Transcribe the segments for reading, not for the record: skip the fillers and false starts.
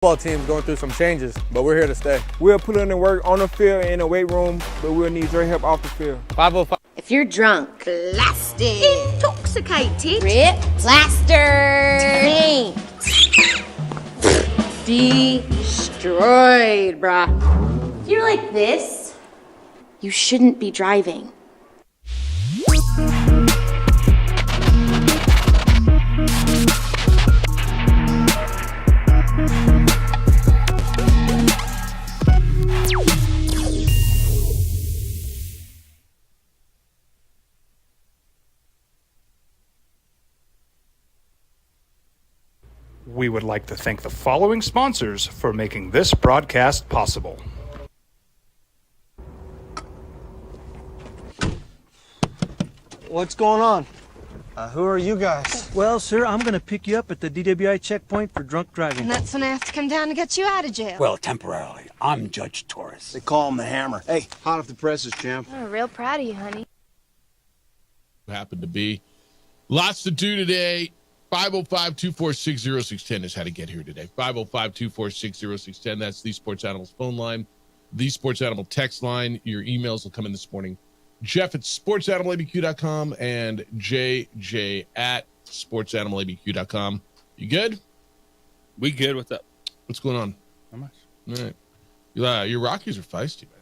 Football team's going through some changes, but we're here to stay. We'll put in the work on the field and in the weight room, but we'll need your help off the field. 505. If you're drunk, blasted, intoxicated, ripped, plastered, taint, destroyed, bruh. If you're like this, you shouldn't be driving. We would like to thank the following sponsors for making this broadcast possible. What's going on? Who are you guys? Well, sir, I'm going to pick you up at the DWI checkpoint for drunk driving. And that's when I have to come down to get you out of jail. Well, temporarily. I'm Judge Torres. They call him the Hammer. Hey, hot off the presses, champ. I'm real proud of you, honey. Happened to be. Lots to do today. 505-246-0610 is how to get here today. 505-246-0610. That's the Sports Animals phone line. The Sports Animal text line. Your emails will come in this morning. Jeff at sportsanimалabq.com and JJ at sportsanimалabq.com. You good? We good. What's up? What's going on? Not much. All right. Your Rockies are feisty, man.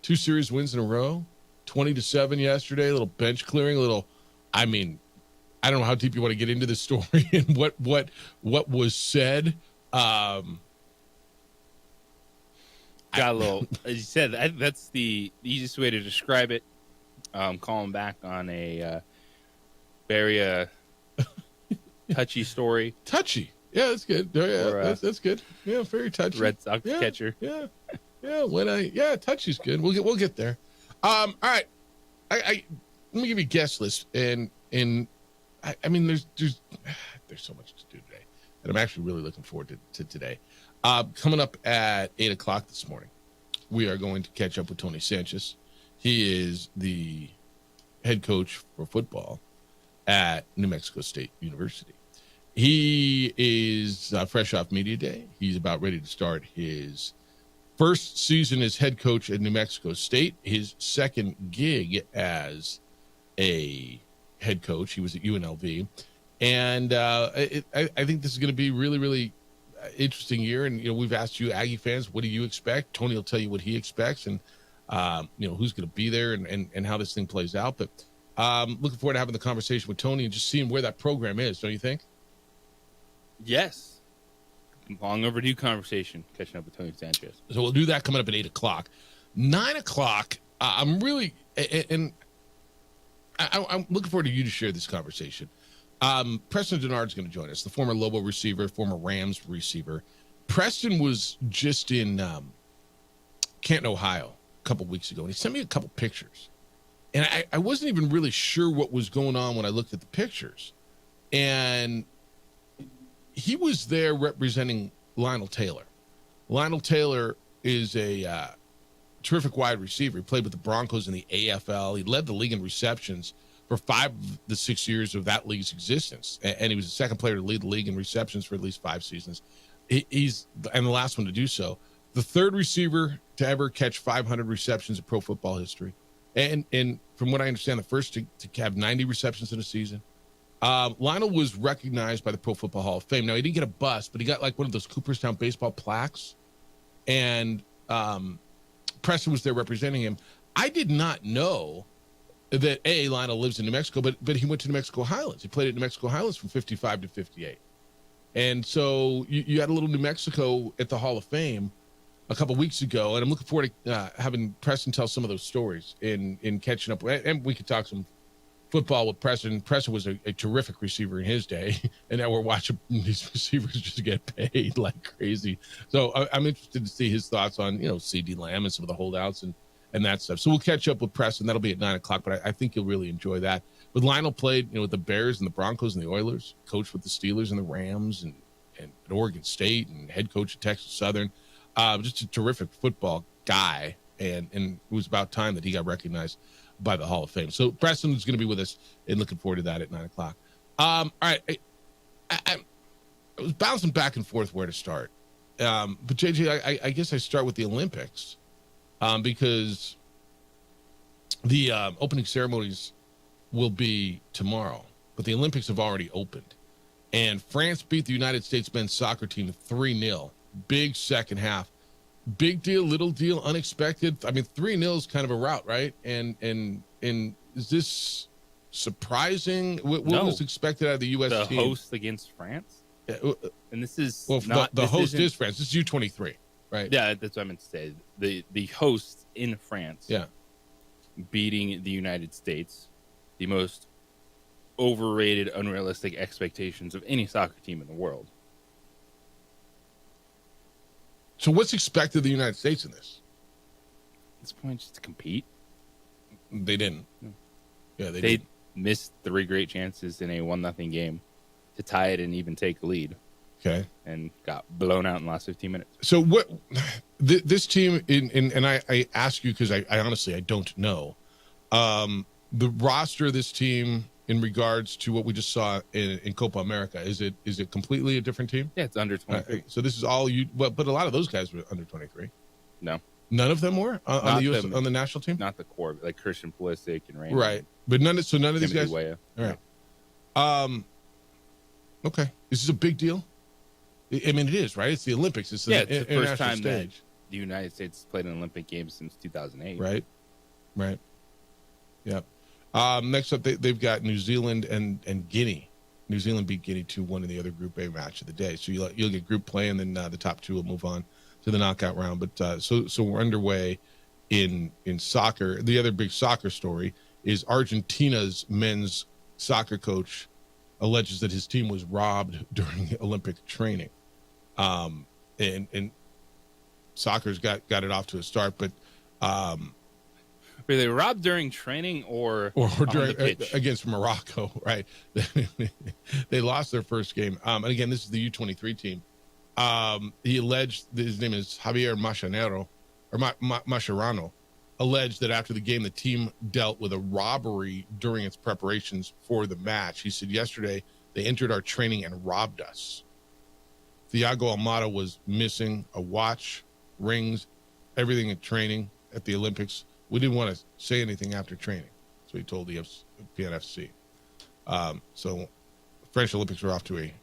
2 series wins in a row. 20-7 yesterday. A little bench clearing. I don't know how deep you want to get into the story and what was said. Got a little, as you said, that's the easiest way to describe it. Calling back on a very touchy story. Touchy. Yeah, that's good. Yeah, that's good. Yeah, very touchy. Red Sox catcher. Yeah. Touchy's good. We'll get there. All right. I let me give you a guest list and there's so much to do today, and I'm actually really looking forward to today. Coming up at 8:00 this morning, we are going to catch up with Tony Sanchez. He is the head coach for football at New Mexico State University. He is fresh off media day. He's about ready to start his first season as head coach at New Mexico State, his second gig as a head coach. He was at UNLV, and I think this is going to be really, really interesting year. And we've asked you Aggie fans, what do you expect? Tony will tell you what he expects, and who's going to be there and how this thing plays out. But looking forward to having the conversation with Tony and just seeing where that program is. Don't you think? Yes. Long overdue conversation catching up with Tony Sanchez. So we'll do that coming up at 8:00. 9:00. I'm really I'm looking forward to you to share this conversation. Preston Denard's going to join us, the former Lobo receiver, former Rams receiver. Preston was just in Canton, Ohio a couple weeks ago, and he sent me a couple pictures. And I wasn't even really sure what was going on when I looked at the pictures. And he was there representing Lionel Taylor. Lionel Taylor is a terrific wide receiver. He played with the Broncos in the AFL. He led the league in receptions for 5 of the 6 years of that league's existence. And he was the second player to lead the league in receptions for at least 5 seasons. He's the last one to do so. The third receiver to ever catch 500 receptions in pro football history. And from what I understand, the first to have 90 receptions in a season. Lionel was recognized by the Pro Football Hall of Fame. Now, he didn't get a bust, but he got like one of those Cooperstown baseball plaques. And Preston was there representing him. I did not know that Lionel lives in New Mexico, but he went to New Mexico Highlands. He played at New Mexico Highlands from 55 to 58. And so you had a little New Mexico at the Hall of Fame a couple weeks ago, and I'm looking forward to having Preston tell some of those stories in catching up. And we could talk some football with Preston. Preston was a terrific receiver in his day, and now we're watching these receivers just get paid like crazy. So I'm interested to see his thoughts on CeeDee Lamb and some of the holdouts and that stuff. So we'll catch up with Preston. That'll be at 9:00, but I think you'll really enjoy that. But Lionel played with the Bears and the Broncos and the Oilers, coached with the Steelers and the Rams and at Oregon State, and head coach at Texas Southern. Just a terrific football guy, and it was about time that he got recognized by the Hall of Fame. So Preston is going to be with us, and looking forward to that at 9:00. All right. I was bouncing back and forth where to start. But JJ, I guess I start with the Olympics because the opening ceremonies will be tomorrow, but the Olympics have already opened. And France beat the United States men's soccer team 3-0. Big second half. Big deal, little deal, unexpected. I mean, 3-0 is kind of a rout, right? And is this surprising? What was expected out of the U.S. team? The host against France? Yeah, and this is the host is France. This is U23, right? Yeah, that's what I meant to say. The host in France, beating the United States, the most overrated, unrealistic expectations of any soccer team in the world. So what's expected of the United States in this? At this point, just to compete. They didn't. Yeah, they missed 3 great chances in a 1-0 game to tie it and even take the lead. Okay. And got blown out in the last 15 minutes. So what this team and I ask you because I honestly I don't know the roster of this team in regards to what we just saw in Copa America. Is it completely a different team? Yeah, it's under 23. So this is all you. But a lot of those guys were under 23. No, none of them were on the US on the national team. Not the core, like Christian Pulisic and Raymond. Right, but none of these guys. Weah. All right. Okay, this is a big deal. I mean, it is, right? It's the Olympics. It's it's the first time stage. that the United States has played an Olympic Games since 2008. Right. Yeah. Next up, they've got New Zealand and Guinea. New Zealand beat Guinea 2-1 in the other Group A match of the day. So you'll get group play, and then the top 2 will move on to the knockout round. But so we're underway in soccer. The other big soccer story is Argentina's men's soccer coach alleges that his team was robbed during Olympic training. And soccer's got it off to a start, but were they robbed during training or during against Morocco? Right, they lost their first game. And again, this is the U23 team. He alleged his name is Javier Mascherano. Alleged that after the game, the team dealt with a robbery during its preparations for the match. He said, yesterday, they entered our training and robbed us. Thiago Almada was missing a watch, rings, everything in training at the Olympics. We didn't want to say anything after training. So he told the PNFC. So French Olympics are off to a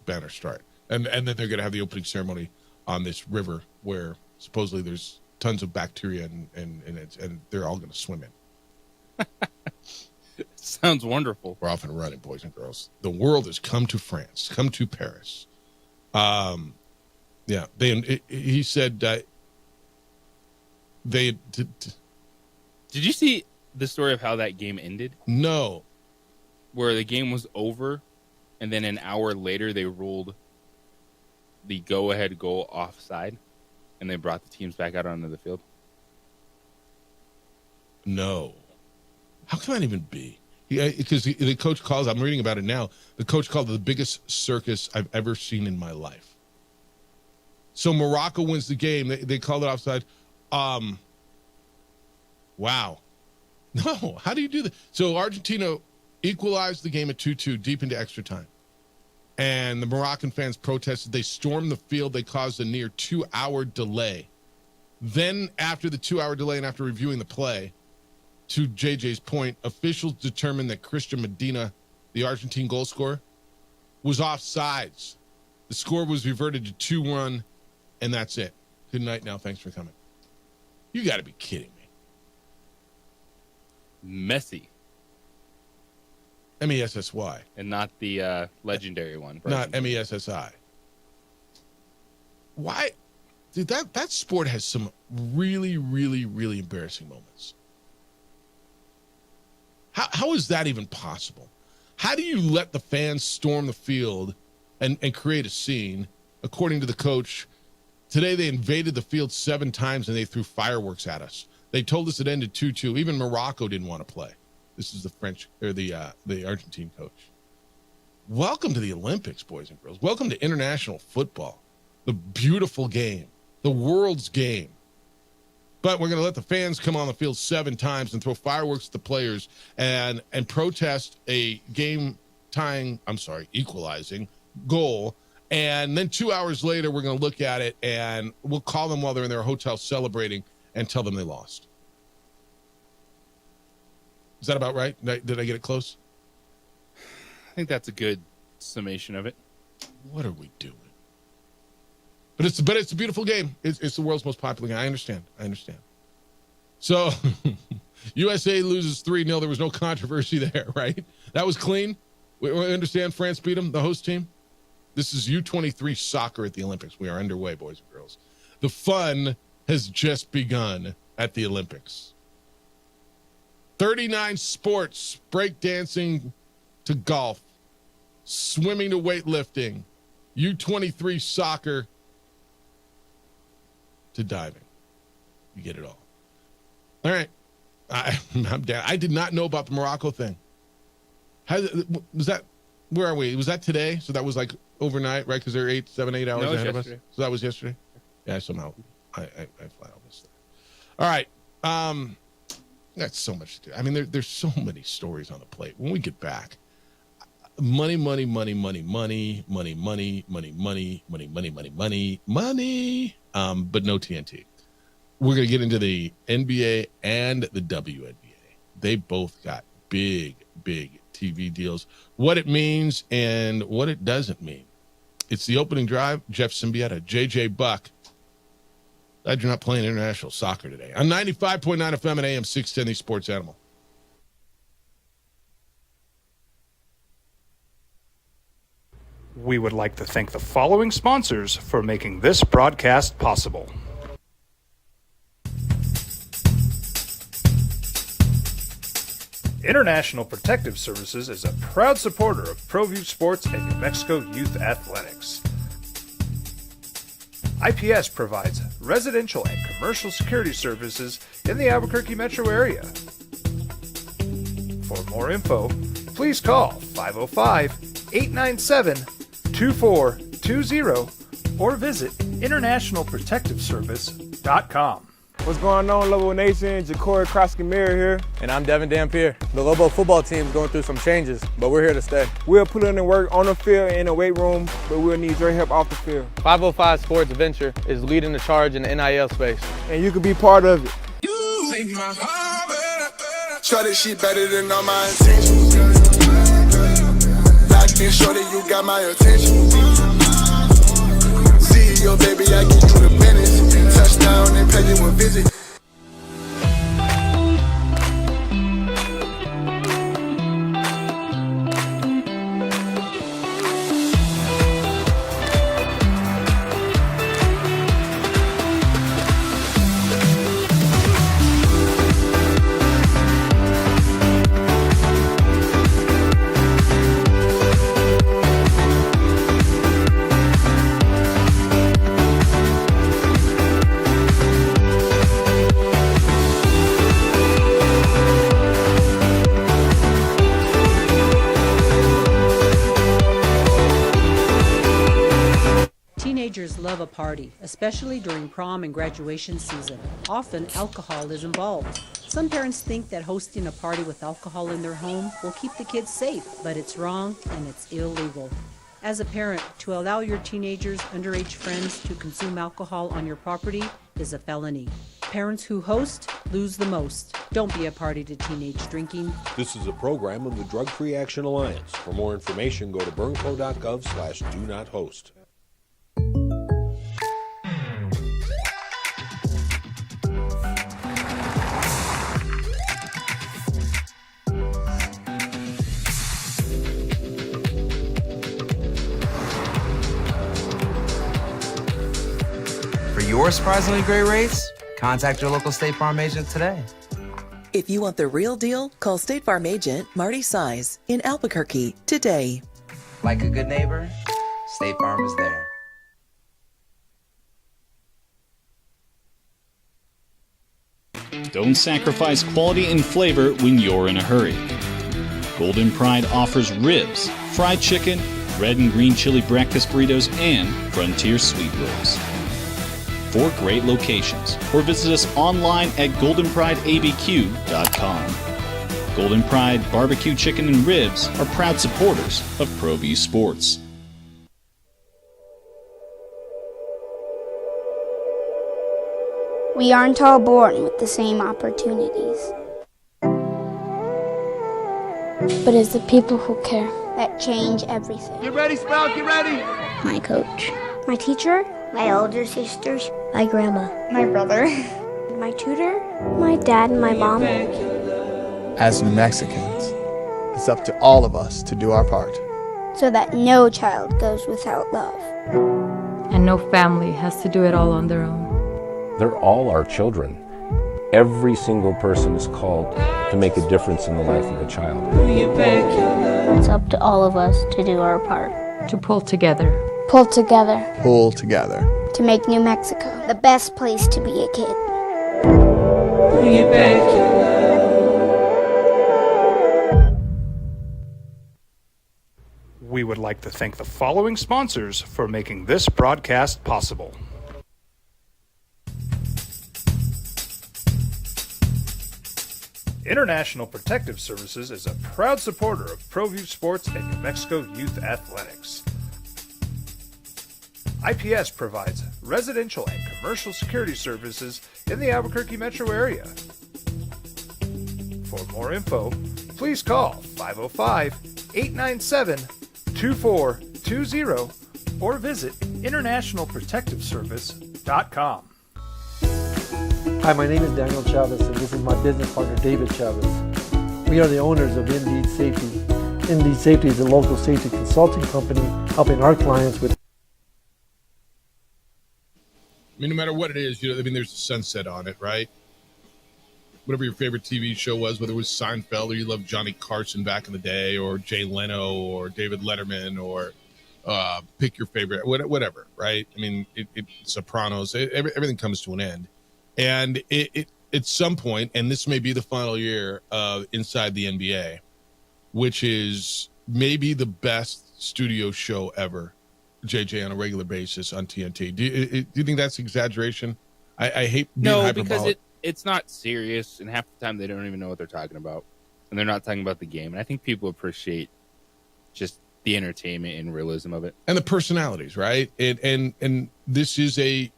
banner start. And then they're going to have the opening ceremony on this river where supposedly there's tons of bacteria and they're all going to swim in. Sounds wonderful. We're off and running, boys and girls. The world has come to France, come to Paris. Yeah, he said they did. Did you see the story of how that game ended? No. Where the game was over, and then an hour later they ruled the go-ahead goal offside, and they brought the teams back out onto the field? No. How can that even be? Because the coach calls, I'm reading about it now, the coach called it the biggest circus I've ever seen in my life. So Morocco wins the game. They called it offside. Wow. No, how do you do that? So Argentina equalized the game at 2-2 deep into extra time. And the Moroccan fans protested. They stormed the field. They caused a near 2-hour delay. Then after the 2-hour delay and after reviewing the play, to JJ's point, officials determined that Christian Medina, the Argentine goal scorer, was offsides. The score was reverted to 2-1, and that's it. Good night now. Thanks for coming. You got to be kidding me. Messi. MESSY. And not the legendary one. Not MESSI. Why? Dude, that sport has some really, really, really embarrassing moments. How is that even possible? How do you let the fans storm the field and create a scene? According to the coach, today they invaded the field 7 times and they threw fireworks at us. They told us it ended 2-2. Even Morocco didn't want to play. This is the French or the Argentine coach. Welcome to the Olympics, boys and girls. Welcome to international football, the beautiful game, the world's game. But we're going to let the fans come on the field 7 times and throw fireworks at the players and protest a equalizing goal And then 2 hours later, we're going to look at it and we'll call them while they're in their hotel celebrating and tell them they lost. Is that about right? Did I get it close? I think that's a good summation of it. What are we doing? But it's a beautiful game. It's the world's most popular game. I understand. So USA loses 3-0. There was no controversy there, right? That was clean. We understand France beat them, the host team. This is U23 soccer at the Olympics. We are underway, boys and girls. The fun has just begun at the Olympics. 39 sports, breakdancing to golf, swimming to weightlifting, U23 soccer to diving. You get it all. All right. I'm down. I did not know about the Morocco thing. Was that, where are we? Was that today? So that was like overnight, right? Because they're 8 hours ahead of us. So that was yesterday? Yeah, somehow I flat all this. All right. That's so much to do. I mean, there's so many stories on the plate. When we get back, money, but no TNT. We're going to get into the NBA and the WNBA. They both got big TV deals. What it means and what it doesn't mean. It's the opening drive. Jeff Symbieta, JJ Buck. Glad you're not playing international soccer today. On 95.9 FM and AM 610, the Sports Animal. We would like to thank the following sponsors for making this broadcast possible. International Protective Services is a proud supporter of ProView Sports and New Mexico Youth Athletics. IPS provides residential and commercial security services in the Albuquerque metro area. For more info, please call 505-897-2420 or visit internationalprotectiveservice.com. What's going on, Lobo Nation? Ja'Cory Krosky-Mir here. And I'm Devin Dampier. The Lobo football team's going through some changes, but we're here to stay. We'll put in the work on the field and in the weight room, but we'll need your help off the field. 505 Sports Venture is leading the charge in the NIL space. And you can be part of it. Try this shit better than all my intentions. Locked in shorty, you got my attention. See your baby, I get you the business. Touchdown and pay you a visit. Teenagers love a party, especially during prom and graduation season. Often, alcohol is involved. Some parents think that hosting a party with alcohol in their home will keep the kids safe, but it's wrong and it's illegal. As a parent, to allow your teenagers' underage friends to consume alcohol on your property is a felony. Parents who host lose the most. Don't be a party to teenage drinking. This is a program of the Drug Free Action Alliance. For more information, go to burnco.gov/do-not-host. For your surprisingly great rates, contact your local State Farm agent today. If you want the real deal, call State Farm agent Marty Size in Albuquerque today. Like a good neighbor, State Farm is there. Don't sacrifice quality and flavor when you're in a hurry. Golden Pride offers ribs, fried chicken, red and green chili breakfast burritos, and Frontier sweet rolls. 4 great locations, or visit us online at goldenprideabq.com. Golden Pride Barbecue Chicken and Ribs are proud supporters of ProView Sports. We aren't all born with the same opportunities. But it's the people who care that change everything. Get ready, Sprout, get ready! My coach. My teacher. My older sisters. My grandma. My brother. My tutor. My dad and my mom. As New Mexicans, it's up to all of us to do our part. So that no child goes without love. And no family has to do it all on their own. They're all our children. Every single person is called to make a difference in the life of a child. It's up to all of us to do our part. To pull together. Pull together. Pull together. To make New Mexico the best place to be a kid. We would like to thank the following sponsors for making this broadcast possible. International Protective Services is a proud supporter of ProView Sports and New Mexico Youth Athletics. IPS provides residential and commercial security services in the Albuquerque metro area. For more info, please call 505-897-2420 or visit internationalprotectiveservice.com. Hi, my name is Daniel Chavez, and this is my business partner, David Chavez. We are the owners of Indeed Safety. Indeed Safety is a local safety consulting company helping our clients with. I mean, no matter what it is, there's a sunset on it, right? Whatever your favorite TV show was, whether it was Seinfeld or you loved Johnny Carson back in the day, or Jay Leno or David Letterman, or pick your favorite, whatever, right? I mean, Sopranos, everything comes to an end. And it at some point, and this may be the final year of Inside the NBA, which is maybe the best studio show ever, JJ, on a regular basis on TNT. Do you think that's exaggeration? I hate being hyperbolic. Because it's not serious, and half the time they don't even know what they're talking about, and they're not talking about the game. And I think people appreciate just the entertainment and realism of it, and the personalities, right? And this is a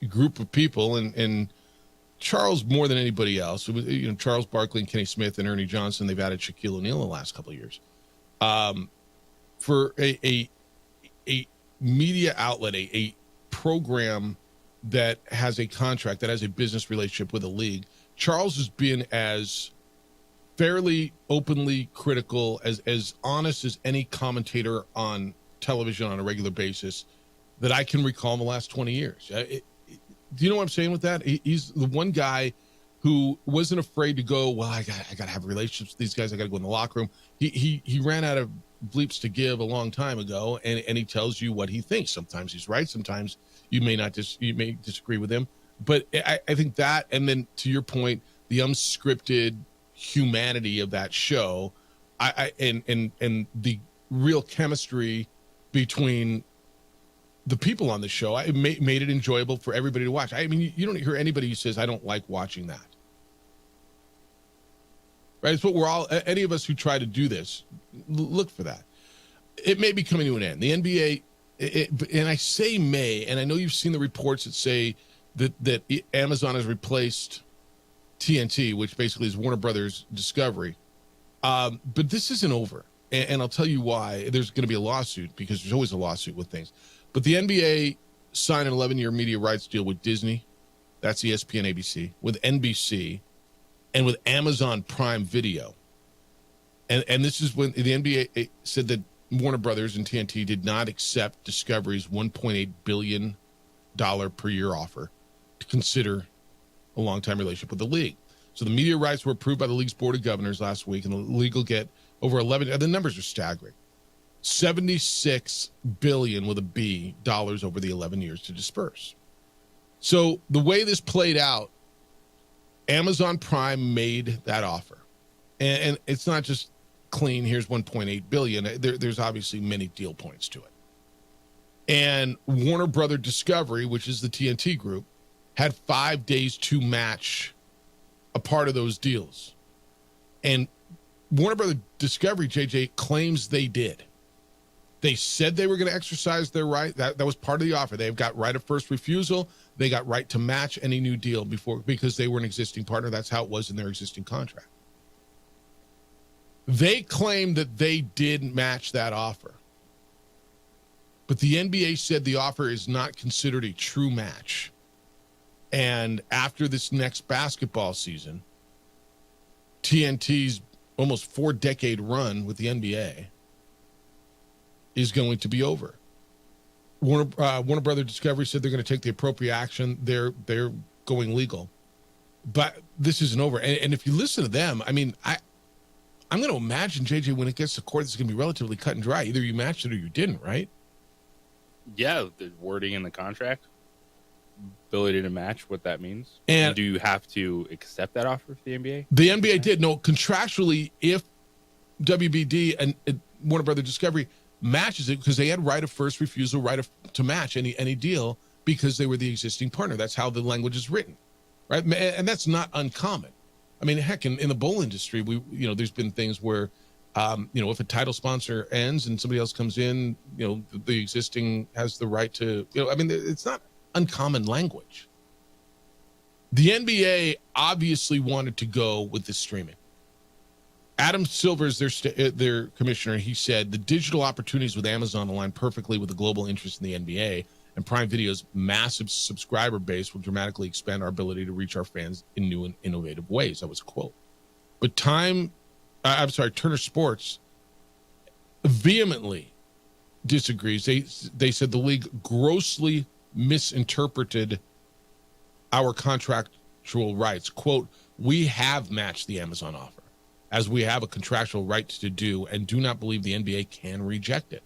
group of people, and Charles more than anybody else. Charles Barkley and Kenny Smith and Ernie Johnson. They've added Shaquille O'Neal in the last couple of years. For a media outlet, a program that has a contract, that has a business relationship with a league, Charles has been as fairly openly critical, as honest as any commentator on television on a regular basis that I can recall in the last 20 years. Do you know what I'm saying with that? He's the one guy who wasn't afraid to go, well, I got to have relationships with these guys. I got to go in the locker room. He ran out of bleeps to give a long time ago, and he tells you what he thinks. Sometimes he's right. Sometimes you may disagree with him. But I think that, and then to your point, the unscripted humanity of that show, and the real chemistry between the people on the show, it made it enjoyable for everybody to watch. I mean, you don't hear anybody who says, I don't like watching that. Right? It's what we're all, any of us who try to do this, look for that. It may be coming to an end. The NBA, and I say may, and I know you've seen the reports that say that Amazon has replaced TNT, which basically is Warner Brothers Discovery. But this isn't over. And I'll tell you why. There's going to be a lawsuit, because there's always a lawsuit with things. But the NBA signed an 11-year media rights deal with Disney, that's ESPN, ABC, with NBC, and with Amazon Prime Video. And this is when the NBA said that Warner Brothers and TNT did not accept Discovery's $1.8 billion per year offer to consider a long-time relationship with the league. So the media rights were approved by the league's board of governors last week, and the league will get over 11, and the numbers are staggering, $76 billion with a B dollars over the 11 years to disperse. So the way this played out, Amazon Prime made that offer, and it's not just clean, here's $1.8 billion. There's obviously many deal points to it. And Warner Brother Discovery, which is the TNT group, had 5 days to match a part of those deals. And Warner Brother Discovery, JJ, claims they did. They said they were going to exercise their right. That was part of the offer. They've got right of first refusal. They got right to match any new deal because they were an existing partner. That's how it was in their existing contract. They claim that they did match that offer. But the NBA said the offer is not considered a true match. And after this next basketball season, TNT's almost 4-decade run with the NBA is going to be over. Warner Brother Discovery said they're going to take the appropriate action. They're going legal. But this isn't over. And if you listen to them, I mean, I'm going to imagine, JJ, when it gets to court, it's going to be relatively cut and dry. Either you matched it or you didn't, right? Yeah, the wording in the contract, ability to match, what that means. And do you have to accept that offer for the NBA? The NBA did. No, contractually, if WBD and Warner Brother Discovery matches it, because they had right of first refusal, to match any deal because they were the existing partner. That's how the language is written, right? And that's not uncommon. I mean, heck, in the bowl industry, there's been things where, if a title sponsor ends and somebody else comes in, the existing has the right to, it's not uncommon language. The NBA obviously wanted to go with the streaming. Adam Silver is their commissioner. He said the digital opportunities with Amazon align perfectly with the global interest in the NBA, and Prime Video's massive subscriber base will dramatically expand our ability to reach our fans in new and innovative ways. That was a quote. But Turner Sports vehemently disagrees. They said the league grossly misinterpreted our contractual rights. Quote, we have matched the Amazon offer, as we have a contractual right to do, and do not believe the NBA can reject it.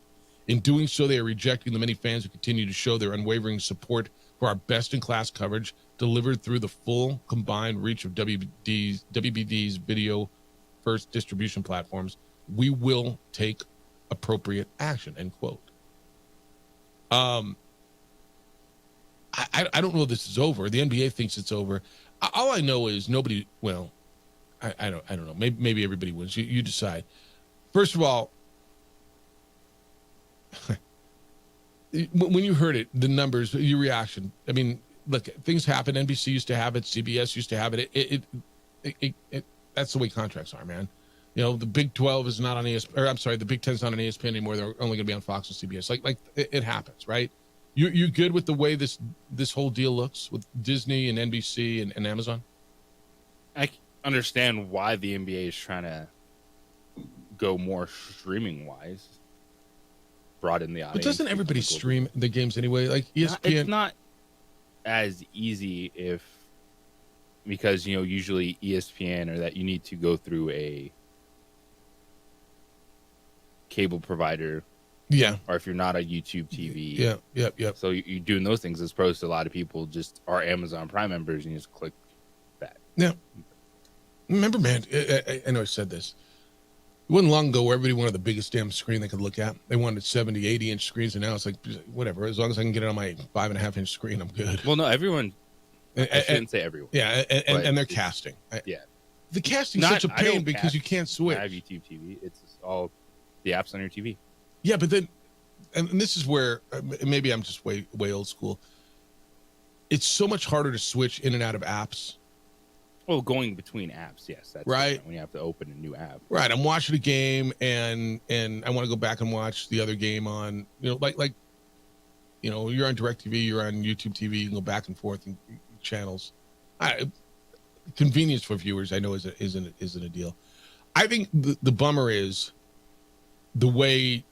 In doing so, they are rejecting the many fans who continue to show their unwavering support for our best-in-class coverage delivered through the full combined reach of WBD's video first distribution platforms. We will take appropriate action, end quote. I don't know if this is over. The NBA thinks it's over. All I know is nobody, I don't know. Maybe everybody wins. You decide. First of all, when you heard it, the numbers, your reaction. I mean, look, things happen. NBC used to have it. CBS used to have it. It that's the way contracts are, man. The Big 12 is not on ESPN. Or I'm sorry, the Big 10 is not on ESPN anymore. They're only going to be on Fox and CBS. Like it happens, right? You good with the way this whole deal looks with Disney and NBC and Amazon? I understand why the NBA is trying to go more streaming wise, broaden the audience. But doesn't everybody stream the games anyway? Like ESPN, it's not as easy because usually ESPN or that you need to go through a cable provider. Yeah. Or if you're not a YouTube TV. Yeah. Yep. So you're doing those things as opposed to a lot of people just are Amazon Prime members and you just click that. Yeah. Remember, man, I know I said this. It wasn't long ago where everybody wanted the biggest damn screen they could look at. They wanted 70, 80-inch screens, and now it's like, whatever. As long as I can get it on my 5.5-inch screen, I'm good. Well, no, everyone. I shouldn't say everyone. Yeah, and they're casting. Yeah. The casting's such a pain because you can't switch. I have YouTube TV. It's all the apps on your TV. Yeah, but then, and this is where maybe I'm just way old school. It's so much harder to switch in and out of apps. Well, going between apps, yes, that's right. When you have to open a new app, right? I'm watching a game and I want to go back and watch the other game on, like, you're on DirecTV, you're on YouTube TV, you can go back and forth in channels. Convenience for viewers, I know, isn't a deal. I think the bummer is the way.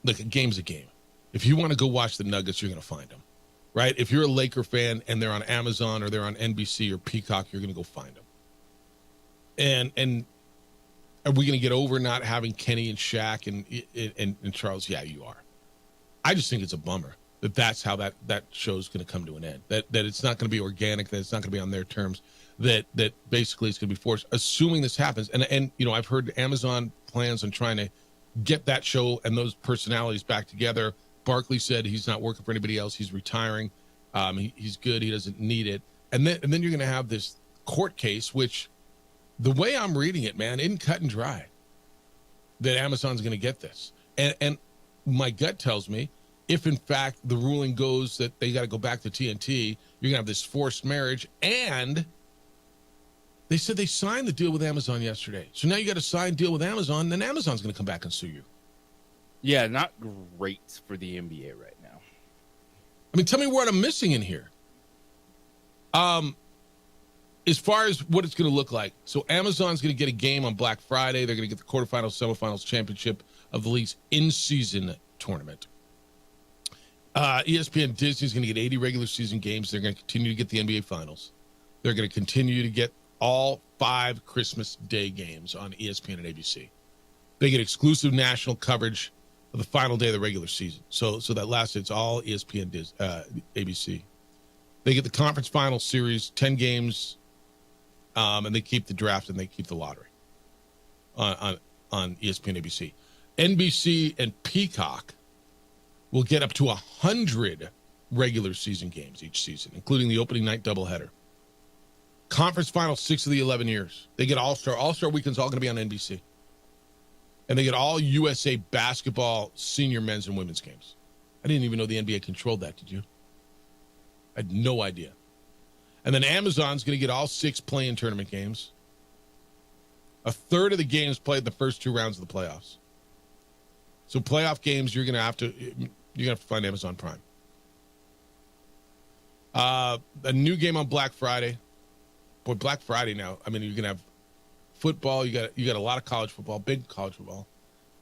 Look, a game's a game. If you want to go watch the Nuggets, you're going to find them, right? If you're a Laker fan and they're on Amazon or they're on NBC or Peacock, you're going to go find them. And are we going to get over not having Kenny and Shaq and Charles? Yeah, you are. I just think it's a bummer that's how that show's going to come to an end. That it's not going to be organic. That it's not going to be on their terms. That basically it's going to be forced. Assuming this happens, and I've heard Amazon plans on trying to get that show and those personalities back together. Barkley said he's not working for anybody else. He's retiring. He's good. He doesn't need it. And then you're going to have this court case, which the way I'm reading it, man, isn't cut and dry that Amazon's going to get this. And my gut tells me, if in fact the ruling goes that they got to go back to TNT, you're going to have this forced marriage. And they said they signed the deal with Amazon yesterday. So now you got a signed deal with Amazon, then Amazon's going to come back and sue you. Yeah, not great for the NBA right now. I mean, tell me what I'm missing in here. As far as what it's going to look like. So Amazon's going to get a game on Black Friday. They're going to get the quarterfinals, semifinals, championship of the league's in-season tournament. ESPN Disney's going to get 80 regular season games. They're going to continue to get the NBA Finals. They're going to continue to get all 5 Christmas Day games on ESPN and ABC. They get exclusive national coverage of the final day of the regular season. So that last, it's all ESPN ABC. They get the conference final series, 10 games, and they keep the draft and they keep the lottery on ESPN ABC. NBC and Peacock will get up to 100 regular season games each season, including the opening night doubleheader. Conference final 6 of the 11 years. They get All-Star. All-Star weekend's all going to be on NBC. And they get all USA basketball senior men's and women's games. I didn't even know the NBA controlled that, did you? I had no idea. And then Amazon's going to get all 6 play-in tournament games. A third of the games played in the first 2 rounds of the playoffs. So playoff games, you're going to have to find Amazon Prime. A new game on Black Friday. Boy, Black Friday now. I mean, you're going to have football. You got a lot of college football, big college football.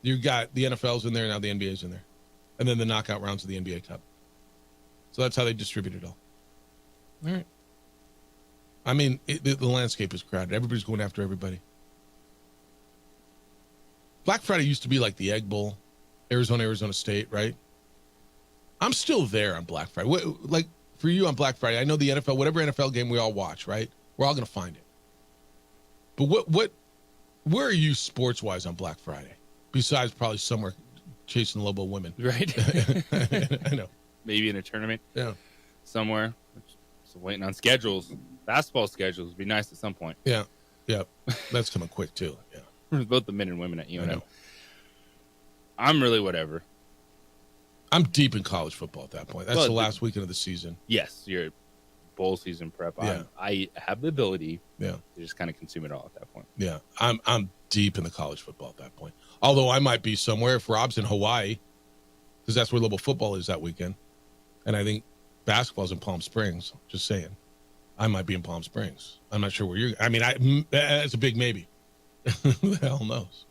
You got the NFL's in there now, the NBA's in there, and then the knockout rounds of the NBA Cup. So that's how they distribute it all. All right. I mean, the landscape is crowded. Everybody's going after everybody. Black Friday used to be like the Egg Bowl, Arizona State, right? I'm still there on Black Friday. Like for you on Black Friday, I know the NFL, whatever NFL game we all watch, right? We're all going to find it. But where are you sports-wise on Black Friday? Besides probably somewhere chasing Lobo women. Right. I know. Maybe in a tournament. Yeah. Somewhere. Just waiting on schedules. Basketball schedules would be nice at some point. Yeah. Yeah. That's coming quick, too. Yeah. Both the men and women at UNO. I'm really whatever. I'm deep in college football at that point. That's the last weekend of the season. Yes. You're bowl season prep. Yeah. I have the ability to just kind of consume it all at that point. Yeah. I'm deep in the college football at that point. Although I might be somewhere if Rob's in Hawaii, because that's where Lobo football is that weekend. And I think basketball's in Palm Springs. Just saying. I might be in Palm Springs. I'm not sure where you're. I mean, that's a big maybe. Who the hell knows?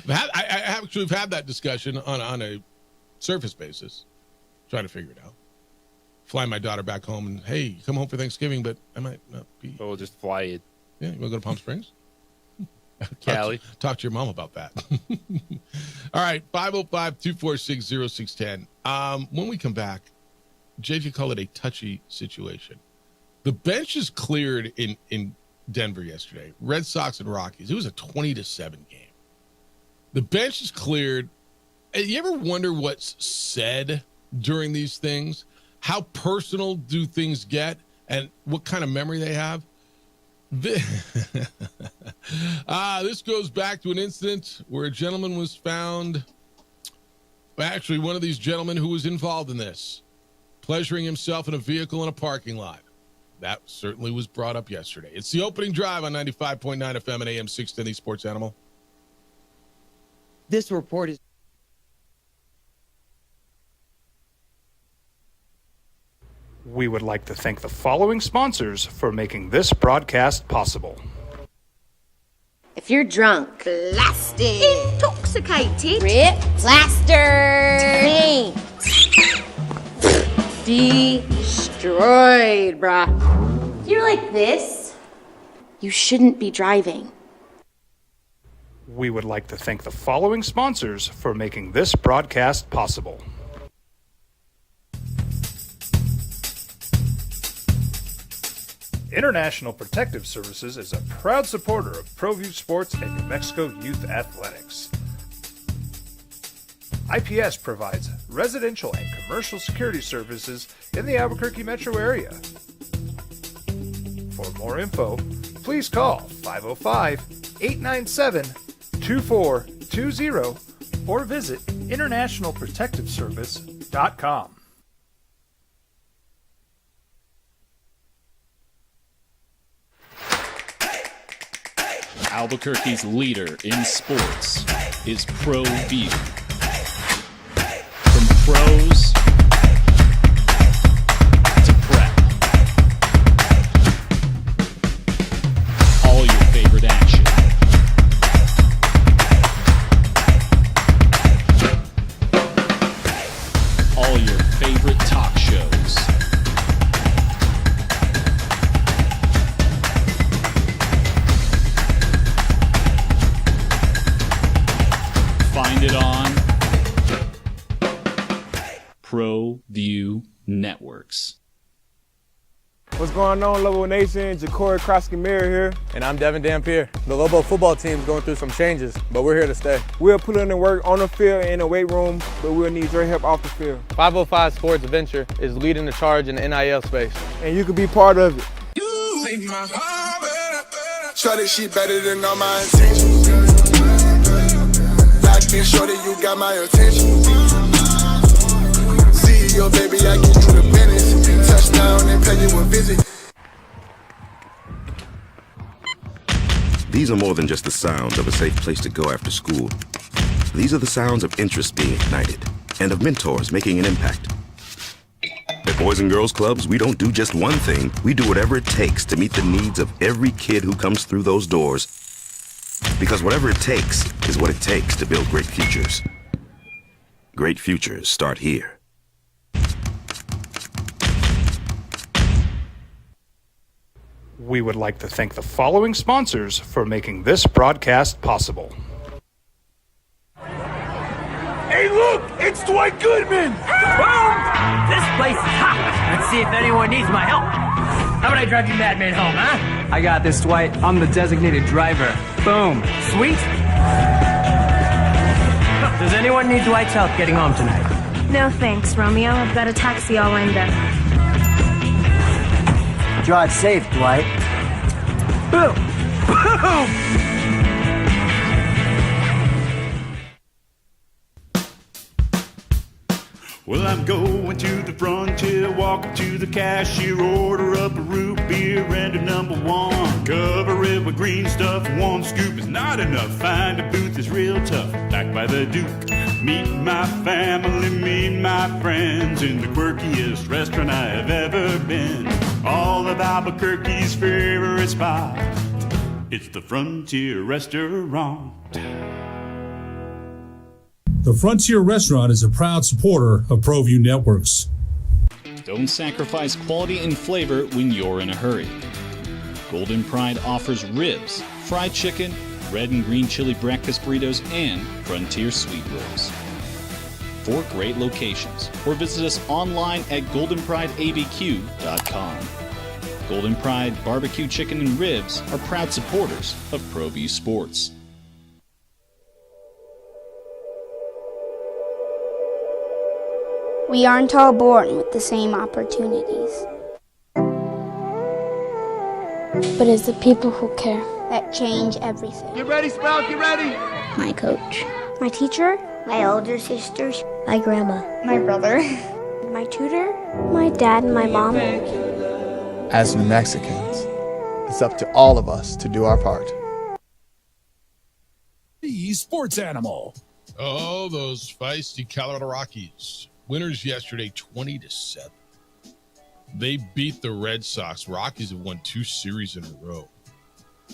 I actually have had that discussion on a surface basis, trying to figure it out. Fly my daughter back home and, hey, come home for Thanksgiving, but I might not be. So we'll just fly it. Yeah, you want to go to Palm Springs? Cali. Talk to your mom about that. All right, 505-246-0610. When we come back, JJ called it a touchy situation. The bench is cleared in Denver yesterday. Red Sox and Rockies. It was a 20-7 game. The bench is cleared. You ever wonder what's said during these things? How personal do things get and what kind of memory they have? This goes back to an incident where a gentleman was found, actually one of these gentlemen who was involved in this, pleasuring himself in a vehicle in a parking lot. That certainly was brought up yesterday. It's the opening drive on 95.9 FM and AM 610, the Sports Animal. This report is... We would like to thank the following sponsors for making this broadcast possible. If you're drunk, blasted, intoxicated, rip, plastered, destroyed, bruh. If you're like this, you shouldn't be driving. We would like to thank the following sponsors for making this broadcast possible. International Protective Services is a proud supporter of ProView Sports and New Mexico Youth Athletics. IPS provides residential and commercial security services in the Albuquerque metro area. For more info, please call 505-897-2425. 620 or visit internationalprotectiveservice.com. Albuquerque's leader in sports is ProView. From pros to prep, all your favorite action. All your favorite talk shows. Find it on ProView Networks. What's going on, Lobo Nation? Ja'Cory Krosky-Miller here. And I'm Devin Dampier. The Lobo football team's going through some changes, but we're here to stay. We'll put in the work on the field and in the weight room, but we'll need your help off the field. 505 Sports Venture is leading the charge in the NIL space. And you can be part of it. Shorty, she better than all my intentions. Locked in, shorty, you got my attention. CEO, baby, I get you the business. Touchdown and pay you a visit. These are more than just the sounds of a safe place to go after school. These are the sounds of interest being ignited and of mentors making an impact. At Boys and Girls Clubs, we don't do just one thing. We do whatever it takes to meet the needs of every kid who comes through those doors. Because whatever it takes is what it takes to build great futures. Great futures start here. We would like to thank the following sponsors for making this broadcast possible. Hey, look! It's Dwight Goodman! Boom! This place is hot. Let's see if anyone needs my help. How about I drive you madman home, huh? I got this, Dwight. I'm the designated driver. Boom. Sweet. Does anyone need Dwight's help getting home tonight? No thanks, Romeo. I've got a taxi all lined up. Drive safe, Dwight. Boom! Boom! Well, I'm going to the frontier, walk up to the cashier, order up a root beer and a number one. Cover it with green stuff, one scoop is not enough. Find a booth is real tough, back by the Duke. Meet my family, meet my friends in the quirkiest restaurant I have ever been. All of Albuquerque's favorite spot, it's the Frontier Restaurant. The Frontier Restaurant is a proud supporter of ProView Networks. Don't sacrifice quality and flavor when you're in a hurry. Golden Pride offers ribs, fried chicken, red and green chili breakfast burritos, and Frontier sweet rolls. 4 great locations, or visit us online at goldenprideabq.com. Golden Pride Barbecue Chicken and Ribs are proud supporters of ProView Sports. We aren't all born with the same opportunities. But it's the people who care that change everything. Get ready, Sprout, get ready! My coach. My teacher. My older sisters. My grandma. My brother. My tutor. My dad and my mom. As New Mexicans, it's up to all of us to do our part. The Sports Animal. Oh, those feisty Colorado Rockies. Winners yesterday, 20-7. They beat the Red Sox. Rockies have won 2 series in a row.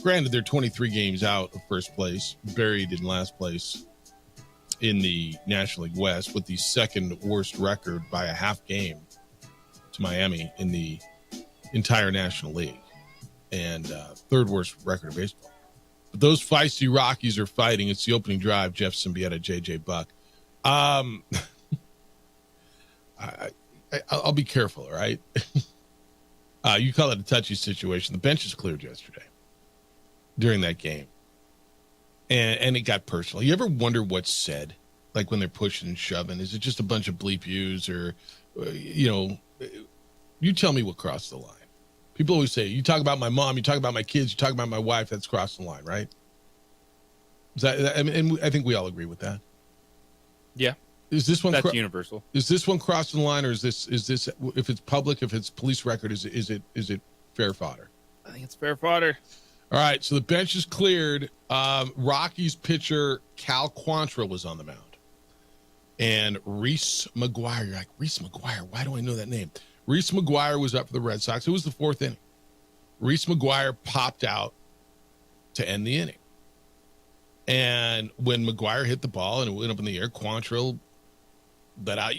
Granted, they're 23 games out of first place, buried in last place in the National League West with the second worst record by a half game to Miami in the entire National League and third worst record of baseball. But those feisty Rockies are fighting. It's the opening drive. Jeff Symbieta, JJ Buck. I'll be careful, all right? You call it a touchy situation. The bench is cleared yesterday during that game. And it got personal. You ever wonder what's said? Like when they're pushing and shoving? Is it just a bunch of bleep yous or, you tell me what crossed the line. People always say, you talk about my mom, you talk about my kids, you talk about my wife, that's crossing the line, right? Is that I mean, and I think we all agree with that. Yeah. Is this one that's universal? Is this one crossing the line, or is this if it's public, if it's police record, is it fair fodder? I think it's fair fodder. All right, so the bench is cleared. Rockies pitcher Cal Quantrill was on the mound, and Reese McGuire. You're like, Reese McGuire? Why do I know that name? Reese McGuire was up for the Red Sox. It was the 4th inning. Reese McGuire popped out to end the inning, and when McGuire hit the ball and it went up in the air, Quantrill let out,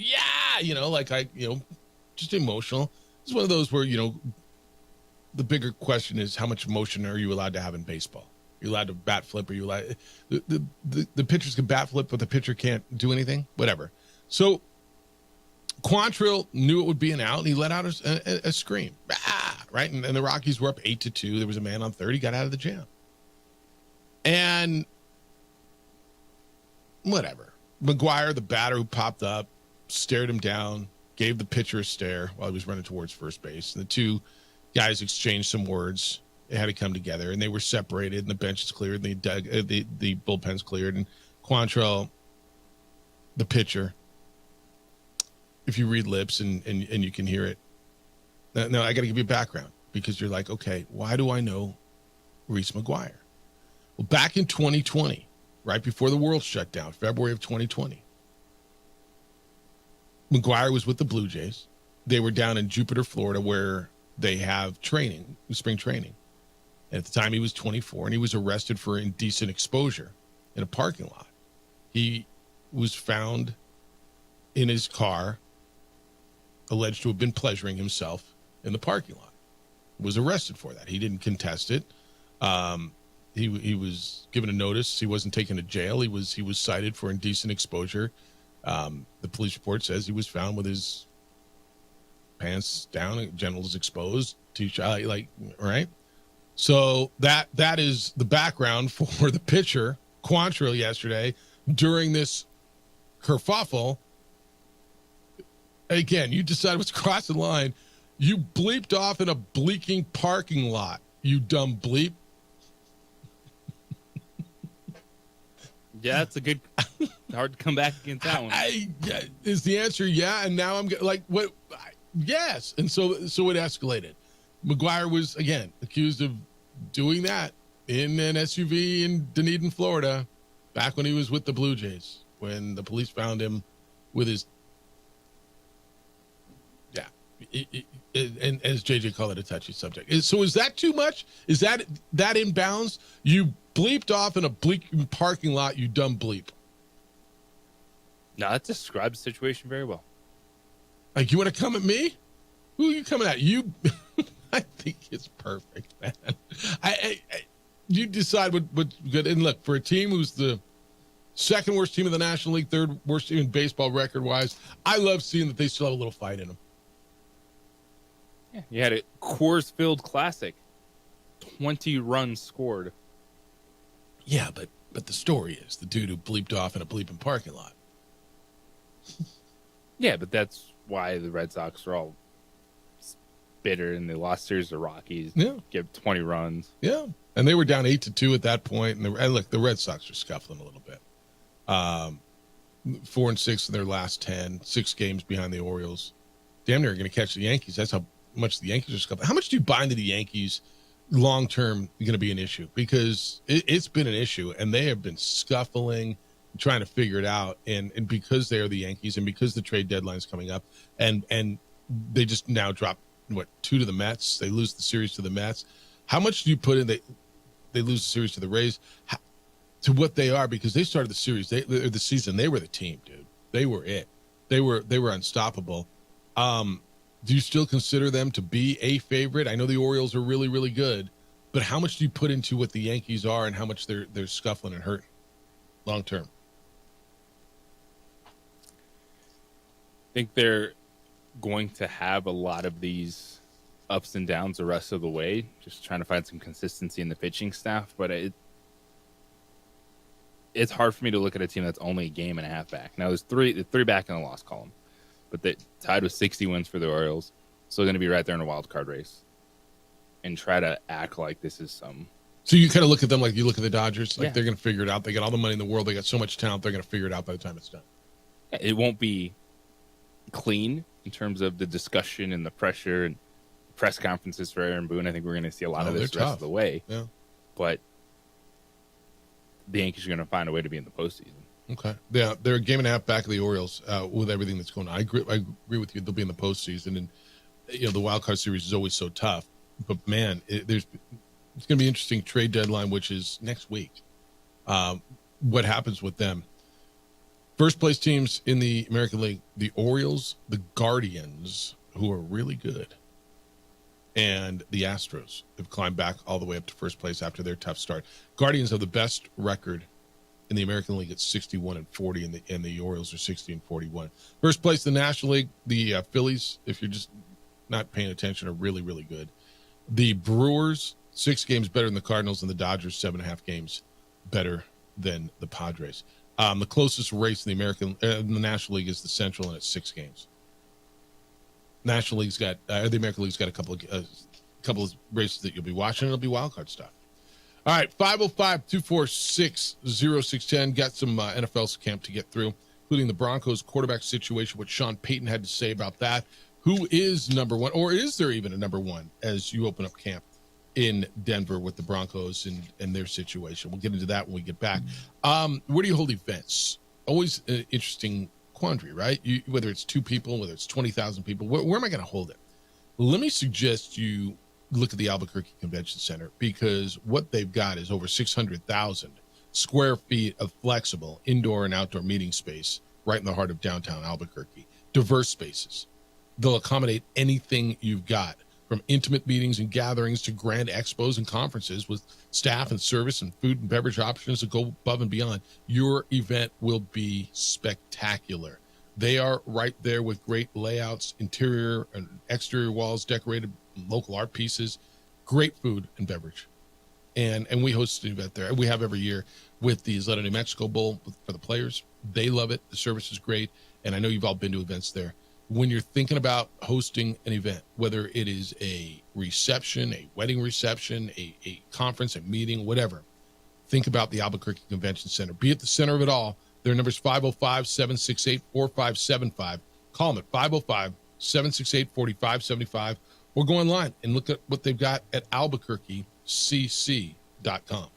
just emotional. It's one of those where, the bigger question is how much emotion are you allowed to have in baseball? Are you allowed to bat flip? Are you allowed, the pitchers can bat flip, but the pitcher can't do anything? Whatever. So Quantrill knew it would be an out, and he let out a scream. Right? And the Rockies were up 8-2. There was a man on third. He got out of the jam. And whatever. McGuire, the batter who popped up, stared him down, gave the pitcher a stare while he was running towards first base. And the two guys exchanged some words. They had to come together, and they were separated, and the bench is cleared, and the bullpen's cleared. And Quantrill, the pitcher, if you read lips and you can hear it. Now, I got to give you background, because you're like, okay, why do I know Reese McGuire? Well, back in 2020, right before the world shut down, February of 2020, McGuire was with the Blue Jays. They were down in Jupiter, Florida, where they have training, spring training. And at the time, he was 24, and he was arrested for indecent exposure in a parking lot. He was found in his car, alleged to have been pleasuring himself in the parking lot. Was arrested for that. He didn't contest it. He was given a notice. He wasn't taken to jail. He was cited for indecent exposure. The police report says he was found with his pants down, genitals exposed, t-shirt, right? So that is the background for the pitcher Quantrill yesterday during this kerfuffle. Again, you decided what's crossing the line. You bleeped off in a bleaking parking lot, you dumb bleep. Yeah, that's a good, hard to come back against that one. Is the answer yeah? And now I'm like, what? Yes. And so it escalated. McGuire was, again, accused of doing that in an SUV in Dunedin, Florida, back when he was with the Blue Jays, when the police found him with his, and as JJ called it, a touchy subject. So is that too much? Is that in bounds? You bleeped off in a bleak parking lot, you dumb bleep. No, that describes the situation very well. Like, you want to come at me? Who are you coming at? You? I think it's perfect, man. You decide what's good. And look, for a team who's the second worst team in the National League, third worst team in baseball record-wise, I love seeing that they still have a little fight in them. Yeah, you had a Coors Field Classic. 20 runs scored. Yeah, but the story is the dude who bleeped off in a bleeping parking lot. Yeah, but that's why the Red Sox are all bitter, and they lost series to Rockies. Yeah, give 20 runs. Yeah, and they were down 8-2 at that point. And look, the Red Sox are scuffling a little bit. 4-6 in their last 10, 6 games behind the Orioles. Damn near going to catch the Yankees. That's how much the Yankees are scuffling. How much do you buy into the Yankees long term going to be an issue? Because it's been an issue, and they have been scuffling, trying to figure it out. And because they are the Yankees, and because the trade deadline is coming up, and they just now drop 2 to the Mets. They lose the series to the Mets. How much do you put in? They lose the series to the Rays. To what they are, because they started the series, the season. They were the team, dude. They were it. They were unstoppable. Do you still consider them to be a favorite? I know the Orioles are really, really good, but how much do you put into what the Yankees are and how much they're scuffling and hurting long term? I think they're going to have a lot of these ups and downs the rest of the way, just trying to find some consistency in the pitching staff. But it's hard for me to look at a team that's only a game and a half back. Now, there's three back in the loss column, but they tied with 60 wins for the Orioles. Still going to be right there in a wild card race, and try to act like this is some So you kind of look at them like you look at the Dodgers, like they're going to figure it out. They got all the money in the world. They got so much talent. They're going to figure it out by the time it's done. It won't be clean in terms of the discussion and the pressure and press conferences for Aaron Boone. I think we're going to see a lot of this the rest of the way. Yeah. But the Yankees are going to find a way to be in the postseason. Okay. Yeah, they're a game and a half back of the Orioles with everything that's going on. I agree with you. They'll be in the postseason, and the wild card series is always so tough. But man, it's going to be an interesting trade deadline, which is next week. What happens with them? First place teams in the American League: the Orioles, the Guardians, who are really good, and the Astros have climbed back all the way up to first place after their tough start. Guardians have the best record in the American League at 61-40, and the Orioles are 60-41. First place in the National League, the Phillies, if you're just not paying attention, are really, really good. The Brewers, 6 games better than the Cardinals, and the Dodgers, 7.5 games better than the Padres. The closest race in the National League is the Central, and it's 6 games. The American League's got a couple of races that you'll be watching. It'll be wild card stuff. All right, 505-246-0610. Got some NFL camp to get through, including the Broncos quarterback situation, what Sean Payton had to say about that. Who is number one, or is there even a number one as you open up camp in Denver with the Broncos and their situation? We'll get into that when we get back. Where do you hold events? Always an interesting quandary, right? Whether it's 2 people, whether it's 20,000 people, where am I going to hold it? Let me suggest you look at the Albuquerque Convention Center, because what they've got is over 600,000 square feet of flexible indoor and outdoor meeting space right in the heart of downtown Albuquerque. Diverse spaces. They'll accommodate anything you've got, from intimate meetings and gatherings to grand expos and conferences with staff and service and food and beverage options to go above and beyond. Your event will be spectacular. They are right there with great layouts, interior and exterior walls decorated, local art pieces, great food and beverage. And we host an event there. We have every year with the Zleta New Mexico Bowl for the players. They love it. The service is great. And I know you've all been to events there. When you're thinking about hosting an event, whether it is a reception, a wedding reception, a conference, a meeting, whatever, think about the Albuquerque Convention Center. Be at the center of it all. Their number is 505-768-4575. Call them at 505-768-4575, or go online and look at what they've got at albuquerquecc.com.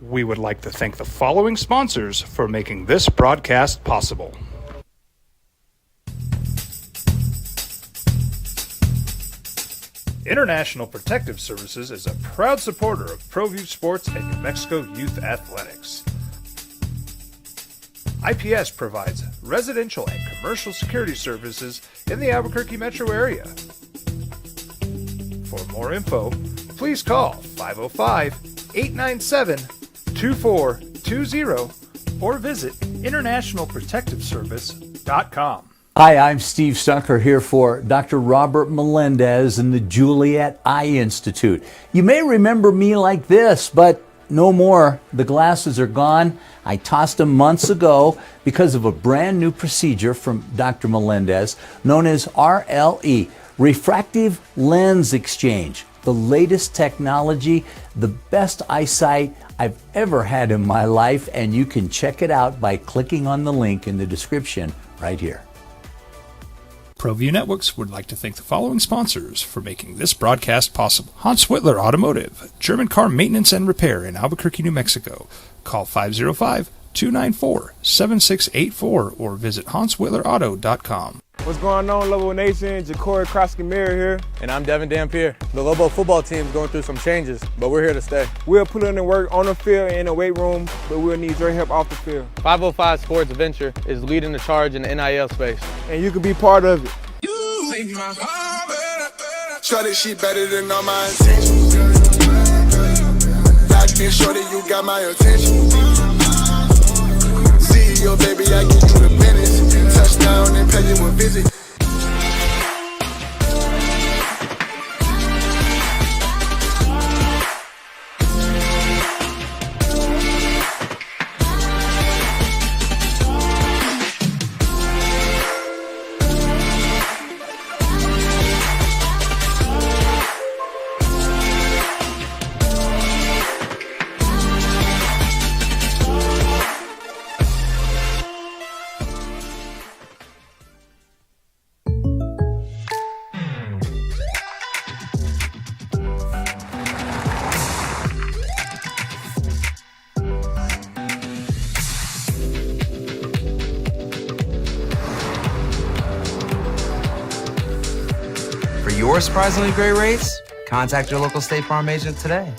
We would like to thank the following sponsors for making this broadcast possible. International Protective Services is a proud supporter of ProView Sports and New Mexico Youth Athletics. IPS provides residential and commercial security services in the Albuquerque metro area. For more info, please call 505-897-2420 or visit internationalprotectiveservice.com. Hi, I'm Steve Stucker here for Dr. Robert Melendez and the Juliet Eye Institute. You may remember me like this, but no more. The glasses are gone. I tossed them months ago because of a brand new procedure from Dr. Melendez known as RLE, Refractive Lens Exchange. The latest technology, the best eyesight I've ever had in my life, and you can check it out by clicking on the link in the description right here. ProView Networks would like to thank the following sponsors for making this broadcast possible. Hans Whitler Automotive, German car maintenance and repair in Albuquerque, New Mexico. Call 505-294-7684 or visit HansWhitlerAuto.com. What's going on, Lobo Nation? Ja'Cory Krosky-Mir here. And I'm Devin Dampier. The Lobo football team's going through some changes, but we're here to stay. We'll put in the work on the field and in the weight room, but we'll need your help off the field. 505 Sports Venture is leading the charge in the NIL space. And you can be part of it. Shorty, she better than all my intentions. Locked in, shorty, you got my attention. CEO, baby, I get you the business. Touchdown and pay you a visit. your surprisingly great rates, contact your local State Farm agent today.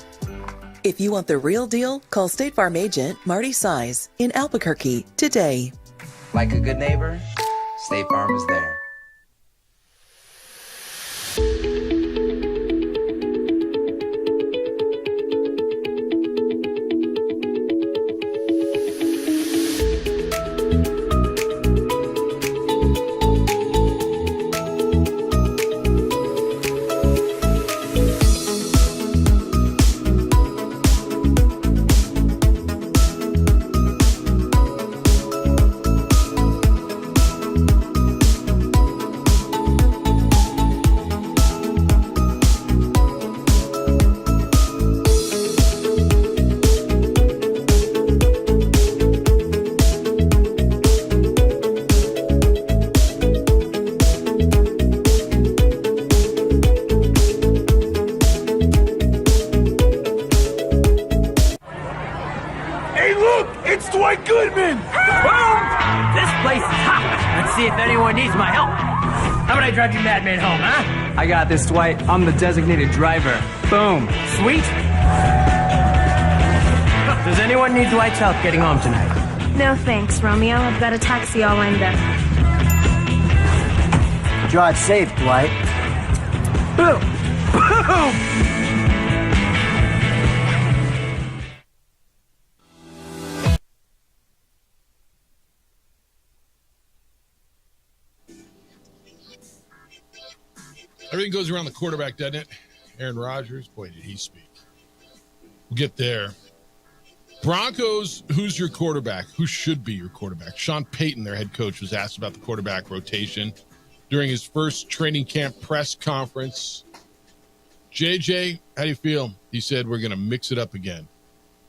If you want the real deal, call State Farm agent Marty Size in Albuquerque today. Like a good neighbor, State Farm is there. Dwight Goodman! Boom! This place is hot. Let's see if anyone needs my help. How about I drive you madman home, huh? I got this, Dwight. I'm the designated driver. Boom. Sweet. Does anyone need Dwight's help getting home tonight? No thanks, Romeo. I've got a taxi all lined up. Drive safe, Dwight. Boom! Boom! Everything goes around the quarterback, doesn't it? Aaron Rodgers, boy, did he speak. We'll get there. Broncos, who's your quarterback? Who should be your quarterback? Sean Payton, their head coach, was asked about the quarterback rotation during his first training camp press conference. JJ, how do you feel? He said, we're going to mix it up again.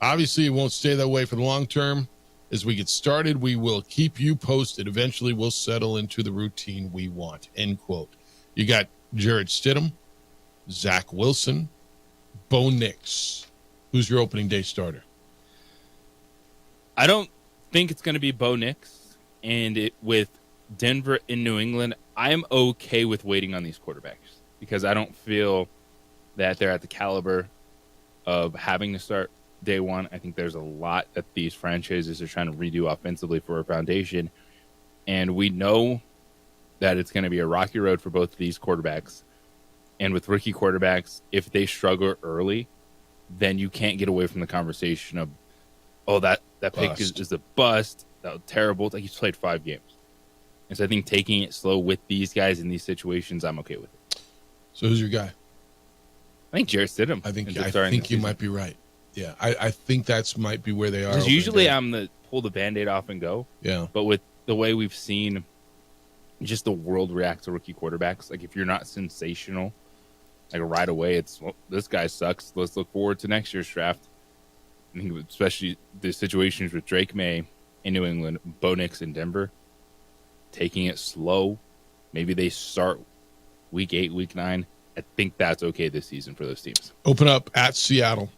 Obviously, it won't stay that way for the long term. As we get started, we will keep you posted. Eventually, we'll settle into the routine we want, end quote. You got Jarrett Stidham, Zach Wilson, Bo Nix. Who's your opening day starter? I don't think it's going to be Bo Nix. And with Denver and New England, I'm okay with waiting on these quarterbacks because I don't feel that they're at the caliber of having to start day one. I think there's a lot that these franchises are trying to redo offensively for a foundation. And we know that it's going to be a rocky road for both of these quarterbacks. And with rookie quarterbacks, if they struggle early, then you can't get away from the conversation of, oh, that pick is a bust. That was terrible. It's like he's played 5 games. And so I think taking it slow with these guys in these situations, I'm okay with it. So who's your guy? I think Jarrett Stidham. I think you might be right. Yeah, I think that's might be where they are. Because usually I'm the pull the Band-Aid off and go. Yeah. But with the way we've seen just the world react to rookie quarterbacks, like if you're not sensational, like right away, it's, well, this guy sucks. Let's look forward to next year's draft. I think especially the situations with Drake May in New England, Bo Nix in Denver, taking it slow. Maybe they start week 8, week 9. I think that's okay this season for those teams. Open up at Seattle,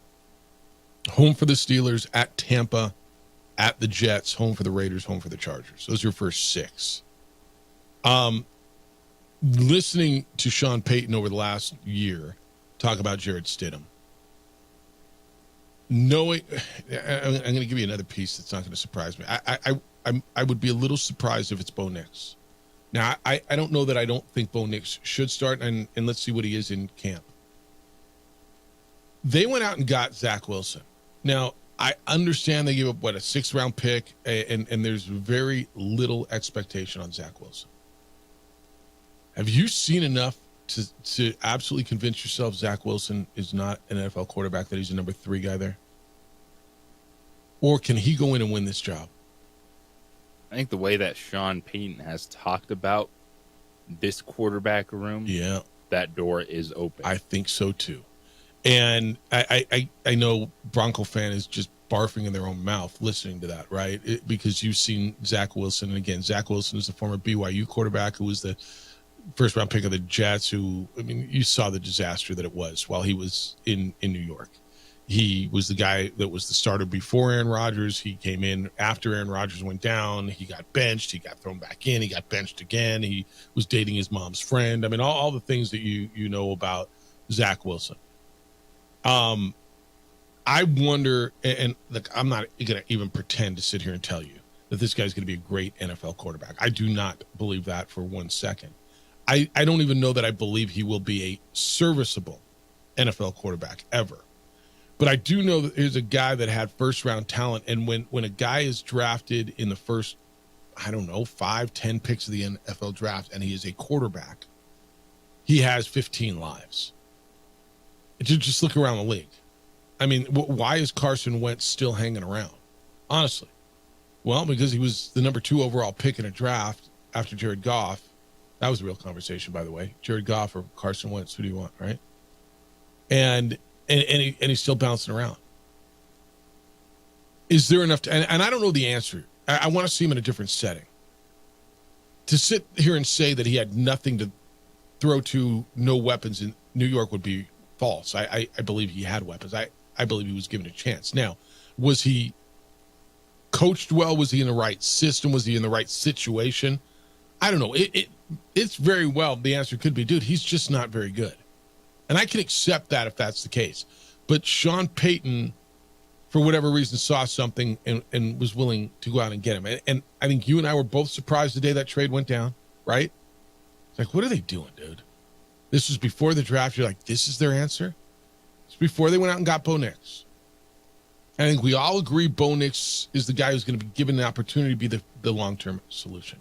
home for the Steelers, at Tampa, at the Jets, home for the Raiders, home for the Chargers. Those are your first 6. Listening to Sean Payton over the last year talk about Jarrett Stidham, knowing, I'm going to give you another piece that's not going to surprise me. I would be a little surprised if it's Bo Nix. Now, I don't know that I don't think Bo Nix should start, and let's see what he is in camp. They went out and got Zach Wilson. Now, I understand they gave up, a 6th-round pick, and there's very little expectation on Zach Wilson. Have you seen enough to absolutely convince yourself Zach Wilson is not an NFL quarterback, that he's a number 3 guy there? Or can he go in and win this job? I think the way that Sean Payton has talked about this quarterback room, that door is open. I think so too. And I know Bronco fan is just barfing in their own mouth listening to that, right? Because you've seen Zach Wilson. And again, Zach Wilson is the former BYU quarterback who was the 1st-round pick of the Jets, who, I mean, you saw the disaster that it was while he was in New York. He was the guy that was the starter before Aaron Rodgers. He came in after Aaron Rodgers went down. He got benched. He got thrown back in. He got benched again. He was dating his mom's friend. I mean, all the things that you know about Zach Wilson. I wonder, and look, I'm not going to even pretend to sit here and tell you that this guy's going to be a great NFL quarterback. I do not believe that for 1 second. I don't even know that I believe he will be a serviceable NFL quarterback ever. But I do know that there's a guy that had first-round talent, and when a guy is drafted in the first, 5-10 picks of the NFL draft, and he is a quarterback, he has 15 lives. Just look around the league. I mean, why is Carson Wentz still hanging around? Honestly. Well, because he was the number 2 overall pick in a draft after Jared Goff. That was a real conversation, by the way. Jared Goff or Carson Wentz, who do you want, right? And he's still bouncing around. Is there enough and I don't know the answer. I want to see him in a different setting. To sit here and say that he had nothing to throw to, no weapons in New York would be false. I believe he had weapons. I believe he was given a chance. Now, was he coached well? Was he in the right system? Was he in the right situation? I don't know. It's very well, the answer could be, dude, he's just not very good. And I can accept that if that's the case. But Sean Payton, for whatever reason, saw something and was willing to go out and get him. And I think you and I were both surprised the day that trade went down, right? It's like, what are they doing, dude? This was before the draft. You're like, this is their answer? It's before they went out and got Bo Nix. I think we all agree Bo Nix is the guy who's going to be given the opportunity to be the long-term solution.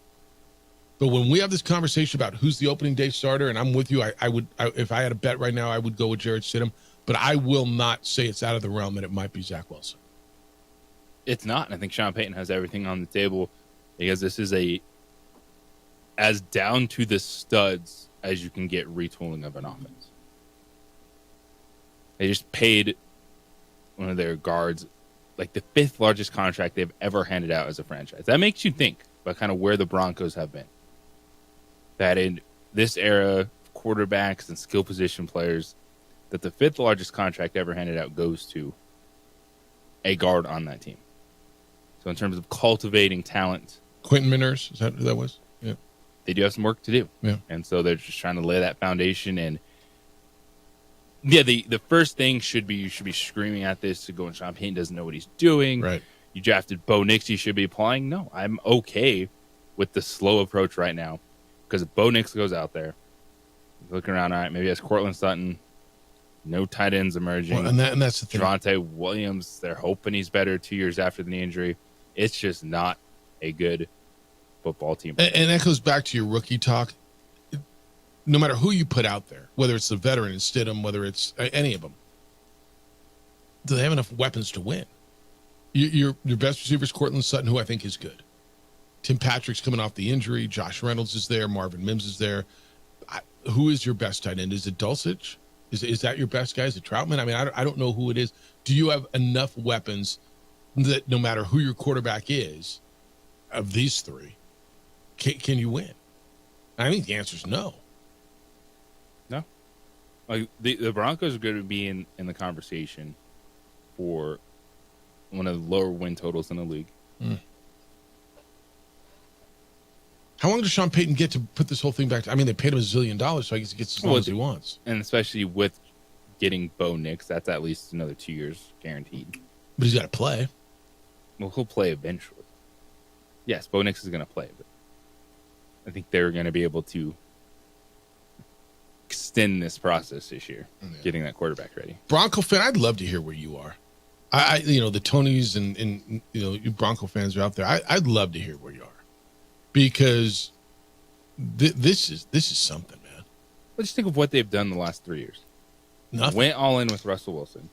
But when we have this conversation about who's the opening day starter, and I'm with you, I would, if I had a bet right now, I would go with Jarrett Stidham. But I will not say it's out of the realm that it might be Zach Wilson. It's not. And I think Sean Payton has everything on the table because this is as down to the studs as you can get retooling of an offense. They just paid one of their guards like the 5th largest contract they've ever handed out as a franchise. That makes you think about kind of where the Broncos have been. That in this era of quarterbacks and skill position players, that the 5th largest contract ever handed out goes to a guard on that team. So in terms of cultivating talent, Quentin Miners, is that who that was? Yeah. They do have some work to do. Yeah. And so they're just trying to lay that foundation. And yeah, the first thing should be, you should be screaming at this to go, and Sean Payton doesn't know what he's doing. Right. You drafted Bo Nix, you should be applying. No, I'm okay with the slow approach right now. Because if Bo Nix goes out there, looking around, all right, maybe that's Cortland Sutton, no tight ends emerging. Well, and that's the thing. Javonte Williams, they're hoping he's better 2 years after the knee injury. It's just not a good football team. And that goes back to your rookie talk. No matter who you put out there, whether it's the veteran in Stidham, whether it's any of them, do they have enough weapons to win? Your best receiver is Cortland Sutton, who I think is good. Tim Patrick's coming off the injury. Josh Reynolds is there. Marvin Mims is there. Who is your best tight end? Is it Dulcich? Is that your best guy? Is it Troutman? I mean, I don't know who it is. Do you have enough weapons that no matter who your quarterback is, of these three, can you win? I think the answer is no. No. Like the Broncos are going to be in the conversation for one of the lower win totals in the league. Mm. How long does Sean Payton get to put this whole thing back? I mean, they paid him $1 zillion, so I guess he gets as long as he wants. And especially with getting Bo Nix, that's at least another 2 years guaranteed. But he's got to play. Well, he'll play eventually. Yes, Bo Nix is going to play, but I think they're going to be able to extend this process this year, getting that quarterback ready. Bronco fan, I'd love to hear where you are. I the Tonys and you Bronco fans are out there. I'd love to hear where you are. Because this is something, man. Let's think of what they've done the last 3 years. Nothing. Went all in with Russell Wilson.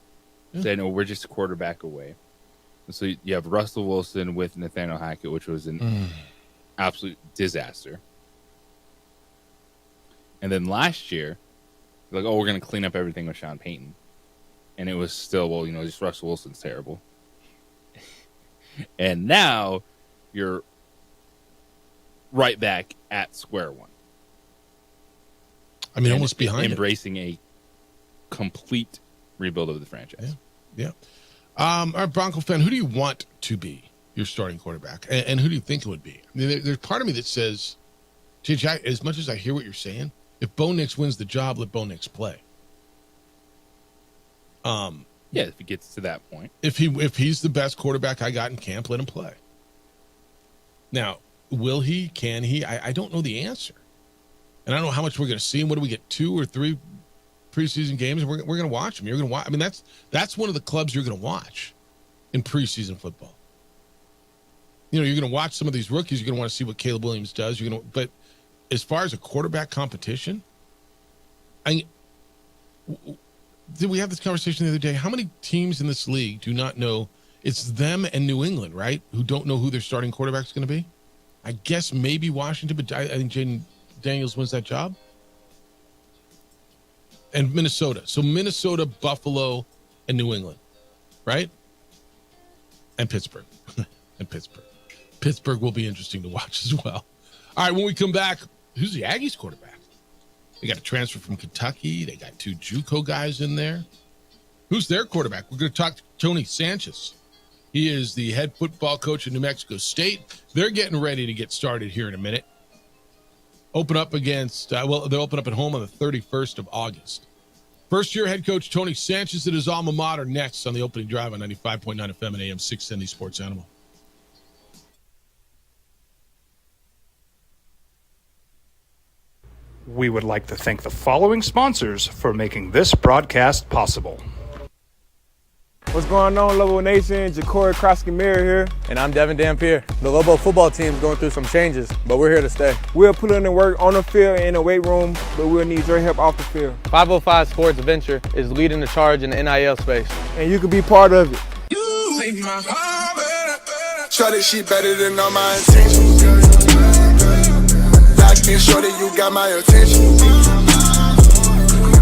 Yeah. Said, no, we're just a quarterback away. And so you have Russell Wilson with Nathaniel Hackett, which was an absolute disaster. And then last year, like, oh, we're going to clean up everything with Sean Payton. And it was still, well, just Russell Wilson's terrible. And now you're right back at square one. I mean, almost behind embracing a complete rebuild of the franchise. Yeah. All right, Bronco fan, who do you want to be your starting quarterback? And who do you think it would be? I mean, there's part of me that says, JJ, as much as I hear what you're saying, if Bo Nix wins the job, let Bo Nix play. Yeah, if he gets to that point. If he's the best quarterback I got in camp, let him play. Now, will he? Can he? I don't know the answer. And I don't know how much we're going to see him. What do we get, 2 or 3 preseason games? We're going to watch him. You're going to watch. I mean, that's one of the clubs you're going to watch in preseason football. You know, you're going to watch some of these rookies. You're going to want to see what Caleb Williams does. But as far as a quarterback competition, did we have this conversation the other day? How many teams in this league do not know? It's them and New England, right? Who don't know who their starting quarterback is going to be? I guess maybe Washington, but I think Jaden Daniels wins that job. And Minnesota. So Minnesota, Buffalo, and New England, right? And Pittsburgh. Pittsburgh will be interesting to watch as well. All right, when we come back, who's the Aggies quarterback? They got a transfer from Kentucky. They got 2 JUCO guys in there. Who's their quarterback? We're going to talk to Tony Sanchez. He is the head football coach at New Mexico State. They're getting ready to get started here in a minute. Open up against, they'll open up at home on the 31st of August. First-year head coach Tony Sanchez at his alma mater next on the opening drive on 95.9 FM and AM 670 Sports Animal. We would like to thank the following sponsors for making this broadcast possible. What's going on, Lobo Nation? Ja'Cory Krosky-Meyer here. And I'm Devin Dampier. The Lobo football team is going through some changes, but we're here to stay. We'll put in the work on the field and in the weight room, but we'll need your help off the field. 505 Sports Venture is leading the charge in the NIL space. And you can be part of it. You make my heart better. Shorty, she better than all my intentions. Locked in, shorty, you got my attention.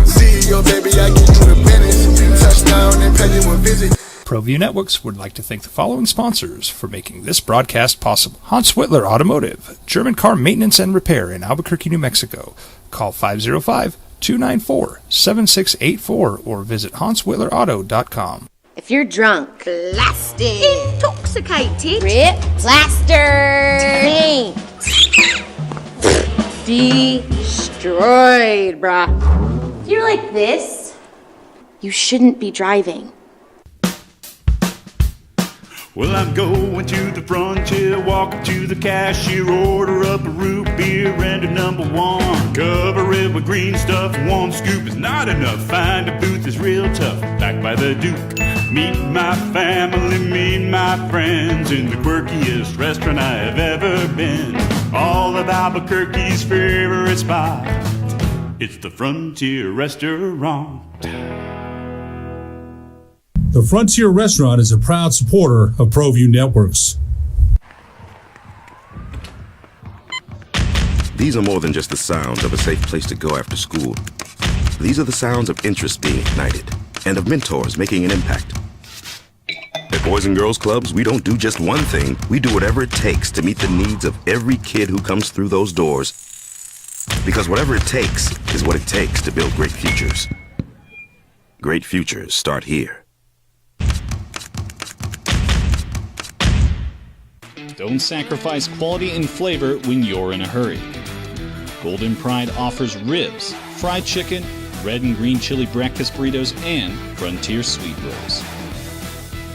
See your baby, I get you the business. Touchdown and pay you a visit. ProView Networks would like to thank the following sponsors for making this broadcast possible. Hans Whitler Automotive, German car maintenance and repair in Albuquerque, New Mexico. Call 505-294-7684 or visit hanswhitlerauto.com. If you're drunk, blasted, intoxicated, ripped, plastered, taint, destroyed, bruh. If you're like this, you shouldn't be driving. Well, I'm going to the frontier, walking to the cashier, order up a root beer and a number 1. Cover it with green stuff, 1 scoop is not enough. Find a booth is real tough, back by the Duke. Meet my family, meet my friends in the quirkiest restaurant I have ever been. All of Albuquerque's favorite spot, it's the Frontier Restaurant. The Frontier Restaurant is a proud supporter of ProView Networks. These are more than just the sounds of a safe place to go after school. These are the sounds of interest being ignited and of mentors making an impact. At Boys and Girls Clubs, we don't do just one thing. We do whatever it takes to meet the needs of every kid who comes through those doors. Because whatever it takes is what it takes to build great futures. Great futures start here. Don't sacrifice quality and flavor when you're in a hurry. Golden Pride offers ribs, fried chicken, red and green chili breakfast burritos, and Frontier sweet rolls.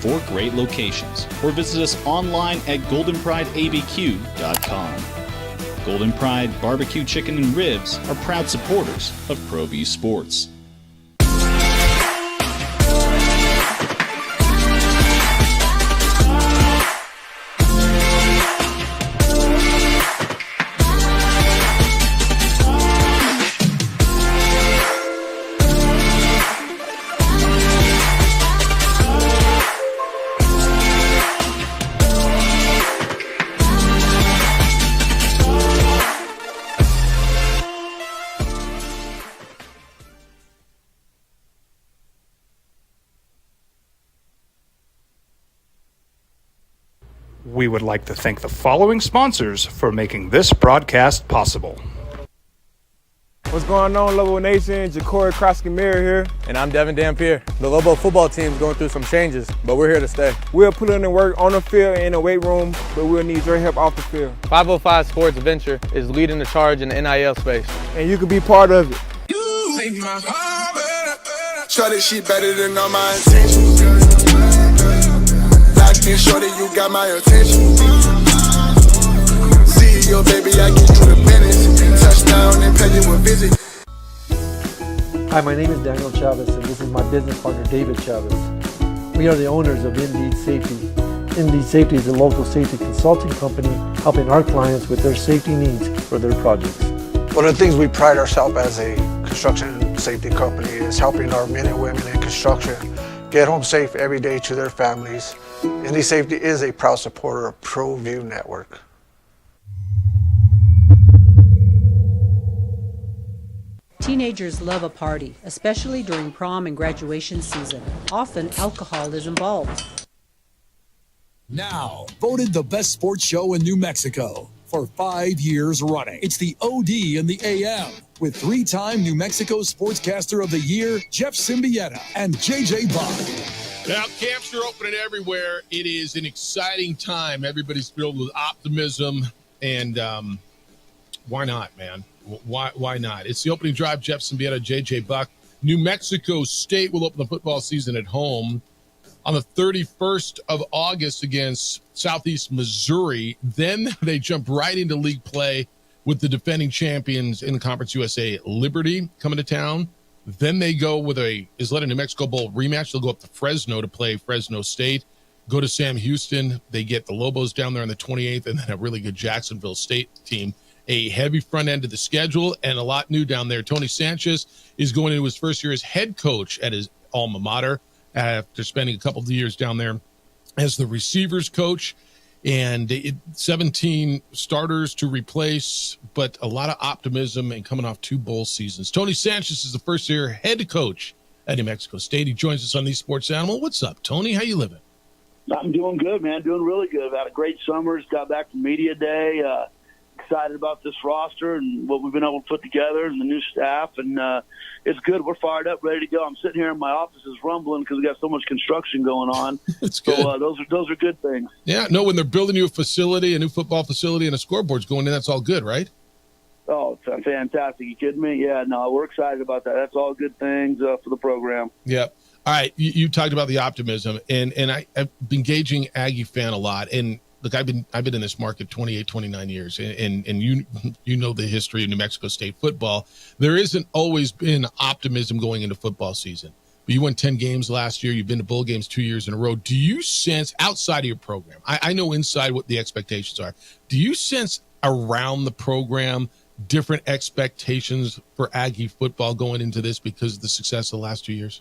4 great locations, or visit us online at goldenprideabq.com. Golden Pride Barbecue Chicken and Ribs are proud supporters of ProView Sports. We would like to thank the following sponsors for making this broadcast possible. What's going on, Lobo Nation? Ja'Cory Krosky-Miller here. And I'm Devin Dampier. The Lobo football team's going through some changes, but we're here to stay. We'll put in the work on the field and in the weight room, but we'll need your help off the field. 505 Sports Venture is leading the charge in the NIL space. And you can be part of it. You make my heart better. Shorty, she better than all my intentions. Locked in, shorty, you got my attention. CEO, baby, I give you the business. Touchdown and pay you a visit. Hi, my name is Daniel Chavez, and this is my business partner, David Chavez. We are the owners of Indeed Safety. Indeed Safety is a local safety consulting company helping our clients with their safety needs for their projects. One of the things we pride ourselves as a construction safety company is helping our men and women in construction get home safe every day to their families. Indeed Safety is a proud supporter of ProView Network. Teenagers love a party, especially during prom and graduation season. Often, alcohol is involved. Now, voted the best sports show in New Mexico for 5 years running. It's the OD in the AM with 3-time New Mexico Sportscaster of the Year, Jeff Symbieta and JJ Buck. Now, camps are opening everywhere. It is an exciting time. Everybody's filled with optimism, and why not, man? Why not? It's the opening drive. Jeff Symbieta, JJ Buck. New Mexico State will open the football season at home on the 31st of August against Southeast Missouri. Then they jump right into league play with the defending champions in the Conference USA, Liberty, coming to town. Then they go with a Isleta New Mexico Bowl rematch. They'll go up to Fresno to play Fresno State. Go to Sam Houston. They get the Lobos down there on the 28th, and then a really good Jacksonville State team. A heavy front end of the schedule and a lot new down there. Tony Sanchez is going into his first year as head coach at his alma mater after spending a couple of years down there as the receivers coach. And 17 starters to replace, but a lot of optimism and coming off 2 bowl seasons. Tony Sanchez is the first year head coach at New Mexico State. He joins us on the Sports Animal. What's up, Tony? How you living? I'm doing good, man. Doing really good. I've had a great summer. Just got back from media day. Excited about this roster and what we've been able to put together and the new staff, and it's good. We're fired up, ready to go. I'm sitting here in my office is rumbling because we got so much construction going on. It's good. So those are good things. Yeah, no, when they're building you a facility, a new football facility, and a scoreboard's going in, that's all good, right? Oh, it's fantastic. You kidding me? Yeah, no, we're excited about that. That's all good things for the program. Yep. All right, you talked about the optimism, and I've been gauging Aggie fan a lot, and look, I've been in this market 28, 29 years, and you know the history of New Mexico State football. There isn't always been optimism going into football season. But you won 10 games last year. You've been to bowl games 2 years in a row. Do you sense, outside of your program, I know inside what the expectations are, do you sense around the program different expectations for Aggie football going into this because of the success of the last 2 years?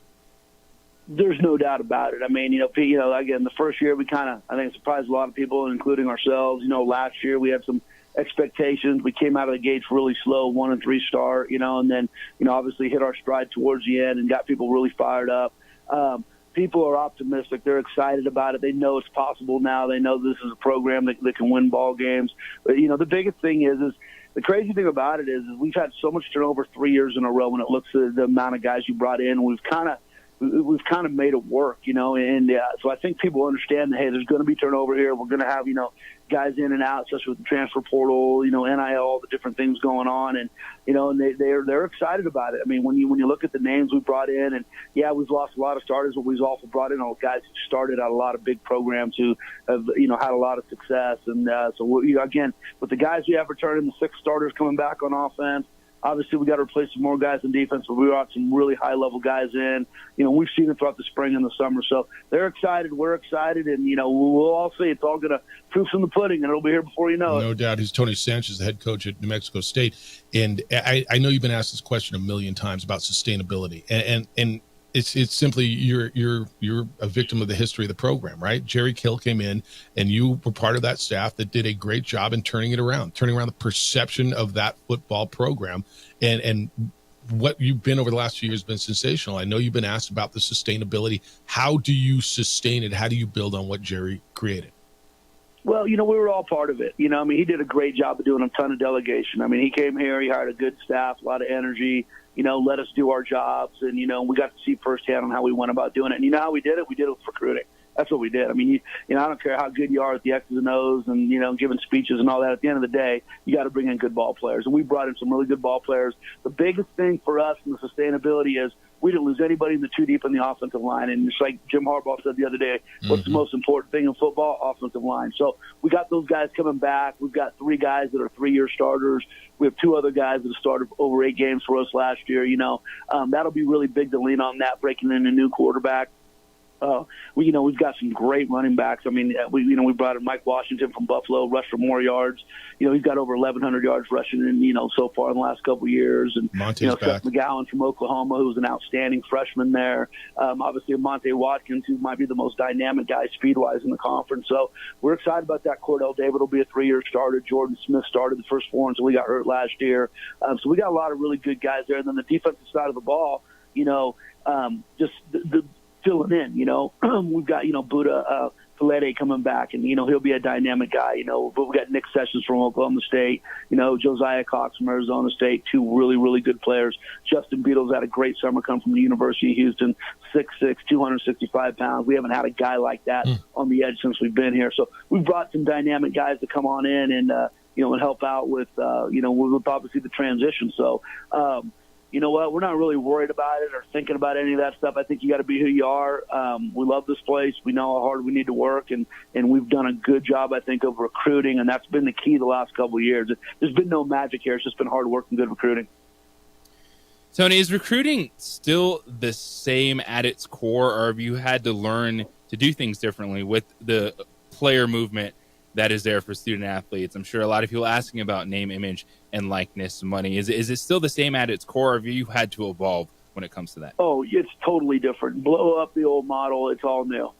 There's no doubt about it. I mean, again, the first year we I think surprised a lot of people, including ourselves. Last year we had some expectations. We came out of the gates really slow, 1-3 start, and then, obviously hit our stride towards the end and got people really fired up. People are optimistic. They're excited about it. They know it's possible now. They know this is a program that can win ball games. But, the biggest thing is the crazy thing about it is we've had so much turnover 3 years in a row when it looks at the amount of guys you brought in. We've kind of made it work, and so I think people understand that, hey, there's going to be turnover here. We're going to have, guys in and out, especially with the transfer portal, NIL, all the different things going on, and and they're excited about it. I mean, when you look at the names we brought in, and we've lost a lot of starters, but we've also brought in all guys who started at a lot of big programs who have had a lot of success, and so again, with the guys we have returning, the 6 starters coming back on offense. Obviously, we got to replace some more guys in defense, but we brought some really high-level guys in. We've seen it throughout the spring and the summer. So they're excited. We're excited. And, we'll all see. It's all going to proof in the pudding, and it'll be here before you know it. No doubt. He's Tony Sanchez, the head coach at New Mexico State. And I know you've been asked this question a million times about sustainability. And it's simply you're a victim of the history of the program, right? Jerry Kill came in, and you were part of that staff that did a great job in turning around the perception of that football program, and what you've been over the last few years has been sensational. I know you've been asked about the sustainability. How do you sustain it? How do you build on what Jerry created? Well, we were all part of it. I mean, he did a great job of doing a ton of delegation. I mean, he came here, he hired a good staff, a lot of energy, let us do our jobs. And, we got to see firsthand on how we went about doing it. And how we did it? We did it with recruiting. That's what we did. I mean, I don't care how good you are at the X's and O's and, giving speeches and all that. At the end of the day, you got to bring in good ball players. And we brought in some really good ball players. The biggest thing for us in the sustainability is we didn't lose anybody in the too deep in the offensive line. And it's like Jim Harbaugh said the other day, what's the most important thing in football? Offensive line. So we got those guys coming back. We've got 3 guys that are 3-year starters. We have 2 other guys that have started over 8 games for us last year. That'll be really big to lean on that, breaking in a new quarterback. We've got some great running backs. I mean, we brought in Mike Washington from Buffalo, rushed for more yards. He's got over 1,100 yards rushing in, so far in the last couple of years. And, Seth McGowan from Oklahoma, who's an outstanding freshman there. Obviously, Monte Watkins, who might be the most dynamic guy speed-wise in the conference. So we're excited about that. Cordell David will be a 3-year starter. Jordan Smith started the first 4 until he got hurt last year. So we got a lot of really good guys there. And then the defensive side of the ball, just the filling in, we've got, Buddha Falete coming back, and, he'll be a dynamic guy, but we've got Nick Sessions from Oklahoma State, Josiah Cox from Arizona State, 2 really, really good players. Justin Beadle's had a great summer, come from the University of Houston, 6'6", 265 pounds. We haven't had a guy like that on the edge since we've been here. So we've brought some dynamic guys to come on in and, and help out with, with obviously the transition. So, you know what? We're not really worried about it or thinking about any of that stuff. I think you got to be who you are. We love this place. We know how hard we need to work, and we've done a good job, I think, of recruiting, and that's been the key the last couple of years. There's been no magic here. It's just been hard work and good recruiting. Tony, is recruiting still the same at its core, or have you had to learn to do things differently with the player movement that is there for student athletes? I'm sure a lot of people asking about name, image, and likeness money. Is it still the same at its core, or have you had to evolve when it comes to that? Oh, it's totally different. Blow up the old model. It's all new.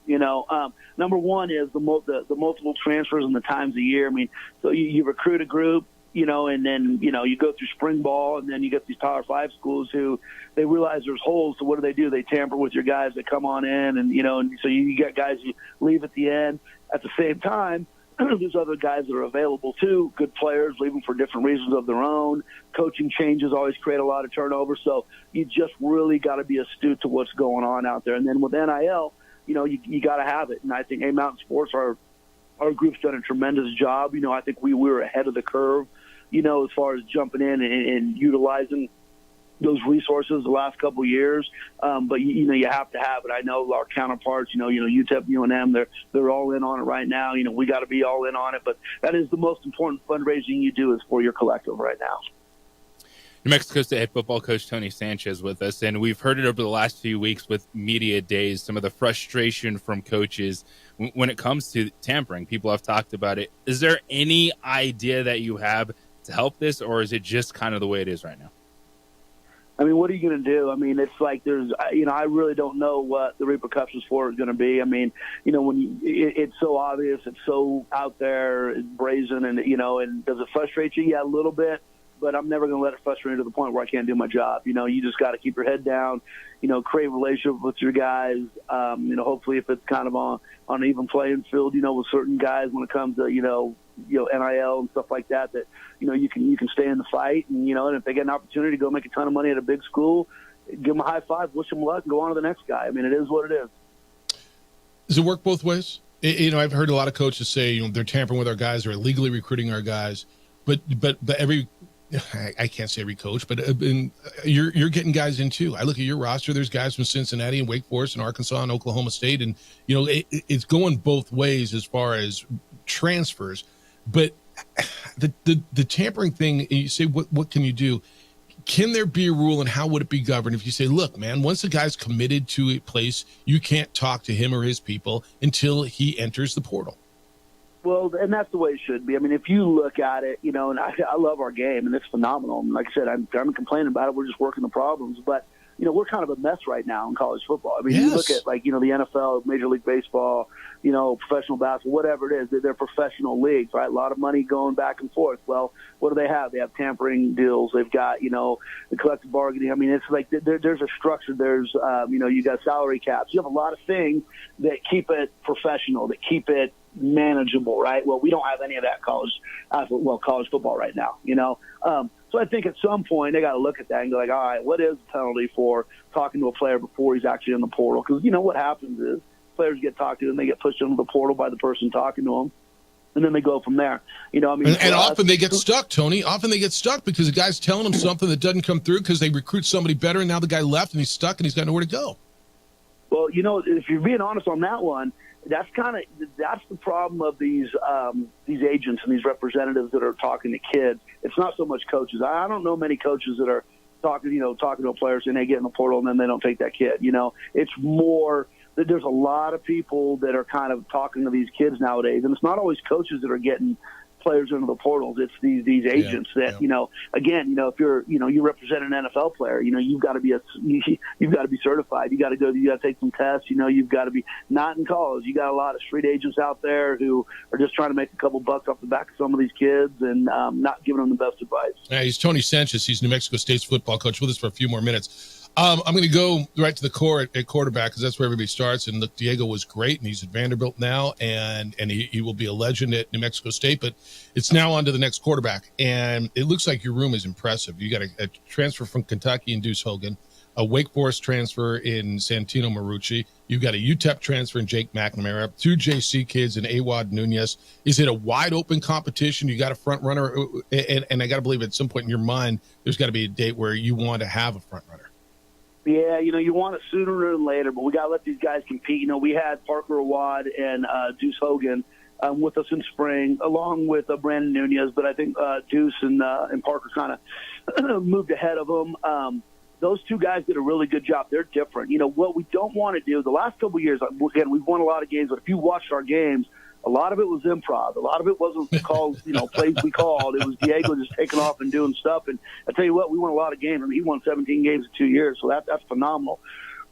Number one is the multiple transfers and the times a year. I mean, so you recruit a group, and then, you go through spring ball, and then you get these Power 5 schools who they realize there's holes. So what do? They tamper with your guys that come on in, and, and so you get guys you leave at the end. At the same time, there's other guys that are available too, good players leaving for different reasons of their own. Coaching changes always create a lot of turnover, so you just really got to be astute to what's going on out there. And then with NIL, you got to have it. And I think Mountain Sports, our group's done a tremendous job. I think we were ahead of the curve, as far as jumping in and utilizing those resources the last couple of years, but you have to have it. I know our counterparts, UTEP, UNM, they're all in on it right now. We got to be all in on it, but that is the most important fundraising you do is for your collective right now. New Mexico State head football coach Tony Sanchez with us, and we've heard it over the last few weeks with media days, some of the frustration from coaches when it comes to tampering. People have talked about it. Is there any idea that you have to help this, or is it just kind of the way it is right now? I mean, what are you going to do? I mean, it's like I really don't know what the repercussions for it are going to be. I mean, when it's so obvious, it's so out there, it's brazen, and, and does it frustrate you? Yeah, a little bit, but I'm never going to let it frustrate me to the point where I can't do my job. You just got to keep your head down, create a relationship with your guys. Hopefully if it's kind of on an even playing field, with certain guys when it comes to, NIL and stuff like that, you can stay in the fight, and and if they get an opportunity to go make a ton of money at a big school, give them a high five, wish them luck, and go on to the next guy. I mean, it is what it is. Does it work both ways? I've heard a lot of coaches say, they're tampering with our guys, they're illegally recruiting our guys, but every, I can't say every coach, but you're getting guys in too. I look at your roster, there's guys from Cincinnati and Wake Forest and Arkansas and Oklahoma State, and it's going both ways as far as transfers. But the tampering thing, you say, what can you do? Can there be a rule, and how would it be governed if you say, look, man, once a guy's committed to a place, you can't talk to him or his people until he enters the portal? Well, and that's the way it should be. I mean, if you look at it, and I love our game, and it's phenomenal. And like I said, I'm complaining about it. We're just working the problems. But, we're kind of a mess right now in college football. I mean, You look at, the NFL, Major League Baseball, professional basketball, whatever it is. They're professional leagues, right? A lot of money going back and forth. Well, what do they have? They have tampering deals. They've got, the collective bargaining. I mean, it's like there's a structure. There's, you got salary caps. You have a lot of things that keep it professional, that keep it manageable, right? Well, we don't have any of that college football right now, you know. So I think at some point they got to look at that and go like, all right, what is the penalty for talking to a player before he's actually in the portal? Because, you know, what happens is players get talked to and they get pushed into the portal by the person talking to them, and then they go from there. You know, I mean, and often they get stuck, Tony. Often they get stuck because the guy's telling them something that doesn't come through because they recruit somebody better, and now the guy left and he's stuck and he's got nowhere to go. Well, you know, if you're being honest on that one, that's the problem of these agents and these representatives that are talking to kids. It's not so much coaches. I don't know many coaches that are talking to players and they get in the portal and then they don't take that kid. You know, it's more that there's a lot of people that are kind of talking to these kids nowadays, and it's not always coaches that are getting players into the portals. It's these agents that, you know, again, you know, if you're, you know, you represent an NFL player, you know, you've got to be certified. You got to take some tests. You know, you've got to be not in college. You got a lot of street agents out there who are just trying to make a couple bucks off the back of some of these kids and not giving them the best advice. Yeah, he's Tony Sanchez. He's New Mexico State's football coach, with us for a few more minutes. I'm going to go right to the core at quarterback because that's where everybody starts. And look, Diego was great, and he's at Vanderbilt now, and he will be a legend at New Mexico State. But it's now on to the next quarterback, and it looks like your room is impressive. You got a transfer from Kentucky in Deuce Hogan, a Wake Forest transfer in Santino Marucci. You've got a UTEP transfer in Jake McNamara, 2 JC kids in Awad Nunez. Is it a wide open competition? You got a front runner, and I got to believe at some point in your mind there's got to be a date where you want to have a front runner. Yeah, you know, you want it sooner than later, but we got to let these guys compete. You know, we had Parker Awad and Deuce Hogan with us in spring, along with Brandon Nunez, but I think Deuce and Parker kind of moved ahead of them. Those two guys did a really good job. They're different. You know, what we don't want to do, the last couple of years, again, we've won a lot of games, but if you watched our games, a lot of it was improv. A lot of it wasn't called, you know, plays we called. It was Diego just taking off and doing stuff. And I tell you what, we won a lot of games. I mean, he won 17 games in 2 years, so that's phenomenal.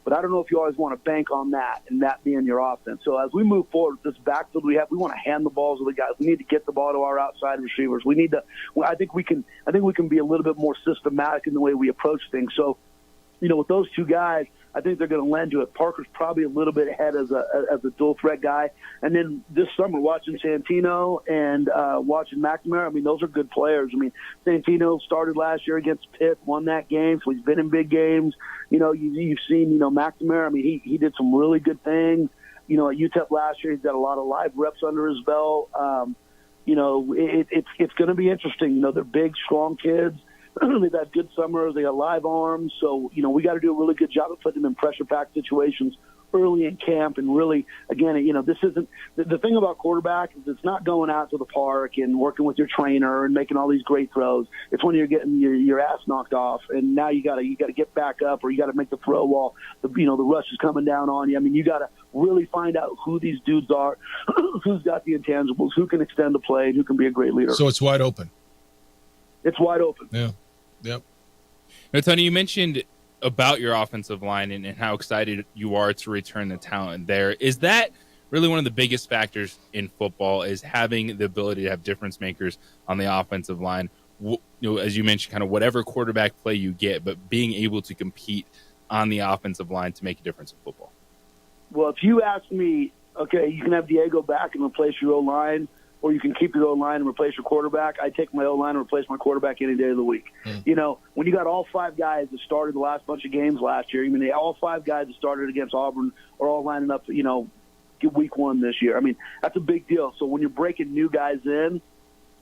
But I don't know if you always want to bank on that and that being your offense. So as we move forward with this backfield we have, we want to hand the balls to the guys. We need to get the ball to our outside receivers. We need to. I think we can be a little bit more systematic in the way we approach things. So, you know, with those two guys, I think they're going to lend to it. Parker's probably a little bit ahead as a dual threat guy. And then this summer, watching Santino and watching McNamara, I mean, those are good players. I mean, Santino started last year against Pitt, won that game, so he's been in big games. You know, you've seen, you know, McNamara. I mean, he did some really good things. You know, at UTEP last year, he's got a lot of live reps under his belt. You know, it's going to be interesting. You know, they're big, strong kids. They've had good summers. They got live arms. So, you know, we got to do a really good job of putting them in pressure-packed situations early in camp. And really, again, you know, this isn't – the thing about quarterback is it's not going out to the park and working with your trainer and making all these great throws. It's when you're getting your ass knocked off, and now you got to get back up, or you got to make the throw while the rush is coming down on you. I mean, you got to really find out who these dudes are, who's got the intangibles, who can extend the play, and who can be a great leader. So it's wide open. It's wide open. Yeah. Yep. Now, Tony, you mentioned about your offensive line and how excited you are to return the talent there. Is that really one of the biggest factors in football, is having the ability to have difference makers on the offensive line? You know, as you mentioned, kind of whatever quarterback play you get, but being able to compete on the offensive line to make a difference in football. Well, if you ask me, okay, you can have Diego back and replace your O-line, or you can keep your O-line and replace your quarterback. I take my O-line and replace my quarterback any day of the week. You know, when you got all 5 guys that started the last bunch of games last year, I mean, all 5 guys that started against Auburn are all lining up, you know, week 1 this year. I mean, that's a big deal. So when you're breaking new guys in,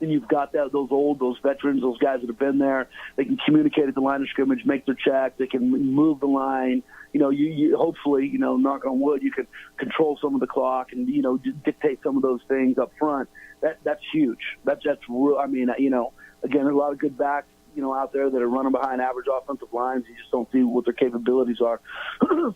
and you've got those veterans, those guys that have been there, they can communicate at the line of scrimmage, make their check, they can move the line. You know, you hopefully, you know, knock on wood, you can control some of the clock and, you know, dictate some of those things up front. That's huge. That's real. I mean, you know, again, there's a lot of good backs, you know, out there that are running behind average offensive lines. You just don't see what their capabilities are.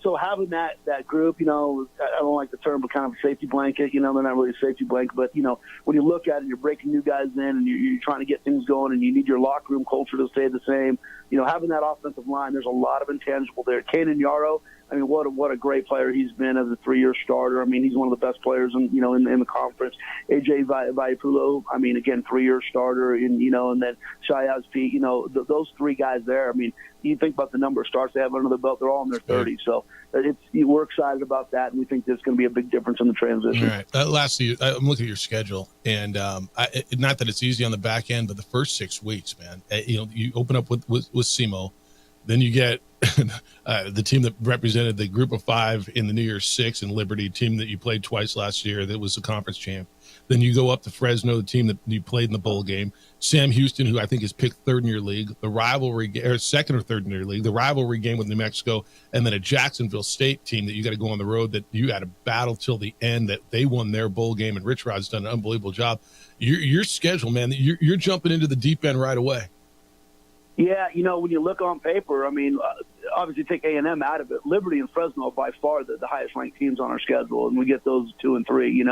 So having that group, you know, I don't like the term, but kind of a safety blanket. You know, they're not really a safety blanket, but, you know, when you look at it, you're breaking new guys in and you're trying to get things going, and you need your locker room culture to stay the same. You know, having that offensive line, there's a lot of intangible there. Kanan Yarrow, I mean, what a great player he's been as a 3-year starter. I mean, he's one of the best players in the conference. AJ Vaipulo, I mean, again, 3-year starter, and then Shayaz Pete, those 3 guys there. I mean, you think about the number of starts they have under the belt; they're all in their 30s. So we're excited about that, and we think there's going to be a big difference in the transition. All right. Lastly, I'm looking at your schedule, and not that it's easy on the back end, but the first 6 weeks, man. You open up with SEMO, then you get the team that represented the Group of 5 in the New Year's Six in Liberty, team that you played twice last year that was the conference champ. Then you go up to Fresno, the team that you played in the bowl game. Sam Houston, who I think is picked 3rd in your league, the rivalry, or 2nd or 3rd in your league, the rivalry game with New Mexico, and then a Jacksonville State team that you got to go on the road that you had to battle till the end, that they won their bowl game, and Rich Rod's done an unbelievable job. Your schedule, man, you're jumping into the deep end right away. Yeah, when you look on paper, I mean, obviously take A&M out of it. Liberty and Fresno are by far the highest-ranked teams on our schedule, and we get those 2 and 3,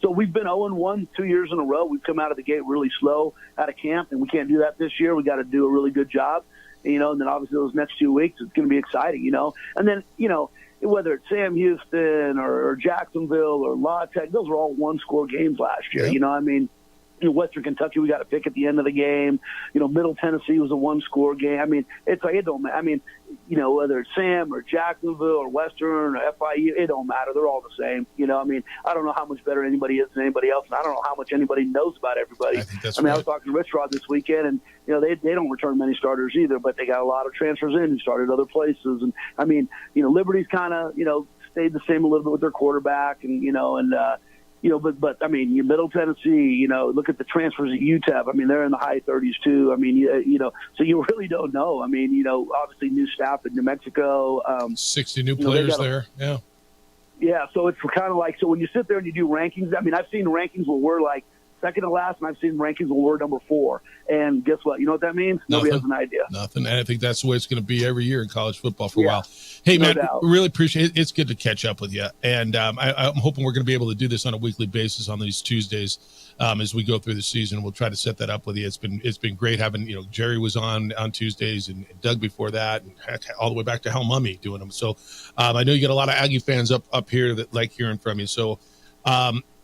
So we've been 0-1 2 years in a row. We've come out of the gate really slow out of camp, and we can't do that this year. We got to do a really good job, and then obviously those next 2 weeks, it's going to be exciting, And then, whether it's Sam Houston or Jacksonville or La Tech, those were all one-score games last year, I mean, Western Kentucky, we got to pick at the end of the game. Middle Tennessee was a 1-score game. I mean, it's like it don't matter. I mean, whether it's Sam or Jacksonville or Western or FIU, it don't matter. They're all the same. I mean, I don't know how much better anybody is than anybody else, and I don't know how much anybody knows about everybody. I was talking to Rich Rod this weekend, and they don't return many starters either, but they got a lot of transfers in who started other places. And I mean, Liberty's kind of stayed the same a little bit with their quarterback, and but I mean, Middle Tennessee, look at the transfers at UTEP. I mean, they're in the high 30s too. I mean, so you really don't know. I mean, obviously new staff in New Mexico. 60 new players there. Yeah. Yeah. So it's kind of like, so when you sit there and you do rankings, I mean, I've seen rankings where we're like second to last, and I've seen rankings where we're number 4. And guess what? You know what that means? Nobody has an idea. Nothing. And I think that's the way it's going to be every year in college football for a while. Hey, man, really appreciate it. It's good to catch up with you. And I'm hoping we're going to be able to do this on a weekly basis on these Tuesdays as we go through the season. We'll try to set that up with you. It's been great having, Jerry was on Tuesdays and Doug before that, and heck, all the way back to Hal Mummy doing them. So I know you get a lot of Aggie fans up here that like hearing from you. So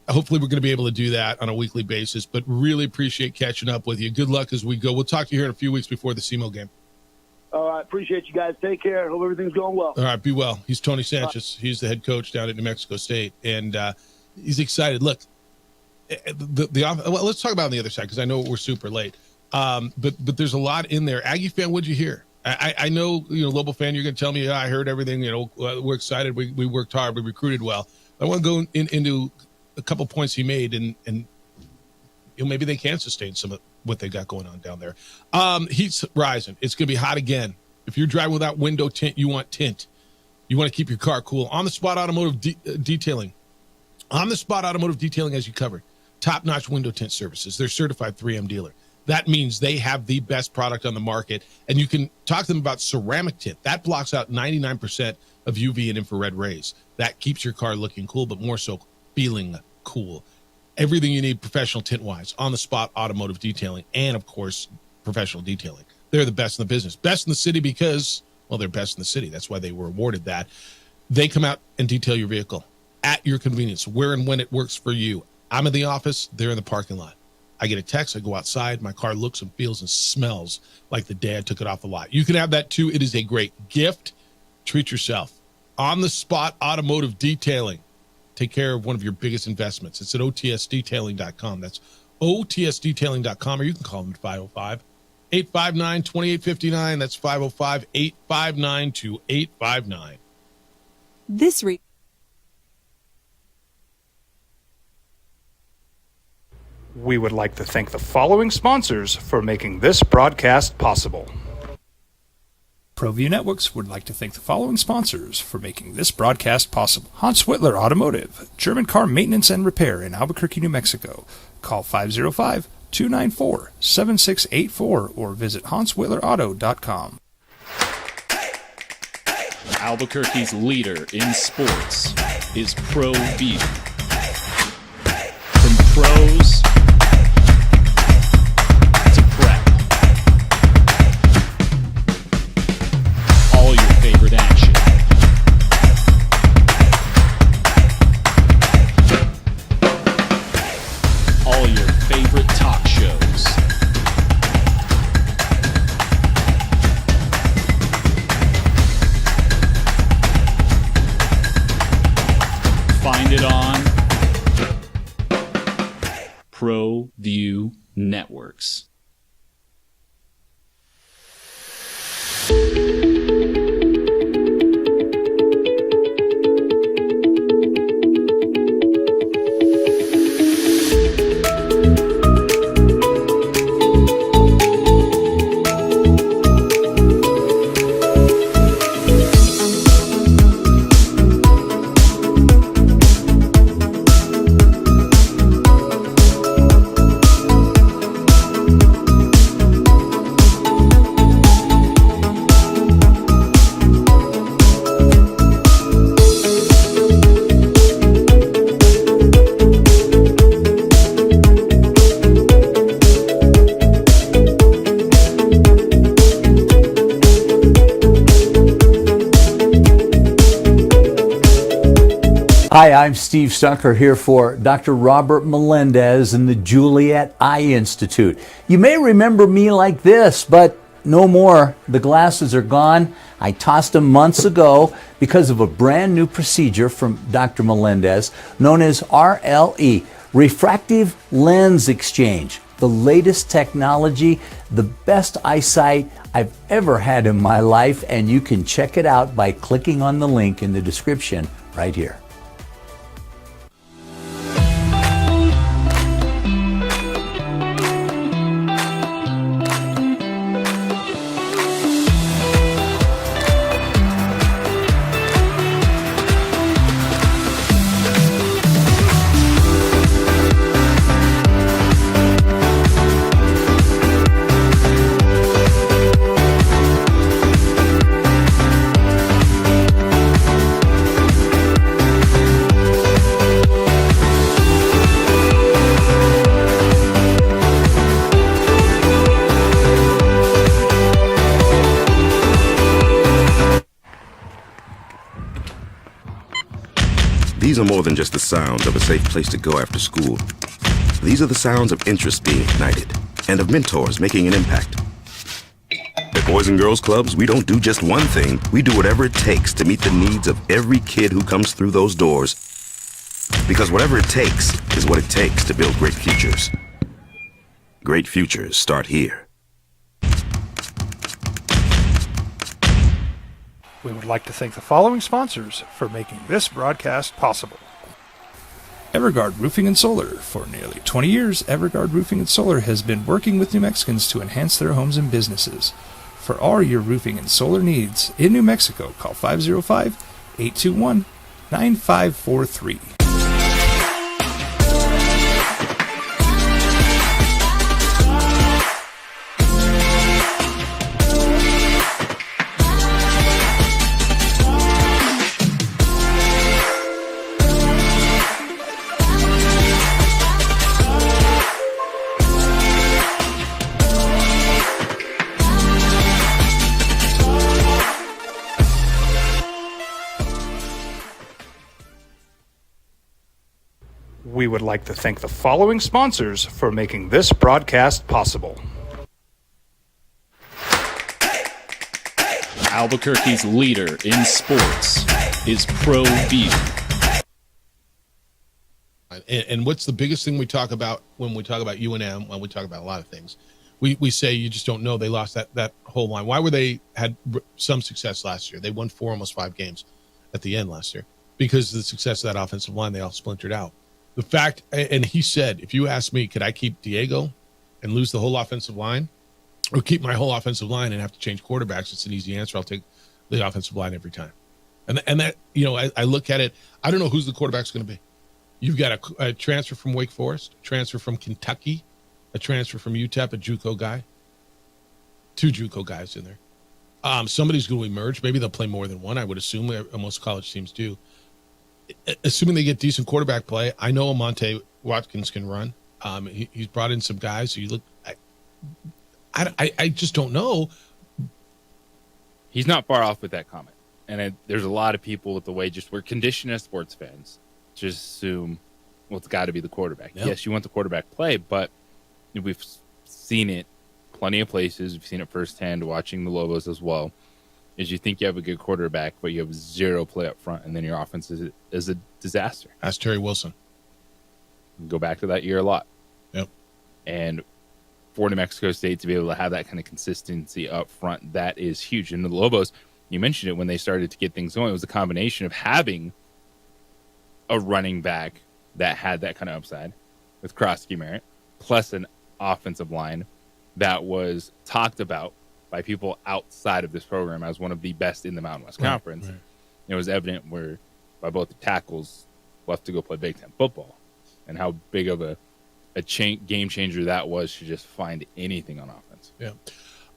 hopefully we're going to be able to do that on a weekly basis, but really appreciate catching up with you. Good luck as we go. We'll talk to you here in a few weeks before the SEMO game. All right. Appreciate you guys. Take care. Hope everything's going well. All right. Be well. He's Tony Sanchez. He's the head coach down at New Mexico State, and he's excited. Look, well, let's talk about on the other side, because I know we're super late. But there's a lot in there. Aggie fan, what'd you hear? I know, Lobo fan, you're going to tell me, I heard everything. We're excited. We worked hard. We recruited well. I want to go into a couple points he made, and maybe they can sustain some of what they got going on down there. Heat's rising. It's going to be hot again. If you're driving without window tint, you want tint. You want to keep your car cool. On the Spot Automotive Detailing. On the Spot Automotive Detailing has you covered. Top-notch window tint services. They're certified 3M dealer. That means they have the best product on the market, and you can talk to them about ceramic tint. That blocks out 99% of UV and infrared rays. That keeps your car looking cool, but more so feeling cool. Everything you need professional tint-wise. On the Spot Automotive Detailing, and, of course, professional detailing. They're the best in the business. Best in the city because, well, they're best in the city. That's why they were awarded that. They come out and detail your vehicle at your convenience, where and when it works for you. I'm in the office. They're in the parking lot. I get a text. I go outside. My car looks and feels and smells like the day I took it off the lot. You can have that, too. It is a great gift. Treat yourself. On the Spot Automotive Detailing. Take care of one of your biggest investments. It's at otsdetailing.com. That's otsdetailing.com, or you can call them at 505-859-2859. That's 505-859-2859. We would like to thank the following sponsors for making this broadcast possible. ProView Networks would like to thank the following sponsors for making this broadcast possible. Hans Whitler Automotive, German car maintenance and repair in Albuquerque, New Mexico. Call 505-294-7684 or visit hanswhitlerauto.com. Albuquerque's leader in sports is ProView. From pros to prep. All your favorite action Networks. Hi, I'm Steve Stucker here for Dr. Robert Melendez and the Juliet Eye Institute. You may remember me like this, but no more. The glasses are gone. I tossed them months ago because of a brand new procedure from Dr. Melendez known as RLE, Refractive Lens Exchange. The latest technology, the best eyesight I've ever had in my life, and you can check it out by clicking on the link in the description right here. These are more than just the sounds of a safe place to go after school. These are the sounds of interest being ignited and of mentors making an impact. At Boys and Girls Clubs, we don't do just one thing. We do whatever it takes to meet the needs of every kid who comes through those doors. Because whatever it takes is what it takes to build great futures. Great futures start here. We would like to thank the following sponsors for making this broadcast possible. Everguard Roofing and Solar. For nearly 20 years, Everguard Roofing and Solar has been working with New Mexicans to enhance their homes and businesses. For all your roofing and solar needs in New Mexico, call 505-821-9543. We would like to thank the following sponsors for making this broadcast possible. Albuquerque's leader in sports is Pro View. And what's the biggest thing we talk about when we talk about UNM, when we talk about a lot of things? We say you just don't know. They lost that whole line. Why were they had some success last year? They won 4, almost 5 games at the end last year. Because of the success of that offensive line, they all splintered out. The fact, and he said, if you ask me, could I keep Diego and lose the whole offensive line, or keep my whole offensive line and have to change quarterbacks? It's an easy answer. I'll take the offensive line every time. And that, you know, I look at it. I don't know who's the quarterback's going to be. You've got a transfer from Wake Forest, a transfer from Kentucky, a transfer from UTEP, a JUCO guy. 2 JUCO guys in there. Somebody's going to emerge. Maybe they'll play more than one. I would assume most college teams do. Assuming they get decent quarterback play, I know Amonte Watkins can run. He's brought in some guys. So you look, I just don't know. He's not far off with that comment. And there's a lot of people with the way we're conditioned as sports fans to just assume, well, it's got to be the quarterback. Yep. Yes, you want the quarterback play, but we've seen it plenty of places. We've seen it firsthand watching the Lobos as well. Is you think you have a good quarterback, but you have 0 play up front, and then your offense is a disaster. Ask Terry Wilson. Go back to that year a lot. Yep. And for New Mexico State to be able to have that kind of consistency up front, that is huge. And the Lobos, you mentioned it when they started to get things going, it was a combination of having a running back that had that kind of upside with Krosky Merritt, plus an offensive line that was talked about by people outside of this program as one of the best in the Mountain West Conference. Right. It was evident where by both the tackles left to go play Big Ten football, and how big of a game changer that was to just find anything on offense. Yeah.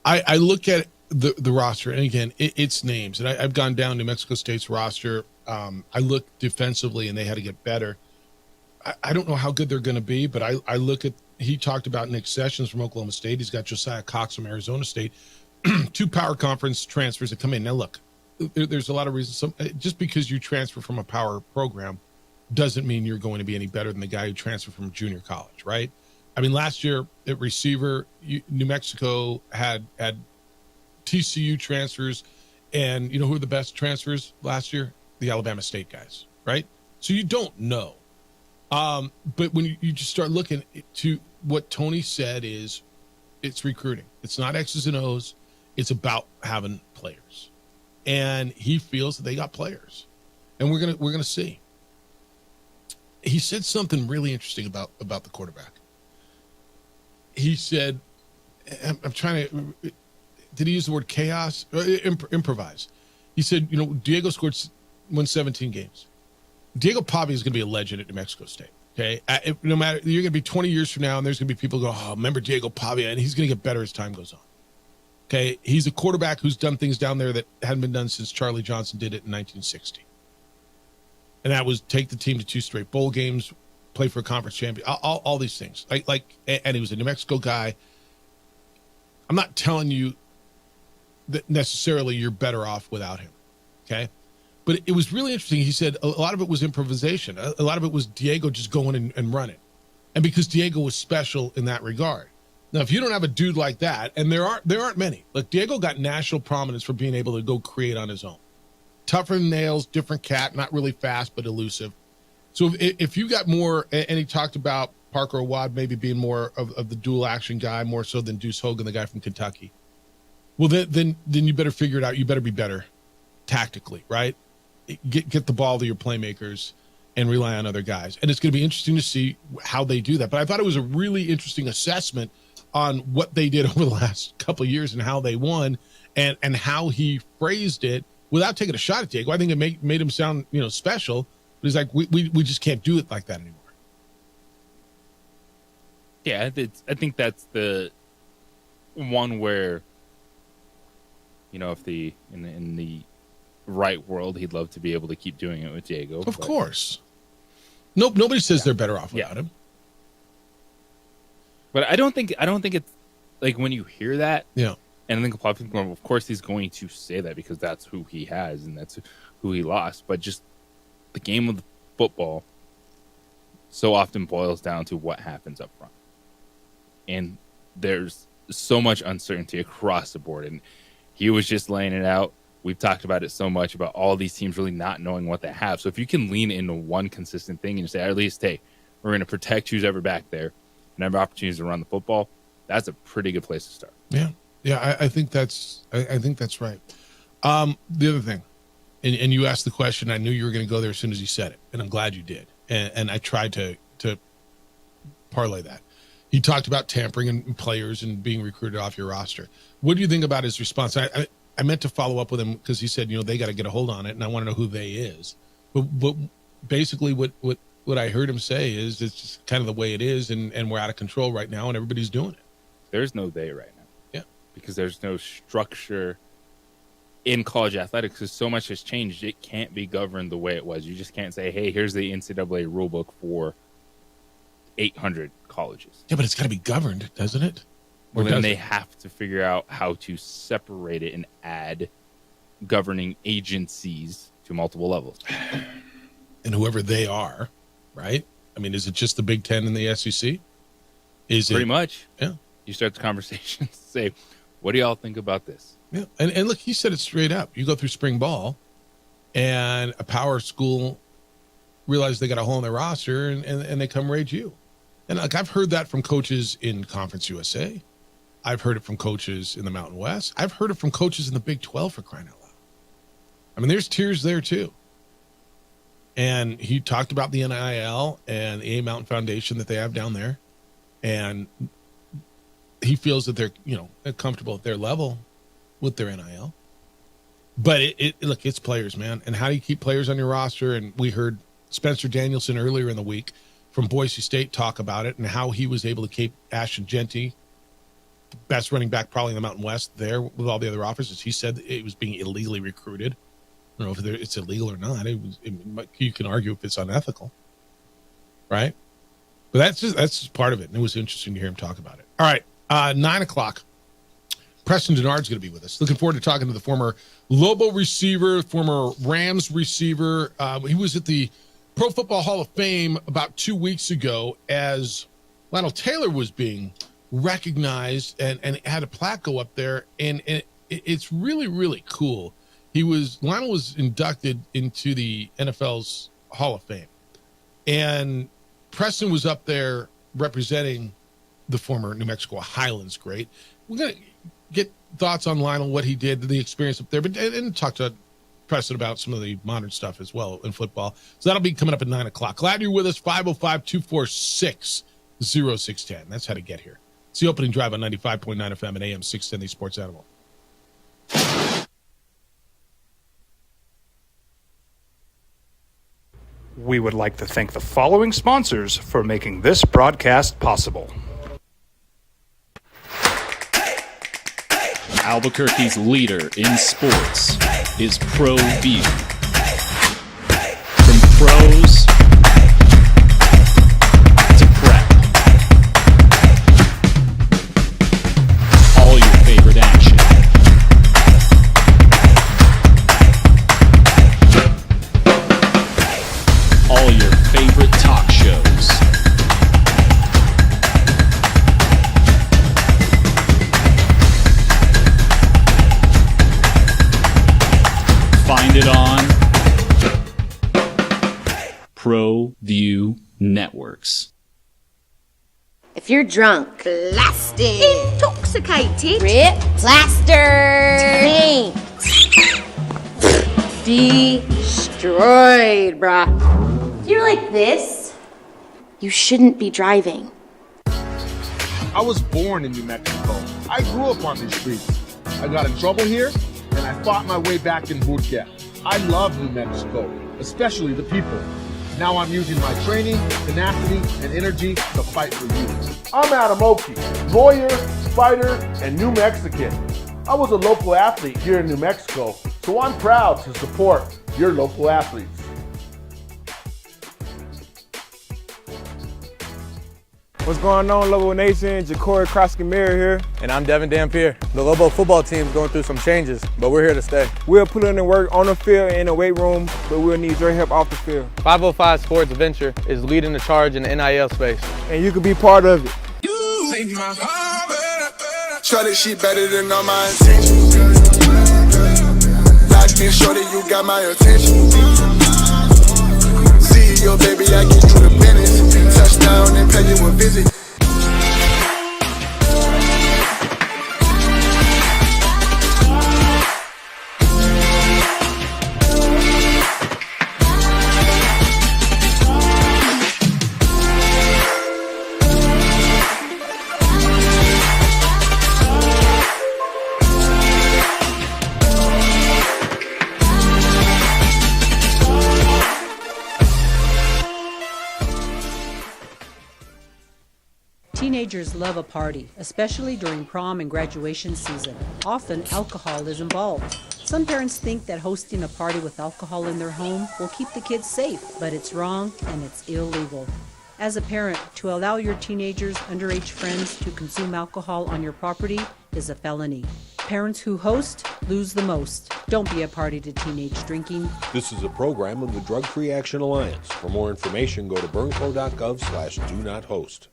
I look at the roster, and again, it's names. And I've gone down New Mexico State's roster. I look defensively, and they had to get better. I don't know how good they're going to be, but I look at, he talked about Nick Sessions from Oklahoma State. He's got Josiah Cox from Arizona State. 2 power conference transfers that come in. Now, look, there's a lot of reasons. Just because you transfer from a power program doesn't mean you're going to be any better than the guy who transferred from junior college, right? I mean, last year at receiver, New Mexico had TCU transfers, and you know who were the best transfers last year? The Alabama State guys, right? So you don't know. But when you just start looking to what Tony said is, it's recruiting. It's not X's and O's. It's about having players, and he feels that they got players, and we're gonna see. He said something really interesting about the quarterback. He said, I'm trying to, did he use the word chaos? Improvise. He said, you know, Diego won 17 games. Diego Pavia is going to be a legend at New Mexico State. Okay. No matter, you're going to be 20 years from now, and there's going to be people go, oh, remember Diego Pavia, and he's going to get better as time goes on. Okay. He's a quarterback who's done things down there that hadn't been done since Charlie Johnson did it in 1960. And that was take the team to 2 straight bowl games, play for a conference champion, all these things. And he was a New Mexico guy. I'm not telling you that necessarily you're better off without him. Okay. But it was really interesting. He said a lot of it was improvisation. A lot of it was Diego just going and running. And because Diego was special in that regard. Now, if you don't have a dude like that, and there aren't many. Like, Diego got national prominence for being able to go create on his own. Tougher than nails, different cat, not really fast, but elusive. So if you got more, and he talked about Parker Awad maybe being more of the dual action guy, more so than Deuce Hogan, the guy from Kentucky. Well, then you better figure it out. You better be better tactically, right? Get the ball to your playmakers and rely on other guys. And it's going to be interesting to see how they do that. But I thought it was a really interesting assessment on what they did over the last couple of years and how they won, and how he phrased it without taking a shot at Diego. I think it made him sound, special. But he's like, we just can't do it like that anymore. Yeah, I think that's the one where, if in the right world, he'd love to be able to keep doing it with Diego. Of course. Nope. Nobody says they're better off without him. But I don't think it's like when you hear that. Yeah. And I think a lot of people, of course, he's going to say that because that's who he has and that's who he lost. But just the game of football so often boils down to what happens up front. And there's so much uncertainty across the board. And he was just laying it out. We've talked about it so much about all these teams really not knowing what they have. So if you can lean into one consistent thing and you say, at least, hey, we're going to protect who's ever back there and have opportunities to run the football, that's a pretty good place to start. Yeah. Yeah, I think that's right. The other thing, and you asked the question, I knew you were going to go there as soon as you said it, and I'm glad you did. And I tried to parlay that. He talked about tampering and players and being recruited off your roster. What do you think about his response? I meant to follow up with him because he said, they got to get a hold on it, and I want to know who they is. But basically what I heard him say is it's just kind of the way it is, and we're out of control right now, and everybody's doing it. There's no they right now. Yeah. Because there's no structure in college athletics because so much has changed. It can't be governed the way it was. You just can't say, hey, here's the NCAA rule book for 800 colleges. Yeah, but it's got to be governed, doesn't it? Well, then they have to figure out how to separate it and add governing agencies to multiple levels. And whoever they are, right? I mean, is it just the Big Ten and the SEC? Pretty much. Yeah. You start the conversation, say, what do y'all think about this? Yeah. And look, he said it straight up. You go through spring ball, and a power school realizes they got a hole in their roster, and they come raid you. And like I've heard that from coaches in Conference USA. I've heard it from coaches in the Mountain West. I've heard it from coaches in the Big 12, for crying out loud. I mean, there's tiers there too. And he talked about the NIL and the A Mountain Foundation that they have down there. And he feels that they're comfortable at their level with their NIL. But look, it's players, man. And how do you keep players on your roster? And we heard Spencer Danielson earlier in the week from Boise State talk about it and how he was able to keep Ashton Genty, the best running back probably in the Mountain West, there with all the other officers. He said it was being illegally recruited. I don't know if it's illegal or not. You can argue if it's unethical, right? But that's just part of it. And it was interesting to hear him talk about it. All right, 9 o'clock. Preston Denard's going to be with us. Looking forward to talking to the former Lobo receiver, former Rams receiver. He was at the Pro Football Hall of Fame about 2 weeks ago as Lionel Taylor was being recognized and had a plaque go up there. And it's really, really cool. Lionel was inducted into the NFL's Hall of Fame. And Preston was up there representing the former New Mexico Highlands great. We're going to get thoughts on Lionel, what he did, the experience up there, and talk to Preston about some of the modern stuff as well in football. So that'll be coming up at 9 o'clock. Glad you're with us, 505-246-0610. That's how to get here. It's the opening drive on 95.9 FM and AM 610, the Sports Animal. We would like to thank the following sponsors for making this broadcast possible. Albuquerque's leader in sports is ProView. From pros to prep, all your favorite action. All your favorite talk shows. Find it on ProView Networks. If you're drunk, blasted, intoxicated, rip, plastered, destroyed, bruh. If you're like this, you shouldn't be driving. I was born in New Mexico. I grew up on these streets. I got in trouble here, and I fought my way back in boot camp. I love New Mexico, especially the people. Now I'm using my training, tenacity, and energy to fight for you. I'm Adam Oki, lawyer, fighter, and New Mexican. I was a local athlete here in New Mexico, so I'm proud to support your local athletes. What's going on, Lobo Nation? Ja'Cory Krosky-Miller here. And I'm Devin Dampier. The Lobo football team is going through some changes, but we're here to stay. We'll put in the work on the field and in the weight room, but we'll need your help off the field. 505 Sports Venture is leading the charge in the NIL space. And you can be part of it. Try this shit better than all my intentions. Locked in, shorty, you got my attention. See your baby, I get you the business. Touchdown and pay you a visit. Teenagers love a party, especially during prom and graduation season. Often, alcohol is involved. Some parents think that hosting a party with alcohol in their home will keep the kids safe, but it's wrong and it's illegal. As a parent, to allow your teenagers' underage friends to consume alcohol on your property is a felony. Parents who host lose the most. Don't be a party to teenage drinking. This is a program of the Drug Free Action Alliance. For more information, go to burnco.gov/do-not-host.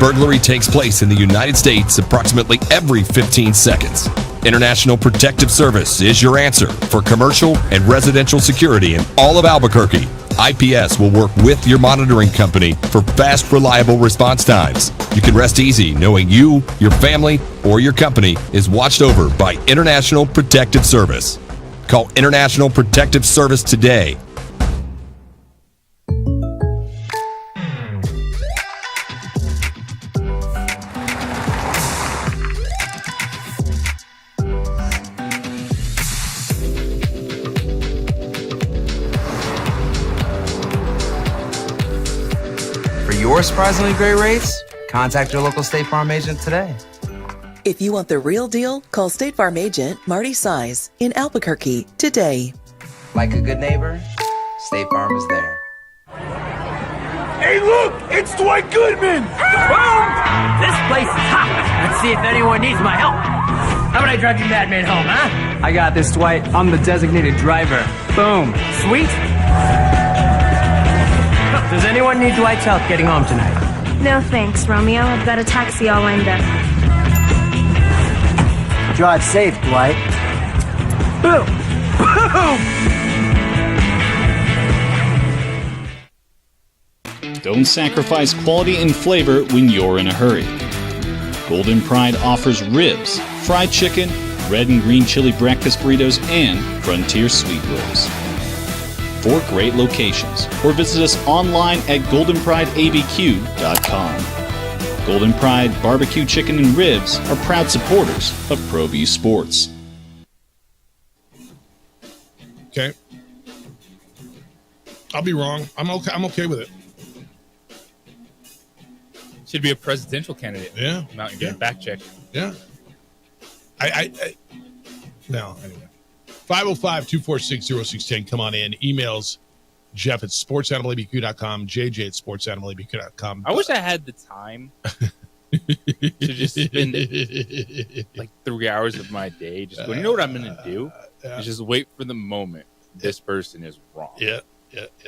burglary takes place in the United States approximately every 15 seconds. International Protective Service is your answer for commercial and residential security in all of Albuquerque. IPS will work with your monitoring company for fast, reliable response times. You can rest easy knowing you, your family, or your company is watched over by International Protective Service. Call International Protective Service today. For your surprisingly great rates, contact your local State Farm agent today. If you want the real deal, call State Farm agent Marty Size in Albuquerque today. Like a good neighbor, State Farm is there. Hey, look! It's Dwight Goodman! Boom! This place is hot. Let's see if anyone needs my help. How about I drive you madman home, huh? I got this, Dwight. I'm the designated driver. Boom. Sweet. Does anyone need Dwight's help getting home tonight? No thanks, Romeo. I've got a taxi all lined up. Drive safe, Dwight. Boom! Boom! Don't sacrifice quality and flavor when you're in a hurry. Golden Pride offers ribs, fried chicken, red and green chili breakfast burritos, and Frontier sweet rolls. 4 great locations, or visit us online at goldenprideabq.com. Golden Pride Barbecue Chicken and Ribs are proud supporters of ProView Sports. Okay. I'll be wrong. I'm okay with it. Should be a presidential candidate. Yeah. Come out and get a back check. Yeah. No, anyway. 505-246-0610. Come on in. Emails, Jeff at sportsanimalabq.com, JJ at sportsanimalabq.com. I wish I had the time to just spend like 3 hours of my day just going, you know what I'm going to do? Is just wait for the moment this person is wrong. Yeah.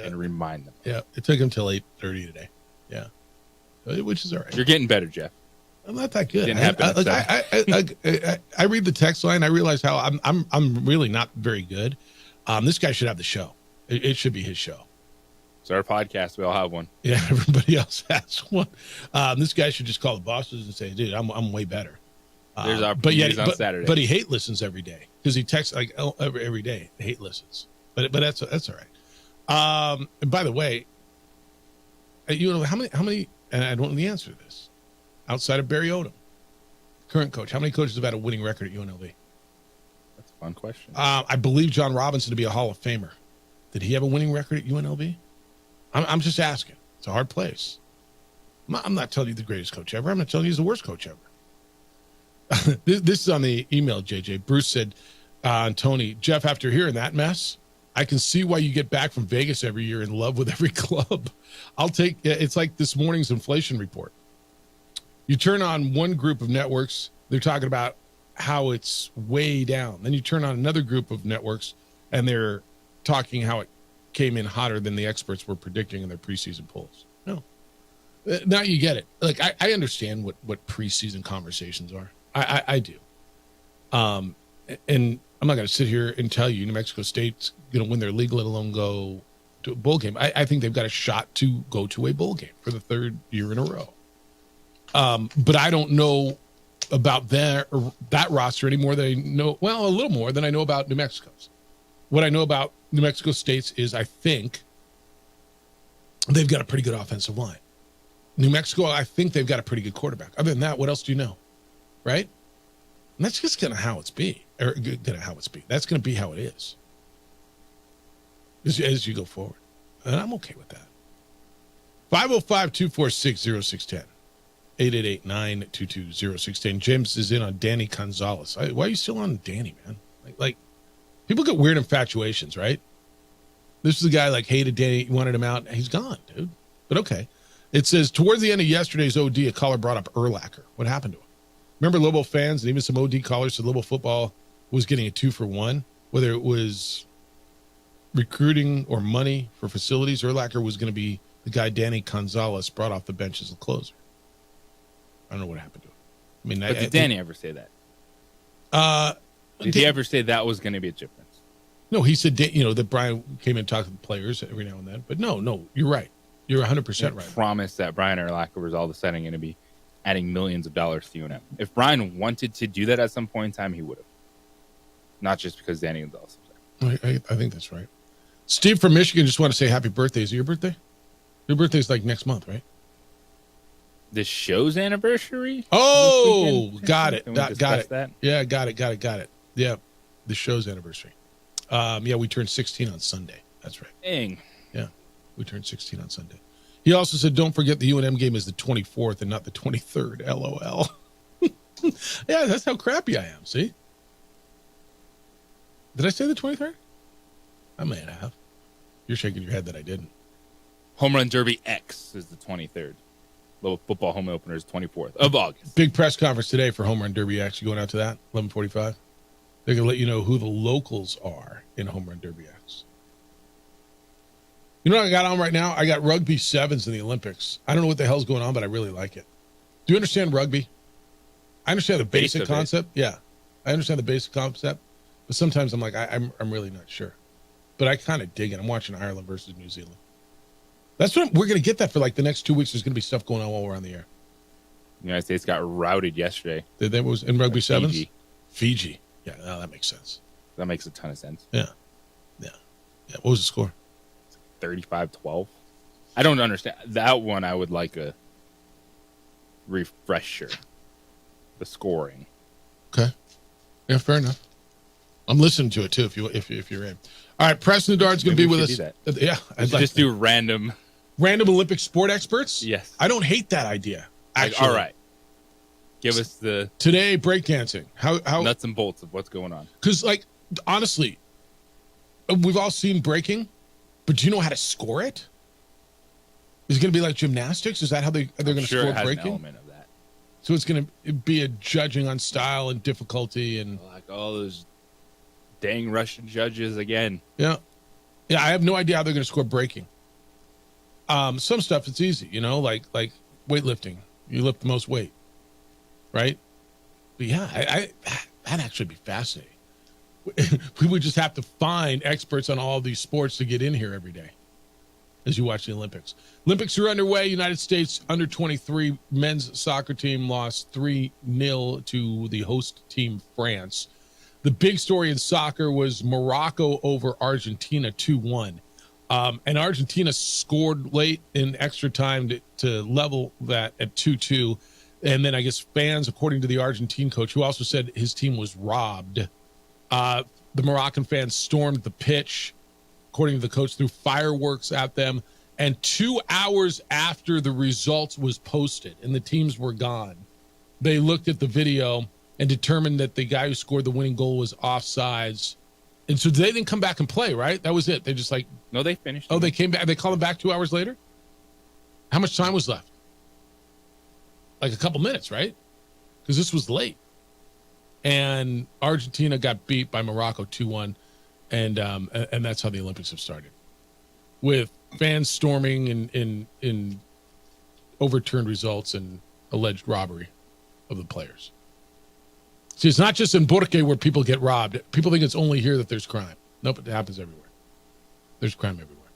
And remind them. Yeah. It took him till 8:30 today. Yeah. Which is all right. You're getting better, Jeff. I'm not that good. Didn't happen. I read the text line. I realize how I'm really not very good. This guy should have the show. It should be his show. It's our podcast. We all have one. Yeah, everybody else has one. This guy should just call the bosses and say, "Dude, I'm way better." There's opportunities on Saturday. But he hate listens every day because he texts like every day. Hate listens, but that's all right. And by the way, you know how many? And I don't know the answer to this. Outside of Barry Odom, current coach, how many coaches have had a winning record at UNLV? That's a fun question. I believe John Robinson to be a Hall of Famer. Did he have a winning record at UNLV? I'm just asking. It's a hard place. I'm not telling you the greatest coach ever. I'm not telling you he's the worst coach ever. This is on the email, JJ. Bruce said, Tony, Jeff, after hearing that mess, I can see why you get back from Vegas every year in love with every club. It's like this morning's inflation report. You turn on one group of networks, they're talking about how it's way down. Then you turn on another group of networks, and they're talking how it came in hotter than the experts were predicting in their preseason polls. No. Now you get it. Like, I understand what preseason conversations are. I do. And I'm not going to sit here and tell you New Mexico State's going to win their league, let alone go to a bowl game. I think they've got a shot to go to a bowl game for the 3rd year in a row. But I don't know about that roster any more than I know. Well, a little more than I know about New Mexico's. What I know about New Mexico State's is I think they've got a pretty good offensive line. New Mexico, I think they've got a pretty good quarterback. Other than that, what else do you know? Right? And that's just kind of how it's be. That's going to be how it is as you go forward. And I'm okay with that. 505-246-0610. 888-922-0610. James is in on Danny Gonzalez. Why are you still on Danny, man? Like people get weird infatuations, right? This is a guy like hated Danny, wanted him out. He's gone, dude. But okay. It says, towards the end of yesterday's OD, a caller brought up Urlacher. What happened to him? Remember Lobo fans and even some OD callers said Lobo football was getting a 2-for-1, whether it was recruiting or money for facilities. Urlacher was going to be the guy Danny Gonzalez brought off the bench as a closer. I don't know what happened to him. I mean, But did Danny ever say that? Did he ever say that was going to be a chip mix? No, he said, that Brian came in and talked to the players every now and then. But no, you're right. You're 100% right. Promise that Brian Urlacher was all of a sudden going to be adding millions of dollars to UNM. If Brian wanted to do that at some point in time, he would have. Not just because Danny Gonzalez was there. I think that's right. Steve from Michigan just want to say happy birthday. Is it your birthday? Your birthday's like next month, right? The show's anniversary? Oh, got it. Can we Got discuss it. that? Yeah, got it. Yeah, the show's anniversary. Yeah, we turned 16 on Sunday. That's right. Dang. Yeah, we turned 16 on Sunday. He also said, don't forget the UNM game is the 24th and not the 23rd. LOL. Yeah, that's how crappy I am. See? Did I say the 23rd? I may have. You're shaking your head that I didn't. Home Run Derby X is the 23rd. Little football home opener is 24th of August. Big press conference today for Home Run Derby X. You going out to that? 11:45. They're going to let you know who the locals are in Home Run Derby X. You know what I got on right now? I got rugby sevens in the Olympics. I don't know what the hell's going on, but I really like it. Do you understand rugby? I understand the basic concept. Yeah, I understand the basic concept, but sometimes I'm like, I'm really not sure. But I kind of dig it. I'm watching Ireland versus New Zealand. That's what we're going to get that for like the next 2 weeks. There's going to be stuff going on while we're on the air. The United States got routed yesterday. That was in rugby sevens? Fiji. Yeah, that makes sense. That makes a ton of sense. Yeah. What was the score? 35-12. I don't understand. That one I would like a refresher. The scoring. Okay. Yeah, fair enough. I'm listening to it too if you're in. All right, Preston Dard's going to be with us. Yeah, I'd like just do random Olympic sport experts. Yes, I don't hate that idea. Actually, all right. Give us the today breakdancing. How nuts and bolts of what's going on? Because honestly, we've all seen breaking, but do you know how to score it? Is it going to be like gymnastics? Is that how they're going to score breaking? An element of that. So it's going to be a judging on style and difficulty and like all those dang Russian judges again. Yeah. I have no idea how they're going to score breaking. Some stuff it's easy, like weightlifting. You lift the most weight, right? But yeah, that'd actually be fascinating. We would just have to find experts on all these sports to get in here every day as you watch the Olympics. Olympics are underway. United States under 23 men's soccer team lost 3-0 to the host team, France. The big story in soccer was Morocco over Argentina 2-1. And Argentina scored late in extra time to level that at 2-2. And then I guess fans, according to the Argentine coach, who also said his team was robbed, the Moroccan fans stormed the pitch, according to the coach, threw fireworks at them. And 2 hours after the results was posted and the teams were gone, they looked at the video and determined that the guy who scored the winning goal was offsides. And so they didn't come back and play, right? That was it. They just No, they finished. Oh, they came back. They called him back 2 hours later? How much time was left? Like a couple minutes, right? Because this was late. And Argentina got beat by Morocco 2-1. And that's how the Olympics have started. With fans storming in overturned results and alleged robbery of the players. See, it's not just in Borque where people get robbed. People think it's only here that there's crime. Nope, it happens everywhere. There's crime everywhere.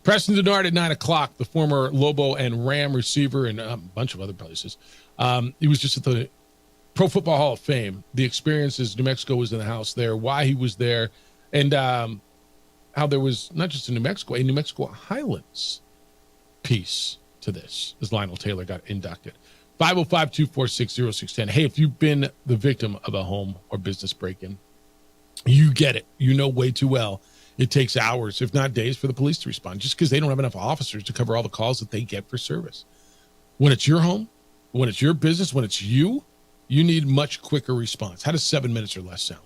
Preston Denard at 9 o'clock, the former Lobo and Ram receiver and a bunch of other places. He was just at the Pro Football Hall of Fame. The experiences, New Mexico was in the house there, why he was there, and how there was not just a New Mexico Highlands piece to this as Lionel Taylor got inducted. 505-246-0610. Hey, if you've been the victim of a home or business break-in, you get it. You know way too well. It takes hours, if not days, for the police to respond just because they don't have enough officers to cover all the calls that they get for service. When it's your home, when it's your business, when it's you need much quicker response. How does 7 minutes or less sound?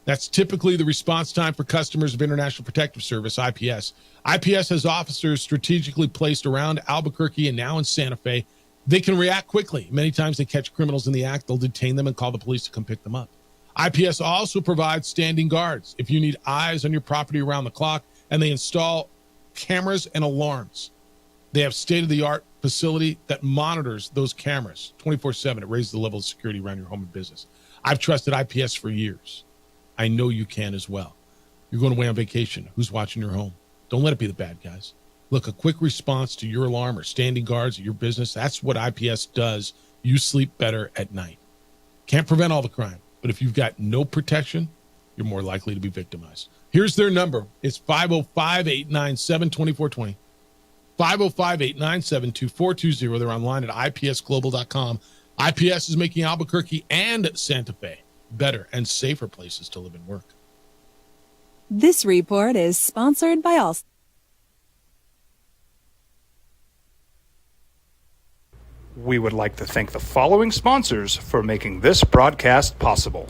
That's typically the response time for customers of International Protective Service, IPS. IPS has officers strategically placed around Albuquerque and now in Santa Fe. They can react quickly. Many times they catch criminals in the act. They'll detain them and call the police to come pick them up. IPS also provides standing guards if you need eyes on your property around the clock, and they install cameras and alarms. They have state-of-the-art facility that monitors those cameras 24/7. It raises the level of security around your home and business. I've trusted IPS for years. I know you can as well. You're going away on vacation. Who's watching your home? Don't let it be the bad guys. Look, a quick response to your alarm or standing guards at your business, that's what IPS does. You sleep better at night. Can't prevent all the crime, but if you've got no protection, you're more likely to be victimized. Here's their number. It's 505-897-2420. 505-897-2420. They're online at ipsglobal.com. IPS is making Albuquerque and Santa Fe better and safer places to live and work. This report is sponsored by Allstate. We would like to thank the following sponsors for making this broadcast possible.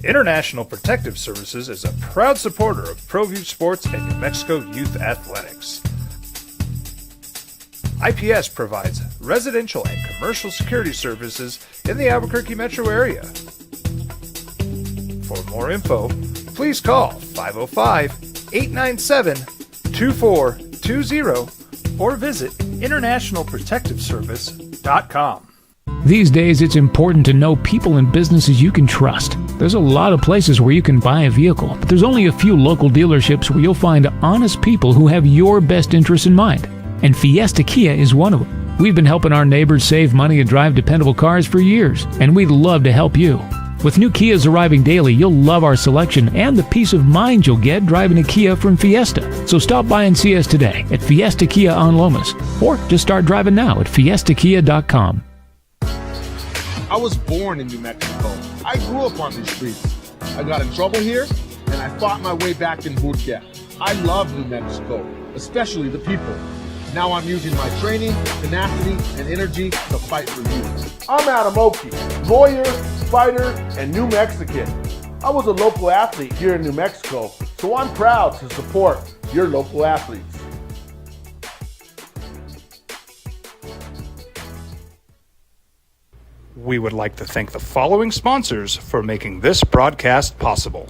International Protective Services is a proud supporter of ProView Sports and New Mexico Youth Athletics. IPS provides residential and commercial security services in the Albuquerque metro area. For more info, please call 505-897-2420 or visit internationalprotectiveservice.com. These days, it's important to know people and businesses you can trust. There's a lot of places where you can buy a vehicle, but there's only a few local dealerships where you'll find honest people who have your best interests in mind. And Fiesta Kia is one of them. We've been helping our neighbors save money and drive dependable cars for years, and we'd love to help you. With new Kias arriving daily, you'll love our selection and the peace of mind you'll get driving a Kia from Fiesta. So stop by and see us today at Fiesta Kia on Lomas, or just start driving now at fiestakia.com. I was born in New Mexico. I grew up on these streets. I got in trouble here, and I fought my way back in boot camp. I love New Mexico, especially the people. Now I'm using my training, tenacity, and energy to fight for you. I'm Adam Oki, lawyer, fighter, and New Mexican. I was a local athlete here in New Mexico, so I'm proud to support your local athletes. We would like to thank the following sponsors for making this broadcast possible.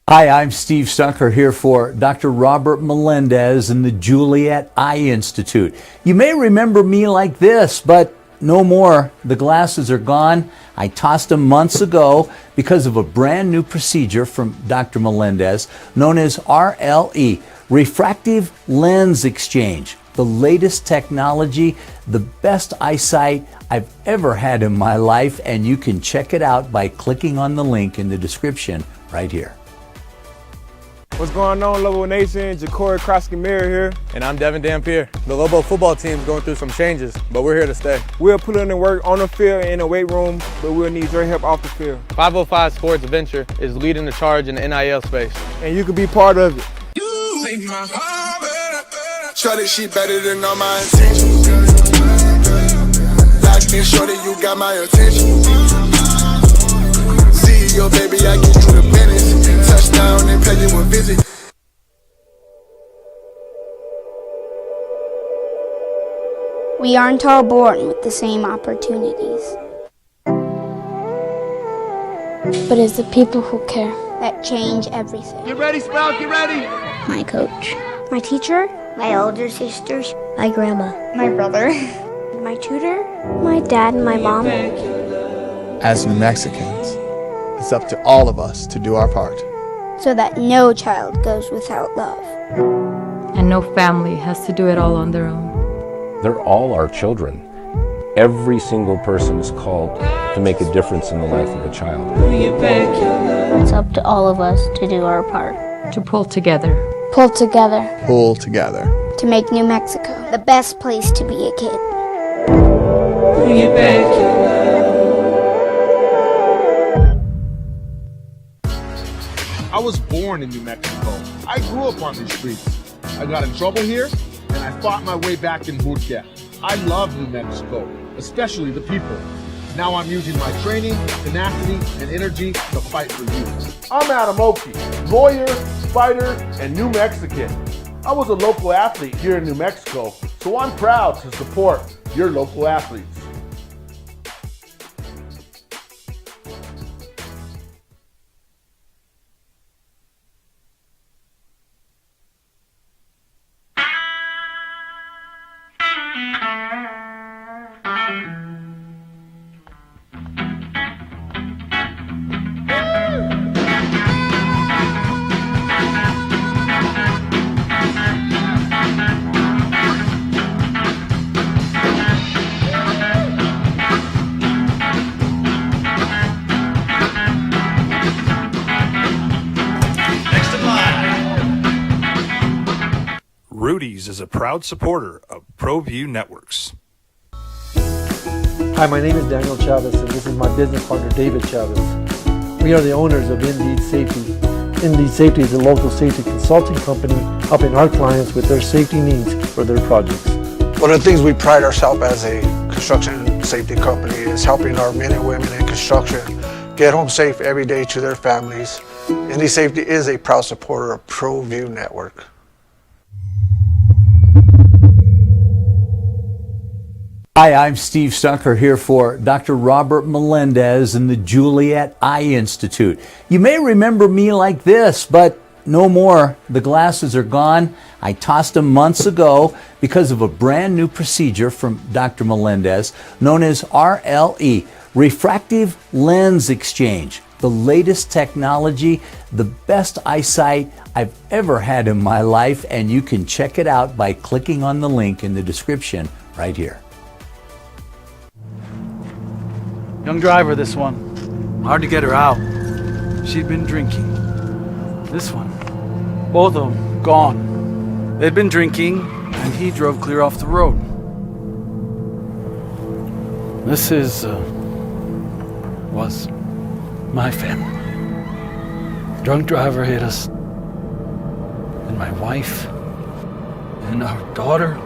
Hi, I'm Steve Stucker here for Dr. Robert Melendez and the Juliet Eye Institute. You may remember me like this, but no more. The glasses are gone. I tossed them months ago because of a brand new procedure from Dr. Melendez known as RLE, Refractive Lens Exchange. The latest technology, the best eyesight I've ever had in my life, and you can check it out by clicking on the link in the description right here. What's going on, Lobo Nation? Ja'Cory Krosky-Mirror here. And I'm Devin Dampier. The Lobo football team's going through some changes, but we're here to stay. We'll put in the work on the field and in the weight room, but we'll need your help off the field. 505 Sports Venture is leading the charge in the NIL space. And you can be part of it. Shorty, she better than all my intentions. Locked in, shorty, you got my attention. See your baby, I get you the business. Touchdown and pay you a visit. We aren't all born with the same opportunities. But it's the people who care that change everything. Get ready, Sprout, get ready! My coach. My teacher. My older sisters. My grandma. My brother. My tutor. My dad and my mom. As New Mexicans, it's up to all of us to do our part. So that no child goes without love. And no family has to do it all on their own. They're all our children. Every single person is called to make a difference in the life of a child. It's up to all of us to do our part. To pull together. Pull together. Pull together. To make New Mexico the best place to be a kid. I was born in New Mexico. I grew up on these streets. I got in trouble here, and I fought my way back in boot camp. I love New Mexico, especially the people. Now I'm using my training, tenacity, and energy to fight for you. I'm Adam Oki, lawyer, fighter, and New Mexican. I was a local athlete here in New Mexico, so I'm proud to support your local athletes. Rudy's is a proud supporter of ProView Networks. Hi, my name is Daniel Chavez, and this is my business partner, David Chavez. We are the owners of Indeed Safety. Indeed Safety is a local safety consulting company helping our clients with their safety needs for their projects. One of the things we pride ourselves as a construction safety company is helping our men and women in construction get home safe every day to their families. Indeed Safety is a proud supporter of ProView Network. Hi, I'm Steve Stucker here for Dr. Robert Melendez and the Juliet Eye Institute. You may remember me like this, but no more. The glasses are gone. I tossed them months ago because of a brand new procedure from Dr. Melendez known as RLE, Refractive Lens Exchange. The latest technology, the best eyesight I've ever had in my life, and you can check it out by clicking on the link in the description right here. Young driver, this one. Hard to get her out. She'd been drinking. This one. Both of them gone. They'd been drinking, and he drove clear off the road. This was my family. Drunk driver hit us. And my wife and our daughter,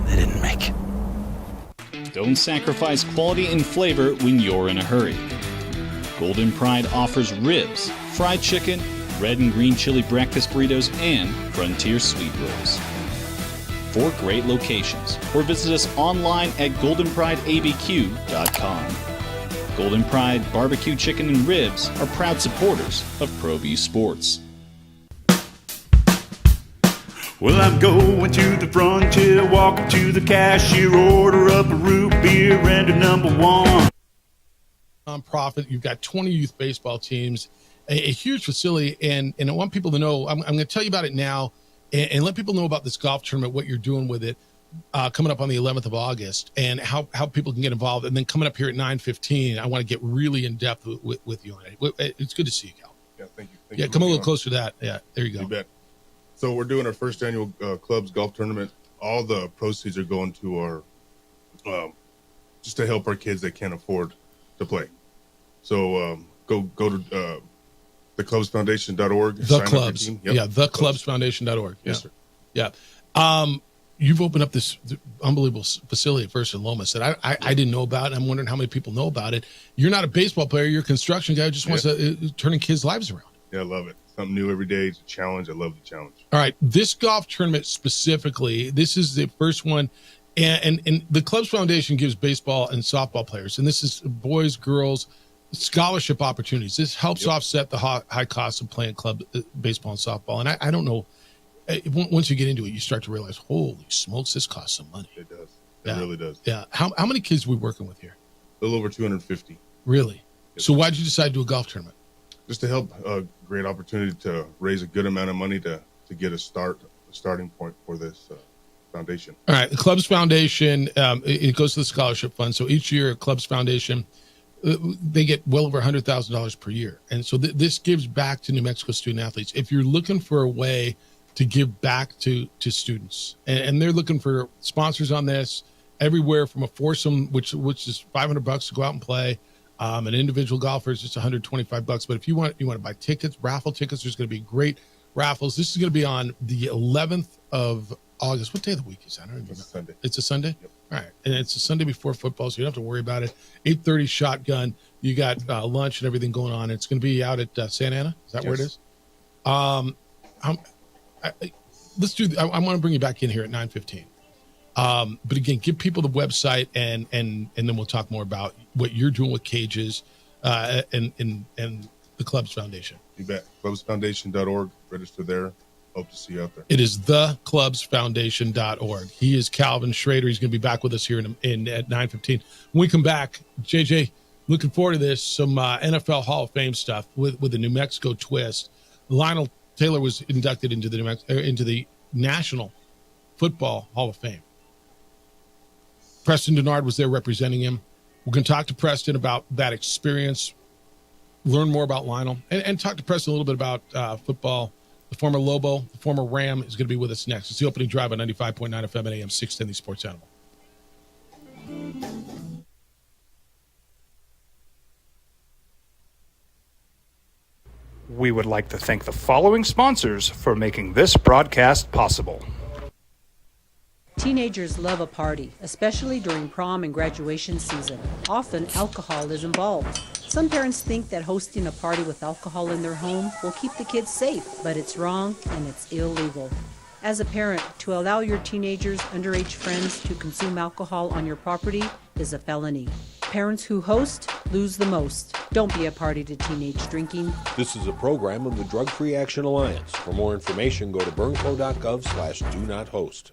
they didn't make it. Don't sacrifice quality and flavor when you're in a hurry. Golden Pride offers ribs, fried chicken, red and green chili breakfast burritos, and Frontier sweet rolls. 4 great locations, or visit us online at goldenprideabq.com. Golden Pride Barbecue Chicken and Ribs are proud supporters of ProView Sports. Well, I'm going to the frontier, walk up to the cashier, order up a root beer and a number 1. Nonprofit, you've got 20 youth baseball teams, a huge facility, and I want people to know, I'm going to tell you about it now, and let people know about this golf tournament, what you're doing with it, coming up on the 11th of August, and how people can get involved. And then coming up here at 9:15, I want to get really in depth with you on it. It's good to see you, Cal. Yeah, thank you. Yeah, come a little closer to that. Yeah, there you go. You bet. So we're doing our first annual clubs golf tournament. All the proceeds are going to our, just to help our kids that can't afford to play. So go to theclubsfoundation.org. The Clubs. Yep. Yeah, theclubsfoundation.org. Yes, sir. Yeah. You've opened up this unbelievable facility at First and Lomas that I didn't know about, and I'm wondering how many people know about it. You're not a baseball player. You're a construction guy who just wants to turning kids' lives around. Yeah, I love it. Something new every day. It's a challenge. I love the challenge. All right. This golf tournament specifically, this is the first one. And the Clubs Foundation gives baseball and softball players, and this is boys, girls, scholarship opportunities. This helps offset the high cost of playing club baseball and softball. And I don't know, once you get into it, you start to realize, holy smokes, this costs some money. It does. It really does. Yeah. How many kids are we working with here? A little over 250. Really? Yes. So why did you decide to do a golf tournament? Just to help, a great opportunity to raise a good amount of money to get a starting point for this foundation. All right. The Clubs Foundation, it goes to the scholarship fund. So each year at Clubs Foundation, they get well over $100,000 per year. And so this gives back to New Mexico student athletes. If you're looking for a way to give back to students, and they're looking for sponsors on this, everywhere from a foursome, which is $500 to go out and play, an individual golfer is just $125. But if you want to buy tickets, raffle tickets, there's going to be great raffles. This is going to be on the 11th of August. What day of the week is that? I don't even know. Sunday. It's a Sunday? Yep. All right. And it's a Sunday before football, so you don't have to worry about it. 8:30 shotgun. You got lunch and everything going on. It's going to be out at Santa Ana. Is that where it is? Let's do. I want to bring you back in here at 9:15. But again, give people the website, and then we'll talk more about what you're doing with cages, and the Clubs Foundation. You bet. Clubsfoundation.org. Register there. Hope to see you out there. It is theclubsfoundation.org. He is Calvin Schrader. He's going to be back with us here at 9:15. When we come back, JJ, looking forward to this. Some NFL Hall of Fame stuff with the New Mexico twist. Lionel Taylor was inducted into the National Football Hall of Fame. Preston Denard was there representing him. We're going to talk to Preston about that experience, learn more about Lionel, and talk to Preston a little bit about football, the former Lobo, the former Ram, is going to be with us next. It's the opening drive on 95.9 FM and AM 610, the Sports Animal. We would like to thank the following sponsors for making this broadcast possible. Teenagers love a party, especially during prom and graduation season. Often, alcohol is involved. Some parents think that hosting a party with alcohol in their home will keep the kids safe, but it's wrong and it's illegal. As a parent, to allow your teenagers' underage friends to consume alcohol on your property is a felony. Parents who host lose the most. Don't be a party to teenage drinking. This is a program of the Drug Free Action Alliance. For more information, go to burnco.gov/do-not-host.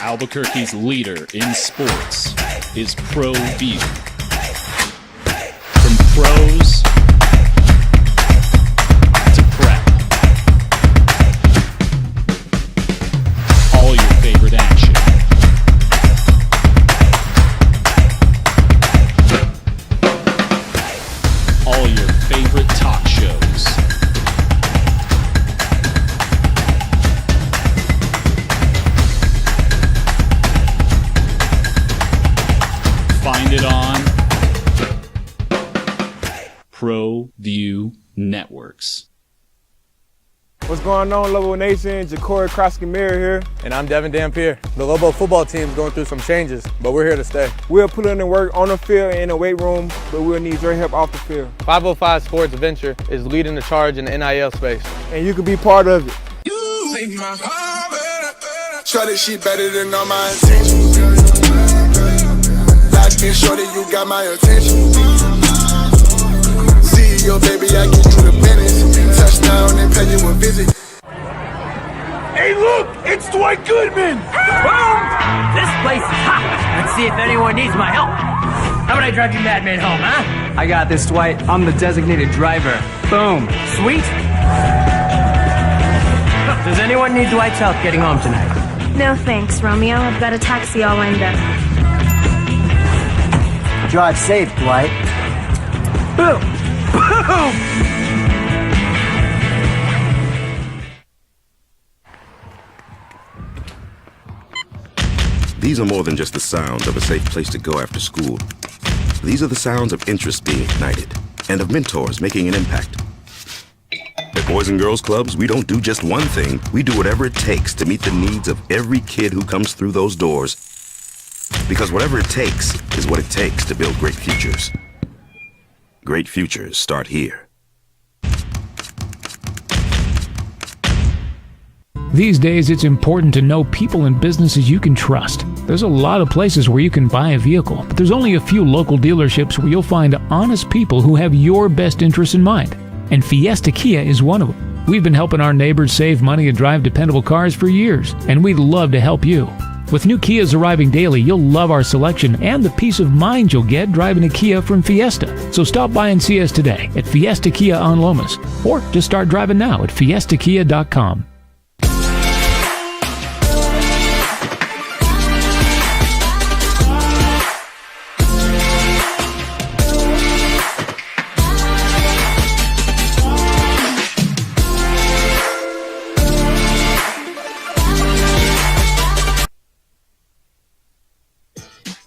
Albuquerque's leader in sports is ProView. From pros to prep, all your favorite action. All your favorite talk shows. Find it on ProView Networks. What's going on, Lobo Nation? Ja'Cory Cross-Camara here. And I'm Devin Dampier. The Lobo football team is going through some changes, but we're here to stay. We'll put in the work on the field and in the weight room, but we'll need your help off the field. 505 Sports Venture is leading the charge in the NIL space. And you can be part of it. Shorty, she better than all my intentions. Locked in, shorty, you got my attention. CEO, baby, I get you the business. Touchdown and pay you a visit. Hey, look, it's Dwight Goodman. Boom! This place is hot. Let's see if anyone needs my help. How about I drive you madman home, huh? I got this, Dwight. I'm the designated driver. Boom. Sweet. Does anyone need Dwight's help getting home tonight? No thanks, Romeo. I've got a taxi all lined up. Drive safe, Dwight. Boom. Boom. These are more than just the sounds of a safe place to go after school. These are the sounds of interest being ignited and of mentors making an impact. At Boys and Girls Clubs, we don't do just one thing. We do whatever it takes to meet the needs of every kid who comes through those doors. Because whatever it takes is what it takes to build great futures. Great futures start here. These days, it's important to know people and businesses you can trust. There's a lot of places where you can buy a vehicle, but there's only a few local dealerships where you'll find honest people who have your best interests in mind. And Fiesta Kia is one of them. We've been helping our neighbors save money and drive dependable cars for years, and we'd love to help you. With new Kias arriving daily, you'll love our selection and the peace of mind you'll get driving a Kia from Fiesta. So stop by and see us today at Fiesta Kia on Lomas, or just start driving now at fiestakia.com.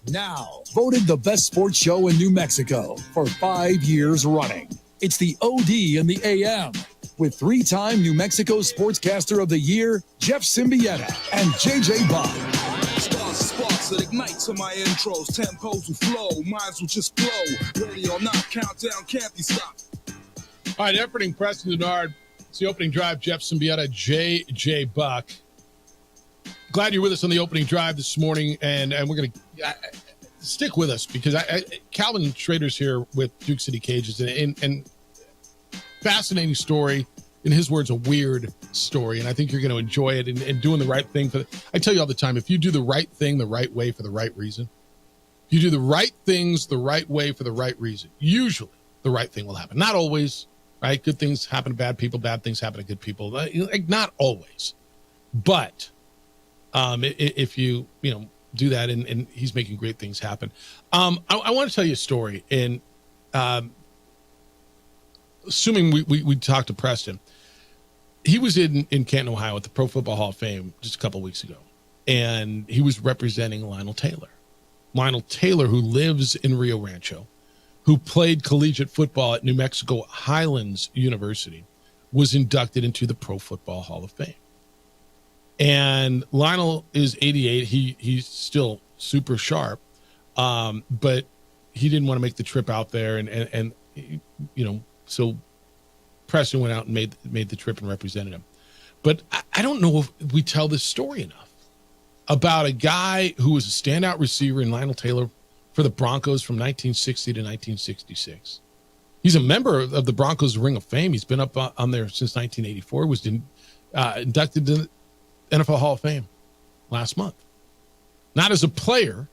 Now, voted the best sports show in New Mexico for 5 years running. It's the OD in the AM with three-time New Mexico Sportscaster of the Year, Jeff Symbieta and JJ Bond. Sparks that ignite to my intros. Tempos will flow, minds will just blow. Ready or not, countdown can't be stopped. All right, opening Preston Denard. It's the opening drive. Jeff Symbieta, JJ Buck. Glad you're with us on the opening drive this morning, and we're going to stick with us because Calvin Schrader's here with Duke City Cages, and fascinating story. In his words, a weird story, and I think you're going to enjoy it and doing the right thing. I tell you all the time, if you do the right thing the right way for the right reason, if you do the right things the right way for the right reason, usually the right thing will happen. Not always, right? Good things happen to bad people, bad things happen to good people. Like, not always, but if you do that, and he's making great things happen. I want to tell you a story, and assuming we talked to Preston, he was in Canton, Ohio at the Pro Football Hall of Fame just a couple of weeks ago, and he was representing Lionel Taylor. Lionel Taylor, who lives in Rio Rancho, who played collegiate football at New Mexico Highlands University, was inducted into the Pro Football Hall of Fame. And Lionel is 88. He's still super sharp, but he didn't want to make the trip out there. And so Preston went out and made the trip and represented him. But I don't know if we tell this story enough about a guy who was a standout receiver in Lionel Taylor for the Broncos from 1960 to 1966. He's a member of the Broncos Ring of Fame. He's been up on there since 1984. Was inducted to the NFL Hall of Fame last month. Not as a player,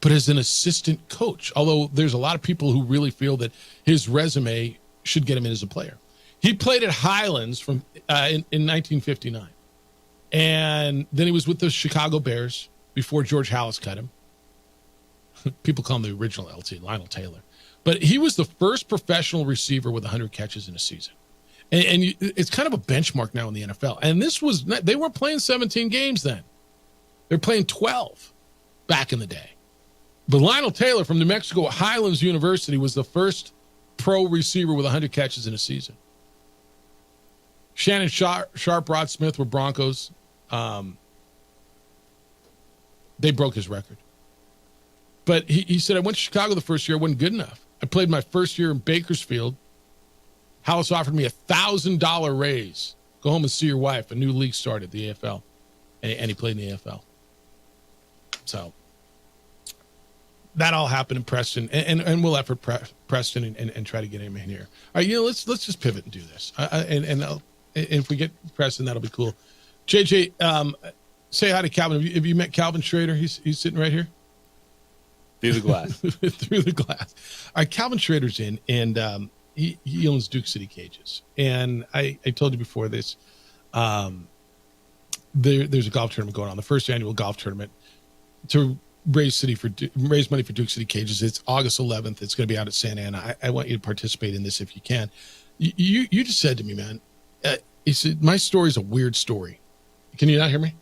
but as an assistant coach. Although there's a lot of people who really feel that his resume should get him in as a player. He played at Highlands in 1959. And then he was with the Chicago Bears before George Halas cut him. People call him the original LT, Lionel Taylor. But he was the first professional receiver with 100 catches in a season. And it's kind of a benchmark now in the NFL. And they weren't playing 17 games then. They're playing 12 back in the day. But Lionel Taylor from New Mexico Highlands University was the first pro receiver with 100 catches in a season. Shannon Sharp, Rod Smith were Broncos. They broke his record. But he said, I went to Chicago the first year. It wasn't good enough. I played my first year in Bakersfield. Halas offered me $1,000 raise. Go home and see your wife. A new league started, the AFL. And he played in the AFL. So that all happened in Preston. And we'll effort Preston and try to get him in here. All right, let's just pivot and do this. And if we get Preston, that'll be cool. JJ, say hi to Calvin. Have you met Calvin Schrader? He's sitting right here. Through the glass. Through the glass. All right, Calvin Schrader's in, and he owns Duke City Cages. And I told you before this, there's a golf tournament going on, the first annual golf tournament to raise money for Duke City Cages. It's August 11th. It's going to be out at Santa Ana. I want you to participate in this if you can. You just said to me, man, you said, my story's a weird story. Can you not hear me?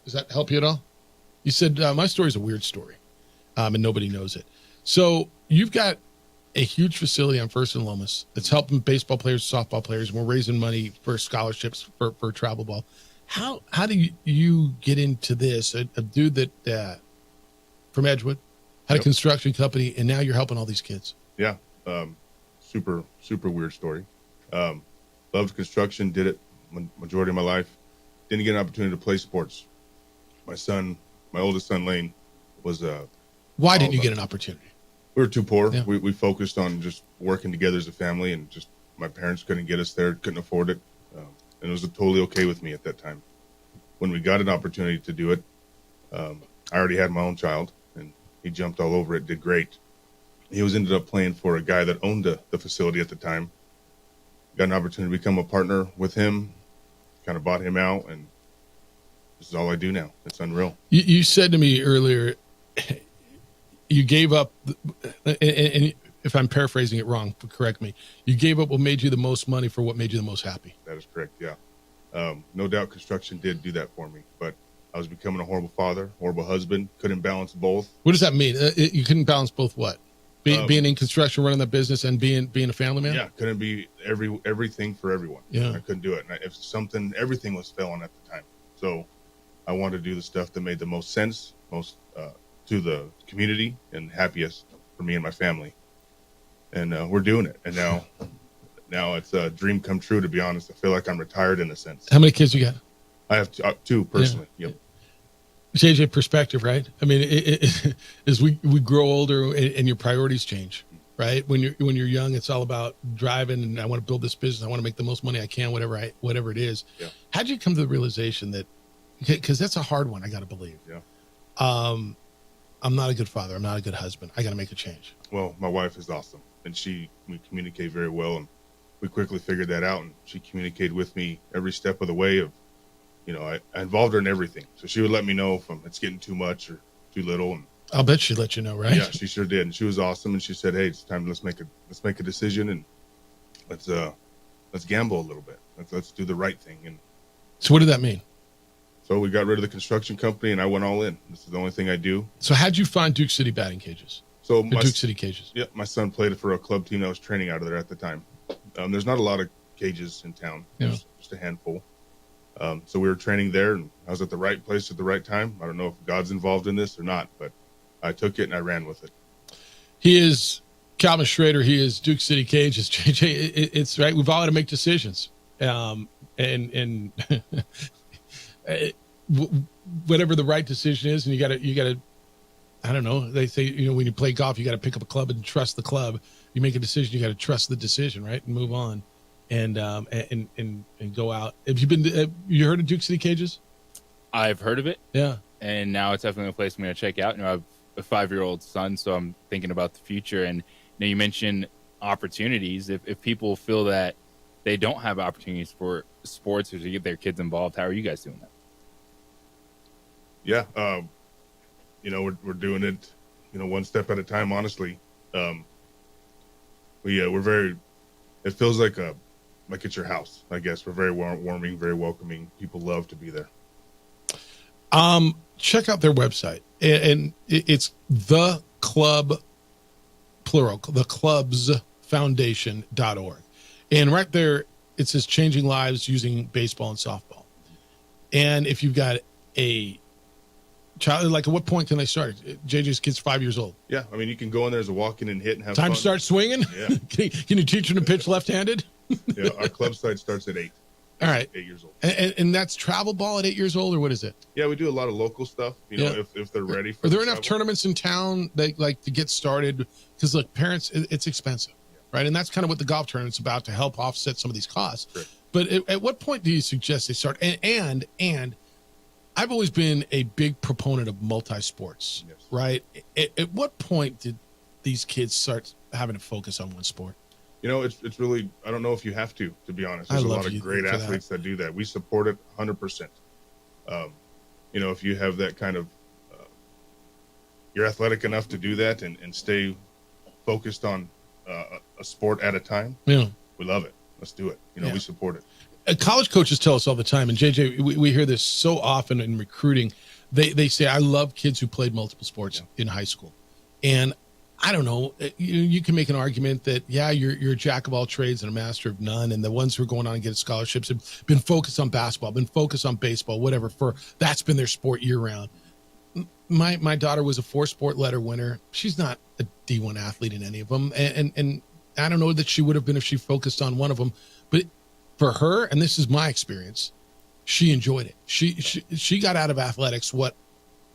Does that help you at all? You said, my story's a weird story. And nobody knows it. So you've got a huge facility on First and Lomas that's helping baseball players, softball players, and we're raising money for scholarships for travel ball. How do you get into this? A dude that from Edgewood had a construction company, and now you're helping all these kids. Yeah, super weird story. Loved construction, did it majority of my life. Didn't get an opportunity to play sports. My oldest son Lane was Why didn't you get an opportunity? We were too poor. Yeah. We focused on just working together as a family, and just my parents couldn't get us there, couldn't afford it. And it was totally okay with me at that time. When we got an opportunity to do it, I already had my own child, and he jumped all over it, did great. He ended up playing for a guy that owned the facility at the time. Got an opportunity to become a partner with him, kind of bought him out, and this is all I do now. It's unreal. You said to me earlier, you gave up, and if I'm paraphrasing it wrong, correct me. You gave up what made you the most money for what made you the most happy. That is correct, yeah. No doubt construction did do that for me, but I was becoming a horrible father, horrible husband, couldn't balance both. What does that mean? You couldn't balance both what? Being in construction, running that business, and being a family man? Yeah, couldn't be everything for everyone. Yeah. I couldn't do it. And everything was failing at the time. So I wanted to do the stuff that made the most sense, most to the community, and happiest for me and my family. And we're doing it. And now it's a dream come true, to be honest. I feel like I'm retired in a sense. How many kids you got? I have two personally. Yeah. Yep. JJ, perspective, right? I mean, as we grow older and your priorities change, right? When you're young, it's all about driving, and I want to build this business. I want to make the most money I can, whatever it is. Yeah. How'd you come to the realization that, because that's a hard one, I got to believe. Yeah. I'm not a good father. I'm not a good husband. I got to make a change. Well, my wife is awesome, and we communicate very well, and we quickly figured that out, and she communicated with me every step of the way of, I involved her in everything. So she would let me know if it's getting too much, or too little. And I'll bet she let you know, right? yeah, she sure did. And she was awesome. And she said, "Hey, it's time. Let's make a decision, and let's gamble a little bit. Let's do the right thing." And so what did that mean? so we got rid of the construction company, and I went all in. This is the only thing I do. So how'd you find Duke City batting cages? So Duke City cages. Yeah, my son played for a club team that was training out of there at the time. There's not a lot of cages in town. Yeah. There's just a handful. So we were training there, and I was at the right place at the right time. I don't know if God's involved in this or not, but I took it and I ran with it. He is Calvin Schrader. He is Duke City Cages. JJ, it's right. We've all had to make decisions, and whatever the right decision is, and you got to. I don't know. They say, when you play golf, you got to pick up a club and trust the club. You make a decision, you got to trust the decision, right, and move on, and go out. Have you heard of Duke City Cages? I've heard of it. Yeah. And now it's definitely a place I'm going to check out. I have a 5-year-old son, so I'm thinking about the future. And you mentioned opportunities. If people feel that they don't have opportunities for sports or to get their kids involved, how are you guys doing that? Yeah, we're doing it, one step at a time. Honestly, we're very. It feels like it's your house. I guess we're very warming, very welcoming. People love to be there. Check out their website, and it's the club, plural, theclubsfoundation.org. And right there, it says changing lives using baseball and softball. And if you've got a child, like at what point can they start? JJ's kid's 5 years old. Yeah, I mean, you can go in there as a walk-in and hit and have time fun. to start swinging? Yeah. Can you teach them to pitch left-handed? Yeah, our club side starts at 8. All right. 8 years old. And that's travel ball at 8 years old, or what is it? Yeah, we do a lot of local stuff, if they're ready for Are there the enough travel. tournaments in town that like to get started? Because look, parents, it's expensive, right? And that's kind of what the golf tournament's about, to help offset some of these costs. Sure. But at what point do you suggest they start? And I've always been a big proponent of multi-sports, right? At what point did these kids start having to focus on one sport? It's really, I don't know if you have to be honest. There's a lot of great athletes that do that. We support it 100%. If you have that kind of, you're athletic enough to do that and stay focused on a sport at a time. Yeah. We love it. Let's do it. We support it. College coaches tell us all the time, and JJ, we hear this so often in recruiting. They say, I love kids who played multiple sports in high school. And I don't know, you can make an argument that, you're a jack of all trades and a master of none. And the ones who are going on and getting scholarships have been focused on basketball, been focused on baseball, whatever, that's been their sport year round. My daughter was a 4-sport letter winner. She's not a D1 athlete in any of them. And I don't know that she would have been if she focused on one of them, but for her, and this is my experience, she enjoyed it. She got out of athletics what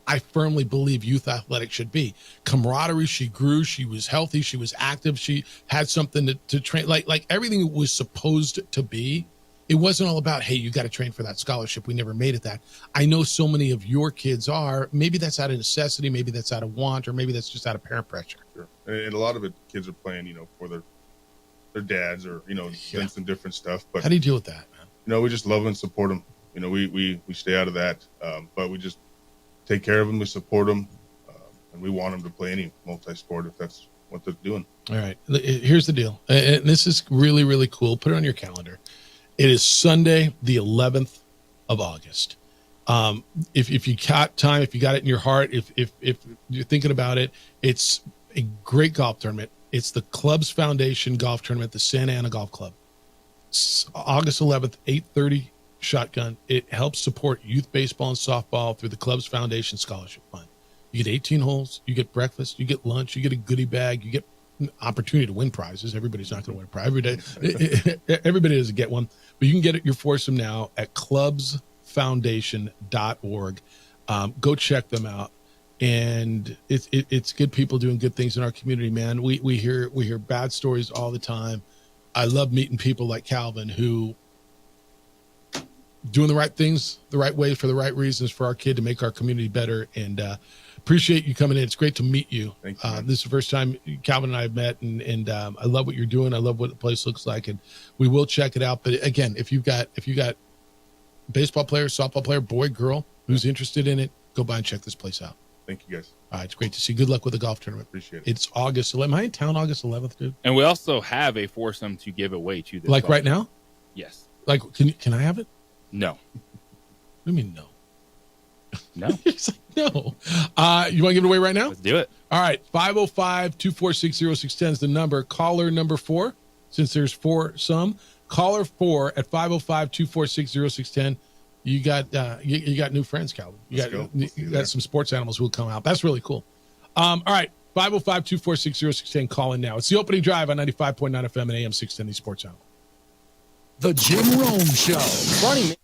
I firmly believe youth athletics should be. Camaraderie, she grew, she was healthy, she was active, she had something to train, like everything it was supposed to be. It wasn't all about, hey, you got to train for that scholarship. We never made it that. I know so many of your kids are. Maybe that's out of necessity, maybe that's out of want, or maybe that's just out of parent pressure. Sure. And a lot of it, kids are playing, for their dads or, doing some different stuff. But how do you deal with that, man? We just love and support them. We stay out of that, but we just take care of them. We support them, and we want them to play any multi-sport if that's what they're doing. All right. Here's the deal. And this is really, really cool. Put it on your calendar. It is Sunday, the 11th of August. If you got time, if you got it in your heart, if you're thinking about it, it's a great golf tournament. It's the Clubs Foundation Golf Tournament, the Santa Ana Golf Club. It's August 11th, 8:30 shotgun. It helps support youth baseball and softball through the Clubs Foundation Scholarship Fund. You get 18 holes, you get breakfast, you get lunch, you get a goodie bag, you get an opportunity to win prizes. Everybody's not going to win a prize. Everybody doesn't get one, but you can get your foursome now at clubsfoundation.org. Go check them out. And it's good people doing good things in our community, man. We hear bad stories all the time. I love meeting people like Calvin who doing the right things the right way for the right reasons for our kid to make our community better. And appreciate you coming in. It's great to meet you. Thank you. This is the first time Calvin and I have met, and I love what you're doing. I love what the place looks like, and we will check it out. But again, if you got baseball player, softball player, boy, girl who's interested in it, go by and check this place out. Thank you, guys. It's great to see. Good luck with the golf tournament. Appreciate it. It's August 11th. Am I in town August 11th, dude? And we also have a foursome to give away to this. Like golf right now? tournament. Yes. Like, can I have it? No. What do you mean no? No. It's like, no. You want to give it away right now? Let's do it. All right. 505-246-0610 is the number. Caller number 4, since there's 4 some. Caller 4 at 505-246-0610. You got you got new friends, Calvin. You got some sports animals who will come out. That's really cool. All right. 505-246-0610. Call in now. It's the opening drive on 95.9 FM and AM 610, the Sports Channel. The Jim Rome Show. Funny.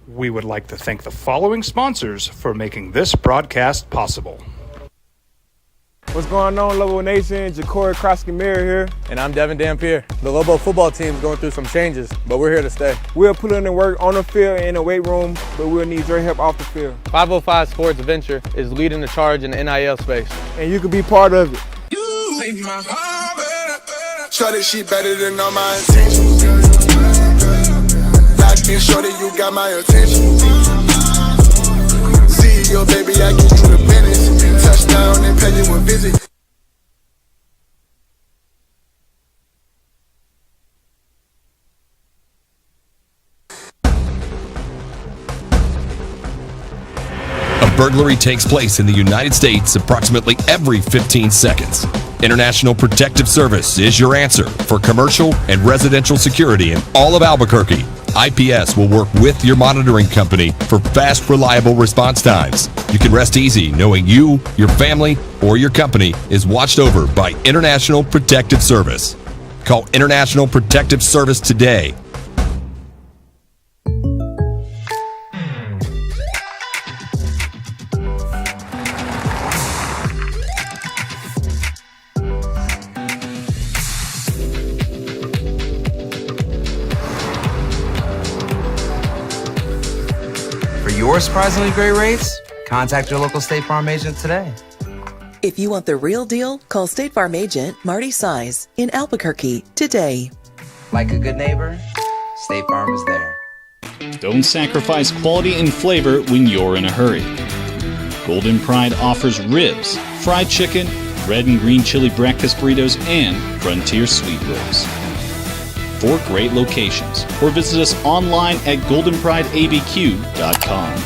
We would like to thank the following sponsors for making this broadcast possible. What's going on, Lobo Nation? Ja'Cory Krosky-Miller here. And I'm Devin Dampier. The Lobo football team's going through some changes, but we're here to stay. We'll put in the work on the field and in the weight room, but we'll need your help off the field. 505 Sports Venture is leading the charge in the NIL space. And you can be part of it. Shorty, she better than all my intentions. Locked in, shorty, you got my attention. See your baby, I get you the business. Touchdown and pay you a visit. A burglary takes place in the United States approximately every 15 seconds. International Protective Service is your answer for commercial and residential security in all of Albuquerque. IPS will work with your monitoring company for fast, reliable response times. You can rest easy knowing you, your family, or your company is watched over by International Protective Service. Call International Protective Service today. Your surprisingly great rates? Contact your local State Farm agent today. If you want the real deal, call State Farm agent Marty Size in Albuquerque today. Like a good neighbor, State Farm is there. Don't sacrifice quality and flavor when you're in a hurry. Golden Pride offers ribs, fried chicken, red and green chili breakfast burritos, and Frontier sweet rolls. 4 great locations, or visit us online at goldenprideabq.com.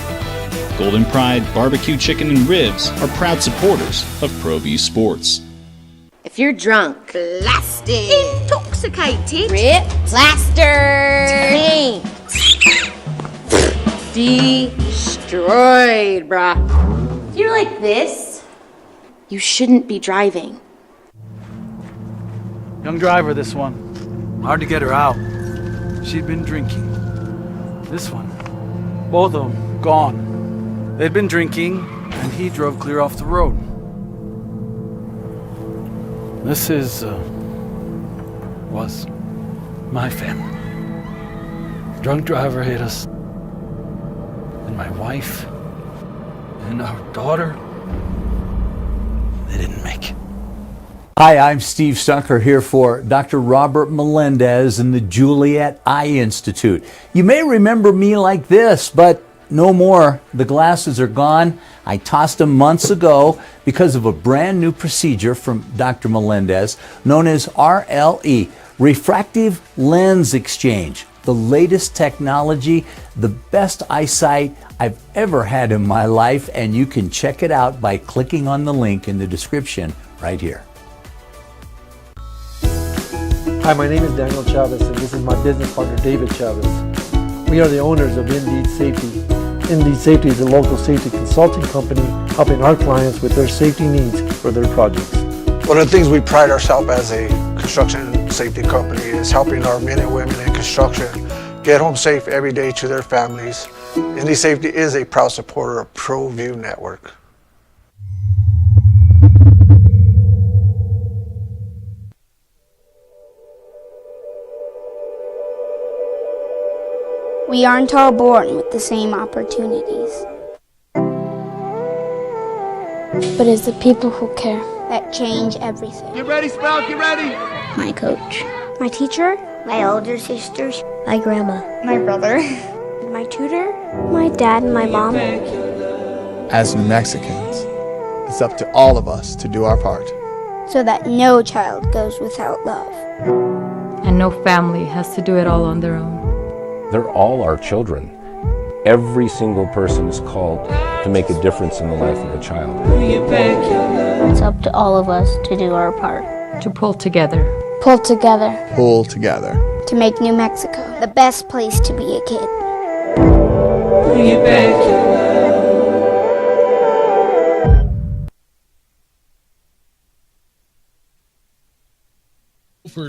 Golden Pride Barbecue Chicken and Ribs are proud supporters of ProView Sports. If you're drunk, blasted, intoxicated, rip, plastered, destroyed, bruh. If you're like this, you shouldn't be driving. Young driver, this one. Hard to get her out. She'd been drinking. This one. Both of them gone. They'd been drinking, and he drove clear off the road. This was my family. Drunk driver hit us. And my wife and our daughter, they didn't make it. Hi, I'm Steve Stucker here for Dr. Robert Melendez and the Juliet Eye Institute. You may remember me like this, but no more. The glasses are gone. I tossed them months ago because of a brand new procedure from Dr. Melendez known as RLE, Refractive Lens Exchange. The latest technology, the best eyesight I've ever had in my life, and you can check it out by clicking on the link in the description right here. Hi, my name is Daniel Chavez, and this is my business partner, David Chavez. We are the owners of Indeed Safety. Indeed Safety is a local safety consulting company helping our clients with their safety needs for their projects. One of the things we pride ourselves as a construction safety company is helping our men and women in construction get home safe every day to their families. Indeed Safety is a proud supporter of ProView Network. We aren't all born with the same opportunities. But it's the people who care that change everything. Get ready, Sprout, get ready! My coach, my teacher, my older sisters, my grandma, my brother, My tutor, my dad, and my mom. As New Mexicans, it's up to all of us to do our part. So that no child goes without love. And no family has to do it all on their own. They're all our children. Every single person is called to make a difference in the life of a child. It's up to all of us to do our part. To pull together. Pull together. Pull together. To make New Mexico the best place to be a kid.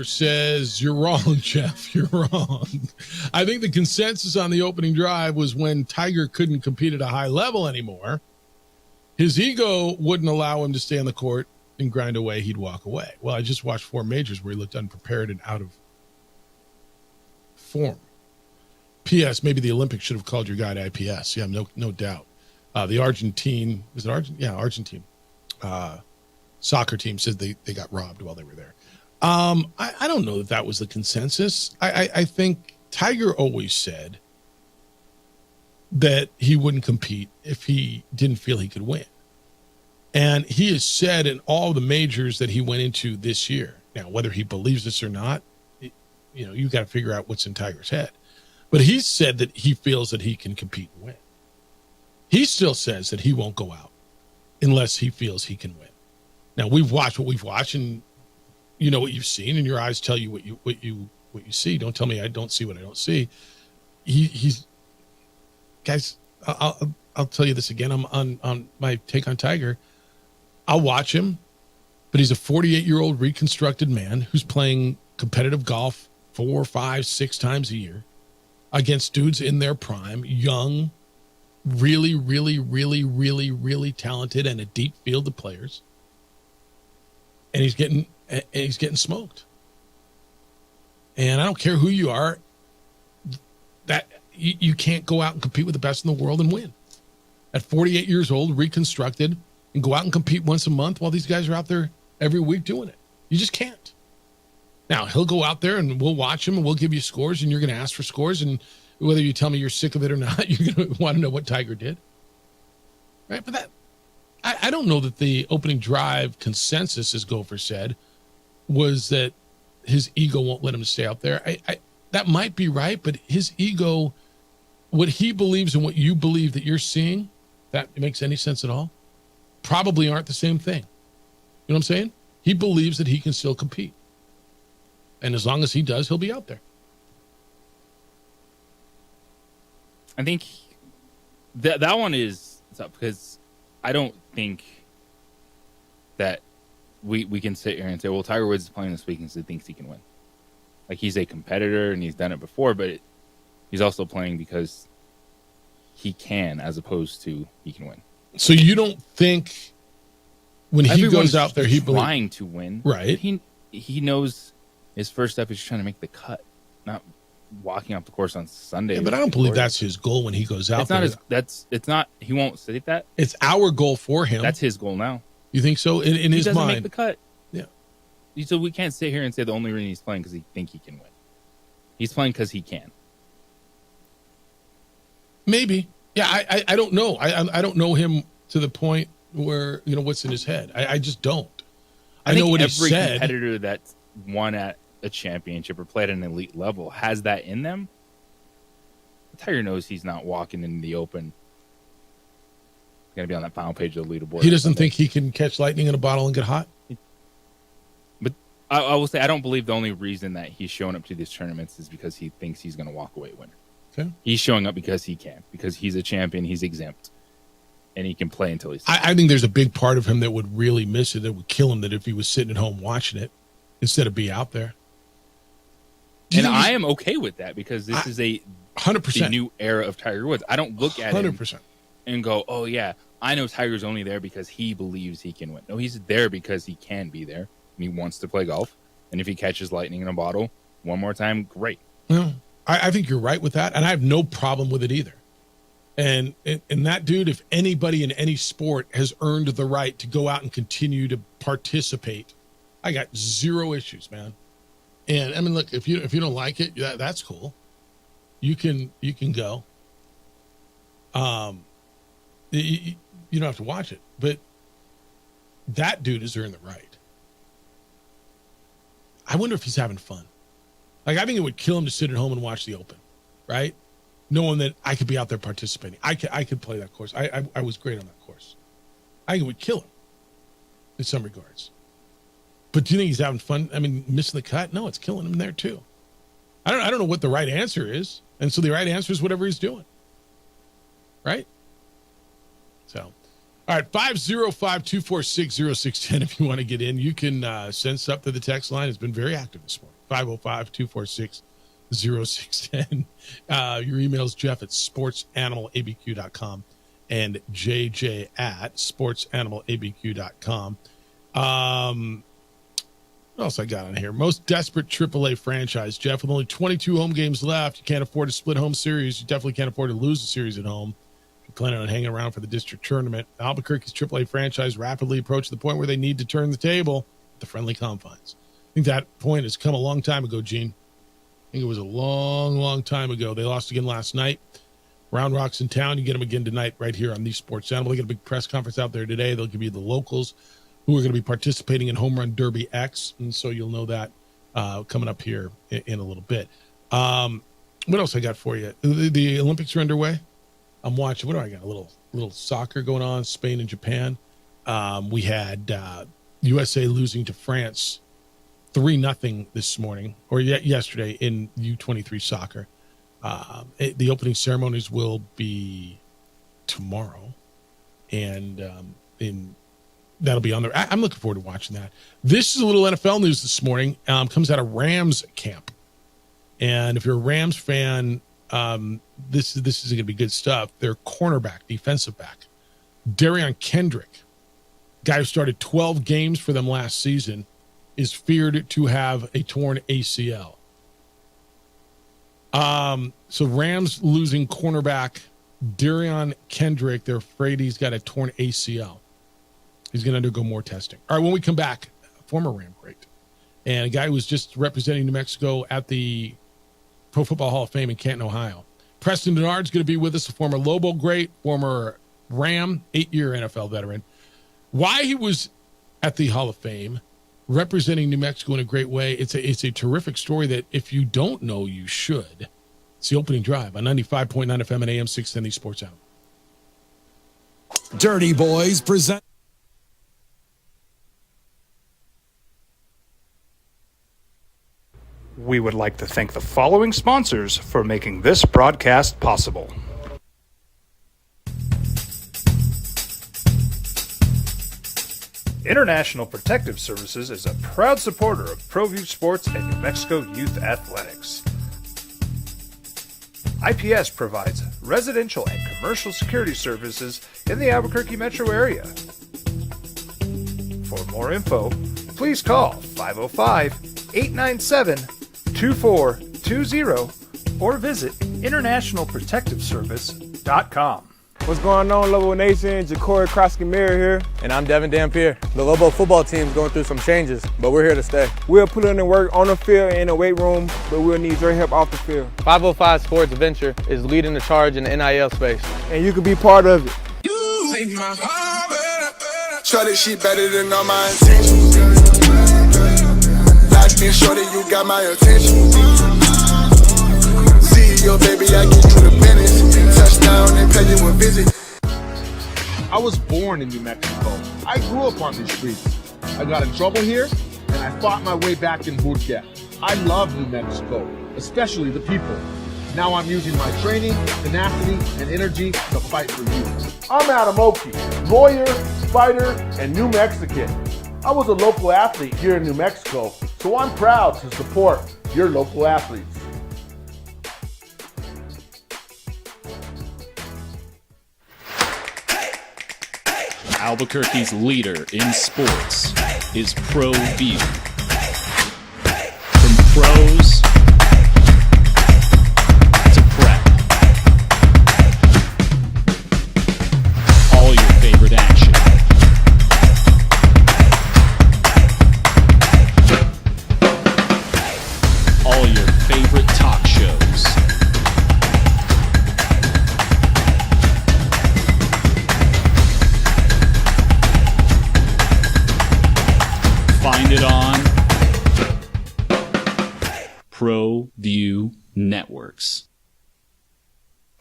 Says you're wrong, Jeff. You're wrong. I think the consensus on the opening drive was when Tiger couldn't compete at a high level anymore, his ego wouldn't allow him to stay on the court and grind away. He'd walk away. Well, I just watched 4 majors where he looked unprepared and out of form. P.S. Maybe the Olympics should have called your guy to IPS. Yeah, no doubt. The Argentine, is it Argentine? Yeah, Argentine soccer team said they got robbed while they were there. I don't know that was the consensus. I think Tiger always said that he wouldn't compete if he didn't feel he could win. And he has said in all the majors that he went into this year. Now, whether he believes this or not, you got to figure out what's in Tiger's head. But he's said that he feels that he can compete and win. He still says that he won't go out unless he feels he can win. Now, we've watched what we've watched, and you know what you've seen, and your eyes tell you what you see. Don't tell me I don't see what I don't see. He's guys. I'll tell you this again. I'm on my take on Tiger. I'll watch him, but he's a 48-year-old reconstructed man who's playing competitive golf 4, 5, 6 times a year against dudes in their prime, young, really, really, really, really, really talented, and a deep field of players. And he's getting smoked. And I don't care who you are, that you can't go out and compete with the best in the world and win. At 48 years old, reconstructed, and go out and compete once a month while these guys are out there every week doing it. You just can't. Now, he'll go out there and we'll watch him and we'll give you scores, and you're going to ask for scores, and whether you tell me you're sick of it or not, you're going to want to know what Tiger did. Right? But I don't know that the opening drive consensus, as Gopher said, was that his ego won't let him stay out there. That might be right, but his ego, what he believes and what you believe that you're seeing, that makes any sense at all, probably aren't the same thing. You know what I'm saying? He believes that he can still compete. And as long as he does, he'll be out there. I think that one is tough because I don't think that we can sit here and say, well, Tiger Woods is playing this week and he thinks he can win. Like, he's a competitor and he's done it before, but he's also playing because he can, as opposed to he can win. So you don't think when he goes out there, he's trying to win, right? He knows his first step is trying to make the cut, not walking off the course on Sunday. Yeah, but I don't believe that's his goal when he goes out there. It's not. He won't say that. It's our goal for him. That's his goal now. You think so? In his mind, he doesn't make the cut. Yeah. So we can't sit here and say the only reason he's playing because he thinks he can win. He's playing because he can. Maybe. Yeah. I don't know. I don't know him to the point where what's in his head. I just don't. I know what he said. Every competitor that's won at a championship or played at an elite level has that in them. Tiger knows he's not walking in the open. He's going to be on that final page of the leaderboard. He doesn't think he can catch lightning in a bottle and get hot? But I will say, I don't believe the only reason that he's showing up to these tournaments is because he thinks he's going to walk away winner. Okay. He's showing up because he can, because he's a champion, he's exempt, and he can play until he's... I think there's a big part of him that would really miss it, that would kill him, that if he was sitting at home watching it instead of be out there. And I am okay with that because this is a 100% the new era of Tiger Woods. I don't look at 100% him and go, oh, yeah, I know Tiger's only there because he believes he can win. No, he's there because he can be there, and he wants to play golf. And if he catches lightning in a bottle one more time, great. Well, I think you're right with that, and I have no problem with it either. And that dude, if anybody in any sport has earned the right to go out and continue to participate, I got zero issues, man. And I mean, look, if you don't like it, that's cool. You can go. You don't have to watch it, but that dude is earned the right. I wonder if he's having fun. Like, I think it would kill him to sit at home and watch the Open, right? Knowing that I could be out there participating. I could play that course. I was great on that course. I think it would kill him in some regards. But do you think he's having fun? I mean, missing the cut? No, it's killing him there too. I don't know what the right answer is. And so the right answer is whatever he's doing. Right? So, all right, 505-246-0610 if you want to get in. You can send stuff to the text line. It's been very active this morning. 505-246-0610. Your email is Jeff at sportsanimалabq.com and JJ at sportsanimалabq.com. What else I got on here? Most desperate AAA franchise, Jeff, with only 22 home games left. You can't afford to split home series. You definitely can't afford to lose a series at home. If you're planning on hanging around for the district tournament, Albuquerque's AAA franchise rapidly approached the point where they need to turn the table at the friendly confines. I think that point has come a long time ago, Gene. I think it was a long, long time ago. They lost again last night. Round Rock's in town. You get them again tonight right here on the Sports Animal. They got a big press conference out there today. They'll give you the locals who are going to be participating in Home Run Derby X. And so you'll know that coming up here in a little bit. What else I got for you? The Olympics are underway. I'm watching. What do I got? A little soccer going on, Spain and Japan. We had USA losing to France 3-0 this morning, or yesterday in U23 soccer. The opening ceremonies will be tomorrow, and that'll be on there. I'm looking forward to watching that. This is a little NFL news this morning. Comes out of Rams camp, and if you're a Rams fan, this is going to be good stuff. Their cornerback, defensive back, Darion Kendrick, guy who started 12 games for them last season, is feared to have a torn ACL. So Rams losing cornerback Darion Kendrick. They're afraid he's got a torn ACL. He's going to undergo more testing. All right, when we come back, former Ram great and a guy who was just representing New Mexico at the Pro Football Hall of Fame in Canton, Ohio. Preston Denard's going to be with us, a former Lobo great, former Ram, 8-year NFL veteran. Why he was at the Hall of Fame, representing New Mexico in a great way. It's a terrific story that if you don't know, you should. It's the opening drive on 95.9 FM and AM 610 Sports Out. Dirty Boys present. We would like to thank the following sponsors for making this broadcast possible. International Protective Services is a proud supporter of ProView Sports and New Mexico Youth Athletics. IPS provides residential and commercial security services in the Albuquerque metro area. For more info, please call 505-897-2420 or visit internationalprotectiveservice.com. What's going on, Lobo Nation? Ja'Cory Krosky-Mir here. And I'm Devin Dampier. The Lobo football team's going through some changes, but we're here to stay. We'll put in the work on the field and in the weight room, but we'll need your help off the field. 505 Sports Venture is leading the charge in the NIL space. And you can be part of it. You make my heart better. Shorty, she better than all my intentions. Like me, shorty, you got my attention. See your baby, I give you the business. Touchdown and pay you a visit. I was born in New Mexico. I grew up on these streets. I got in trouble here, and I fought my way back in Burquia. I love New Mexico, especially the people. Now I'm using my training, tenacity, and energy to fight for you. I'm Adam Oki, lawyer, fighter, and New Mexican. I was a local athlete here in New Mexico, so I'm proud to support your local athletes. Albuquerque's leader in sports is ProView. From pros to prep, all your favorite action. All your favorite talk shows. works.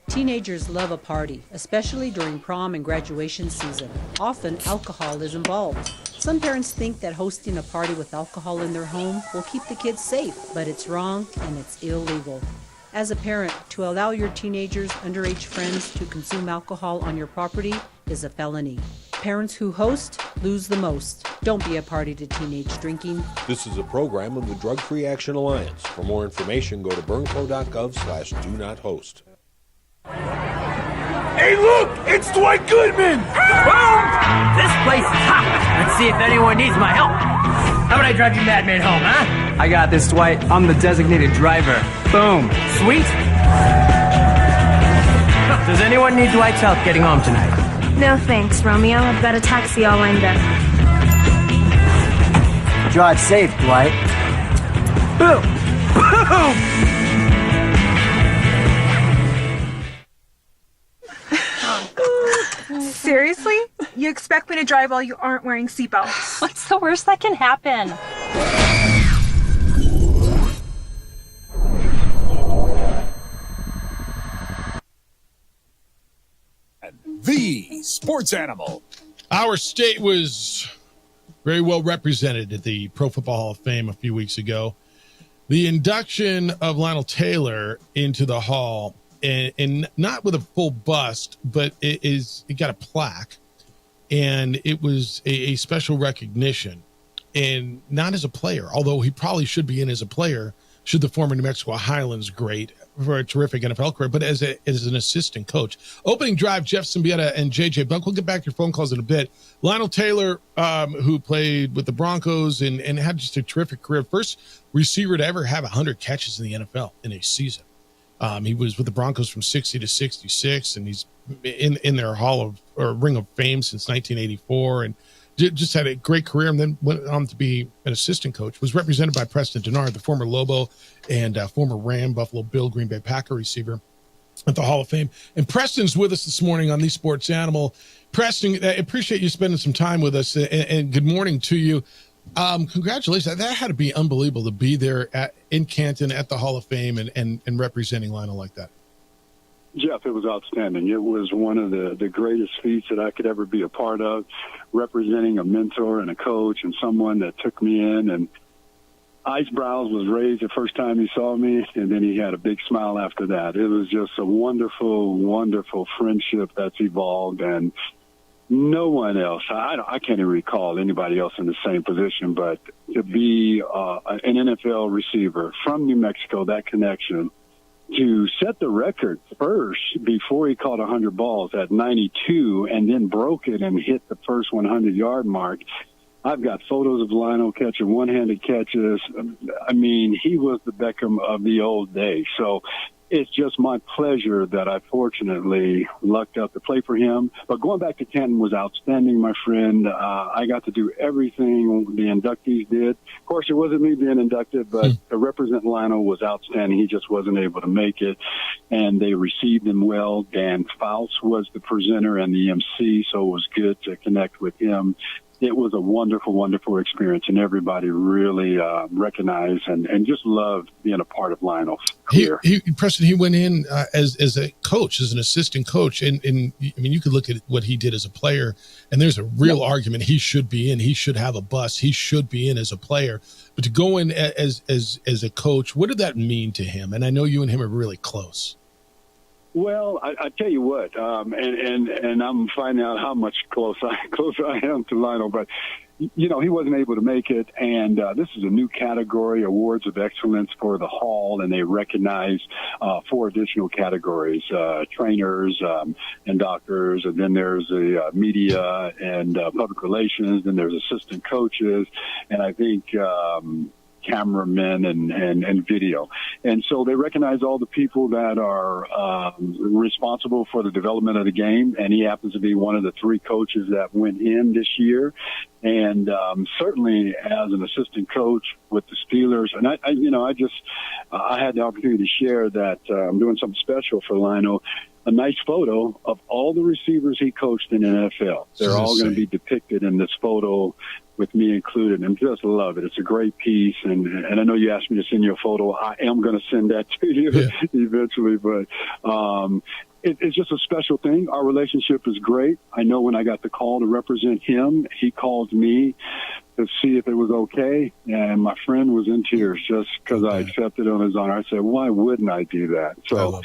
Teenagers love a party, especially during prom and graduation season. Often, alcohol is involved. Some parents think that hosting a party with alcohol in their home will keep the kids safe, but it's wrong and it's illegal. As a parent, to allow your teenagers' underage friends to consume alcohol on your property is a felony. Parents who host lose the most. Don't be a party to teenage drinking. This is a program of the Drug Free Action Alliance. For more information, go to burnco.gov/do-not-host. Hey, look! It's Dwight Goodman! Boom! This place is hot. Let's see if anyone needs my help. How about I drive you madman home, huh? I got this, Dwight. I'm the designated driver. Boom. Sweet. Does anyone need Dwight's help getting home tonight? No thanks, Romeo. I've got a taxi all lined up. Drive safe, Dwight. Boom! Boom! Seriously? You expect me to drive while you aren't wearing seatbelts? What's the worst that can happen? The Sports Animal. Our state was very well represented at the Pro Football Hall of Fame a few weeks ago. The induction of Lionel Taylor into the Hall, and not with a full bust, but it got a plaque, and it was a special recognition, and not as a player, although he probably should be in as a player, should the former New Mexico Highlands great for a terrific NFL career, but as an assistant coach. Opening drive, Jeff Symbieta and JJ Buck. We'll get back to your phone calls in a bit. Lionel Taylor, who played with the Broncos and had just a terrific career, first receiver to ever have 100 catches in the NFL in a season. He was with the Broncos from 60 to 66, and he's in their Ring of Fame since 1984, and just had a great career, and then went on to be an assistant coach. Was represented by Preston Denard, the former Lobo and former Ram, Buffalo Bill, Green Bay Packer receiver at the Hall of Fame. And Preston's with us this morning on The Sports Animal. Preston, I appreciate you spending some time with us, and good morning to you. Congratulations. That had to be unbelievable to be there in Canton at the Hall of Fame and representing Lionel like that. Jeff, it was outstanding. It was one of the greatest feats that I could ever be a part of, representing a mentor and a coach and someone that took me in. And Ice Brows was raised the first time he saw me, and then he had a big smile after that. It was just a wonderful, wonderful friendship that's evolved, and no one else, I can't even recall anybody else in the same position, but to be an NFL receiver from New Mexico, that connection, to set the record first before he caught 100 balls at 92 and then broke it and hit the first 100-yard mark. I've got photos of Lionel catching one-handed catches. I mean, he was the Beckham of the old days. So it's just my pleasure that I fortunately lucked up to play for him. But going back to Canton was outstanding, my friend. I got to do everything the inductees did. Of course, it wasn't me being inducted, but to represent Lionel was outstanding. He just wasn't able to make it, and they received him well. Dan Fouts was the presenter and the MC, so it was good to connect with him. It was a wonderful, wonderful experience, and everybody really recognized and just loved being a part of Lionel's career. Preston, he went in as a coach, as an assistant coach, and I mean, you could look at what he did as a player, and there's a real argument he should be in. He should have a bus. He should be in as a player. But to go in as a coach, what did that mean to him? And I know you and him are really close. Well, I tell you what, and I'm finding out how much closer I am to Lionel, but you know, he wasn't able to make it, and this is a new category, Awards of Excellence for the Hall, and they recognize 4 additional categories, trainers and doctors, and then there's the media and public relations, then there's assistant coaches, and I think cameramen and video. And so they recognize all the people that are responsible for the development of the game, and he happens to be one of the 3 coaches that went in this year. And certainly as an assistant coach with the Steelers, and I had the opportunity to share that I'm doing something special for Lionel, a nice photo of all the receivers he coached in the NFL. They're all going to be depicted in this photo with me included, and just love it. It's a great piece, and I know you asked me to send you a photo. I am going to send that to you eventually, but it's just a special thing. Our relationship is great. I know when I got the call to represent him, he called me to see if it was okay, and my friend was in tears just because I accepted on his honor. I said, why wouldn't I do that? So,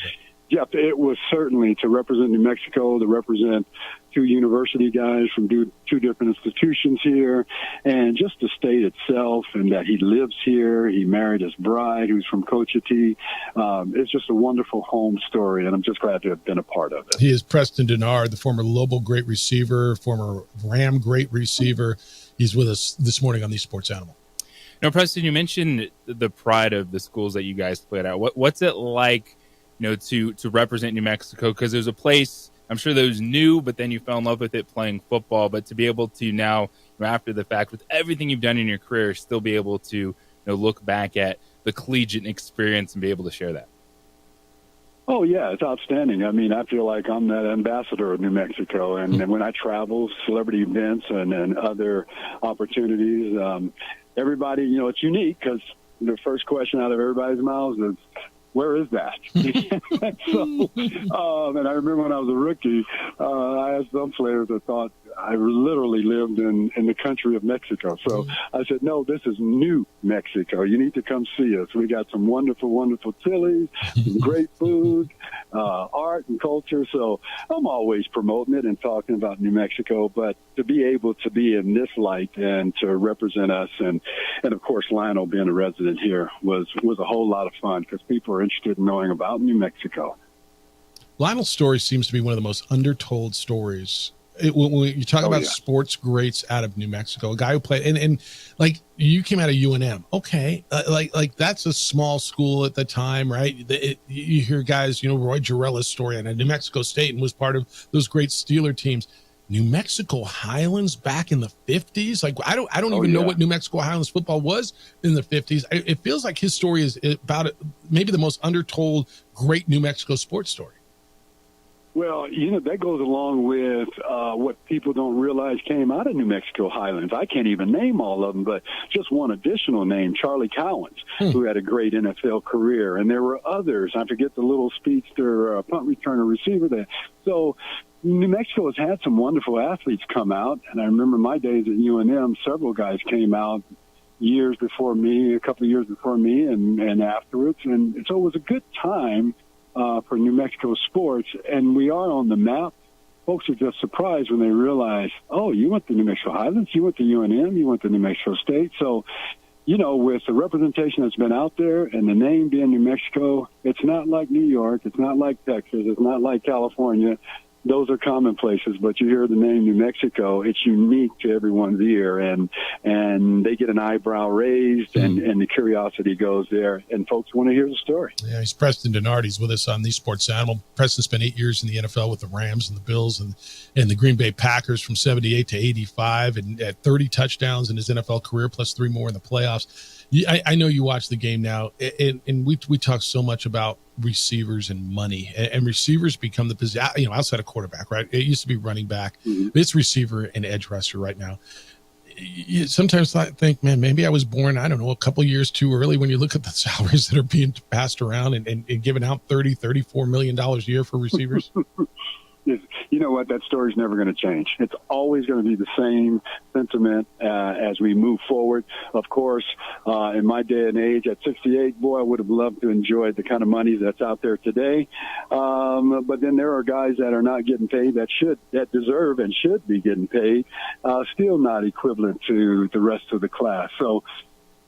Jeff, it was certainly to represent New Mexico, to represent two university guys from two different institutions here, and just the state itself, and that he lives here. He married his bride, who's from Cochiti. It's just a wonderful home story, and I'm just glad to have been a part of it. He is Preston Denard, the former Lobo great receiver, former Ram great receiver. He's with us this morning on the Sports Animal. Now, Preston, you mentioned the pride of the schools that you guys played at. What's it like, to represent New Mexico? Because there's a place, I'm sure that was new, but then you fell in love with it playing football. But to be able to now, after the fact, with everything you've done in your career, still be able to look back at the collegiate experience and be able to share that. Oh, yeah, it's outstanding. I mean, I feel like I'm that ambassador of New Mexico. And when I travel, celebrity events and other opportunities, everybody, it's unique because the first question out of everybody's mouths is, where is that? And I remember when I was a rookie, I asked some players that thought I literally lived in the country of Mexico. So I said, no, this is New Mexico. You need to come see us. We got some wonderful, wonderful chilies, some great food, art and culture. So I'm always promoting it and talking about New Mexico, but to be able to be in this light and to represent us, and of course Lionel being a resident here was a whole lot of fun because people are interested in knowing about New Mexico. Lionel's story seems to be one of the most undertold stories. When you talk about sports greats out of New Mexico, a guy who played, and like you came out of UNM, okay, like that's a small school at the time, right? You hear guys, Roy Girella's story on New Mexico State and was part of those great Steeler teams. New Mexico Highlands back in the 50s, like I don't even know what New Mexico Highlands football was in the 50s. It feels like his story is about maybe the most undertold great New Mexico sports story. Well, that goes along with what people don't realize came out of New Mexico Highlands. I can't even name all of them, but just one additional name, Charlie Cowens, who had a great NFL career. And there were others. I forget the little speedster punt returner receiver there. So New Mexico has had some wonderful athletes come out. And I remember my days at UNM, several guys came out years before me, a couple of years before me and afterwards. And so it was a good time for New Mexico sports, and we are on the map. Folks are just surprised when they realize, oh, you went to New Mexico Highlands, you went to UNM, you went to New Mexico State. So, with the representation that's been out there and the name being New Mexico, it's not like New York, it's not like Texas, it's not like California. Those are commonplaces, but you hear the name New Mexico, it's unique to everyone's ear, and they get an eyebrow raised, and the curiosity goes there, and folks want to hear the story. Yeah, he's Preston Denard. He's with us on the Sports Animal. Preston spent 8 years in the NFL with the Rams and the Bills and the Green Bay Packers from 78 to 85, and had 30 touchdowns in his NFL career, plus 3 more in the playoffs. I know you watch the game now, and we talk so much about receivers and money, and receivers become the position, outside of quarterback, right? It used to be running back. It's receiver and edge rusher right now. You sometimes think, man, maybe I was born, I don't know, a couple years too early when you look at the salaries that are being passed around and giving out $34 million a year for receivers. You know what? That story's never going to change. It's always going to be the same sentiment as we move forward. Of course, in my day and age, at 68, boy, I would have loved to enjoy the kind of money that's out there today. But then there are guys that are not getting paid that deserve and should be getting paid, still not equivalent to the rest of the class. So,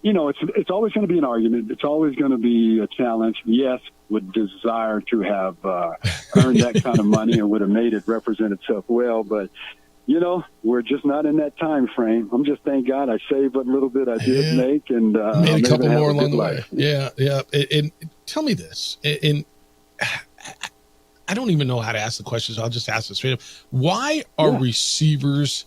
it's always going to be an argument. It's always going to be a challenge. Yes, would desire to have earned that kind of money and would have made it represent itself well. But, we're just not in that time frame. I'm just, thank God, I saved what little bit I did make. And made a couple more along the way. Yeah. And tell me this. And I don't even know how to ask the question, so I'll just ask it straight up. Why are receivers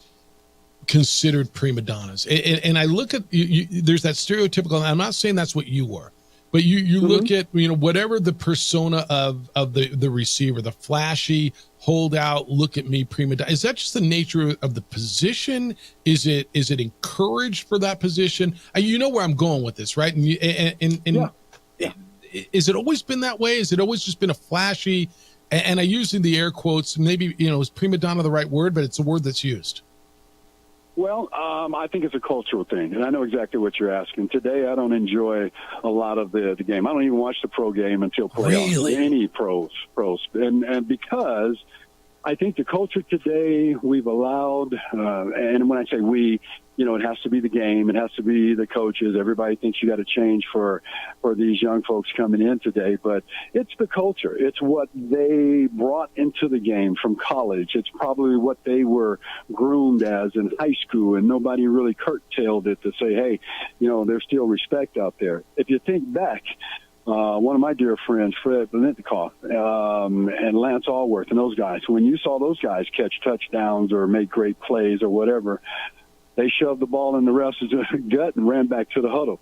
considered prima donnas? And I look at you, there's that stereotypical, and I'm not saying that's what you were, But you look at, whatever the persona of the receiver, the flashy holdout, look at me, prima donna. Is that just the nature of the position? Is it encouraged for that position? You know where I'm going with this, right? Is it always been that way? Is it always just been a flashy? And I use in the air quotes, maybe, is prima donna the right word, but it's a word that's used. Well, I think it's a cultural thing, and I know exactly what you're asking. Today, I don't enjoy a lot of the game. I don't even watch the pro game until playoffs. Really? Any pros, and because I think the culture today, we've allowed, and when I say we, it has to be the game, it has to be the coaches. Everybody thinks you got to change for these young folks coming in today, but it's the culture. It's what they brought into the game from college. It's probably what they were groomed as in high school, and nobody really curtailed it to say, hey, there's still respect out there. If you think back, one of my dear friends, Fred Benitikoff, and Lance Allworth and those guys, when you saw those guys catch touchdowns or make great plays or whatever, they shoved the ball in the ref's gut and ran back to the huddle.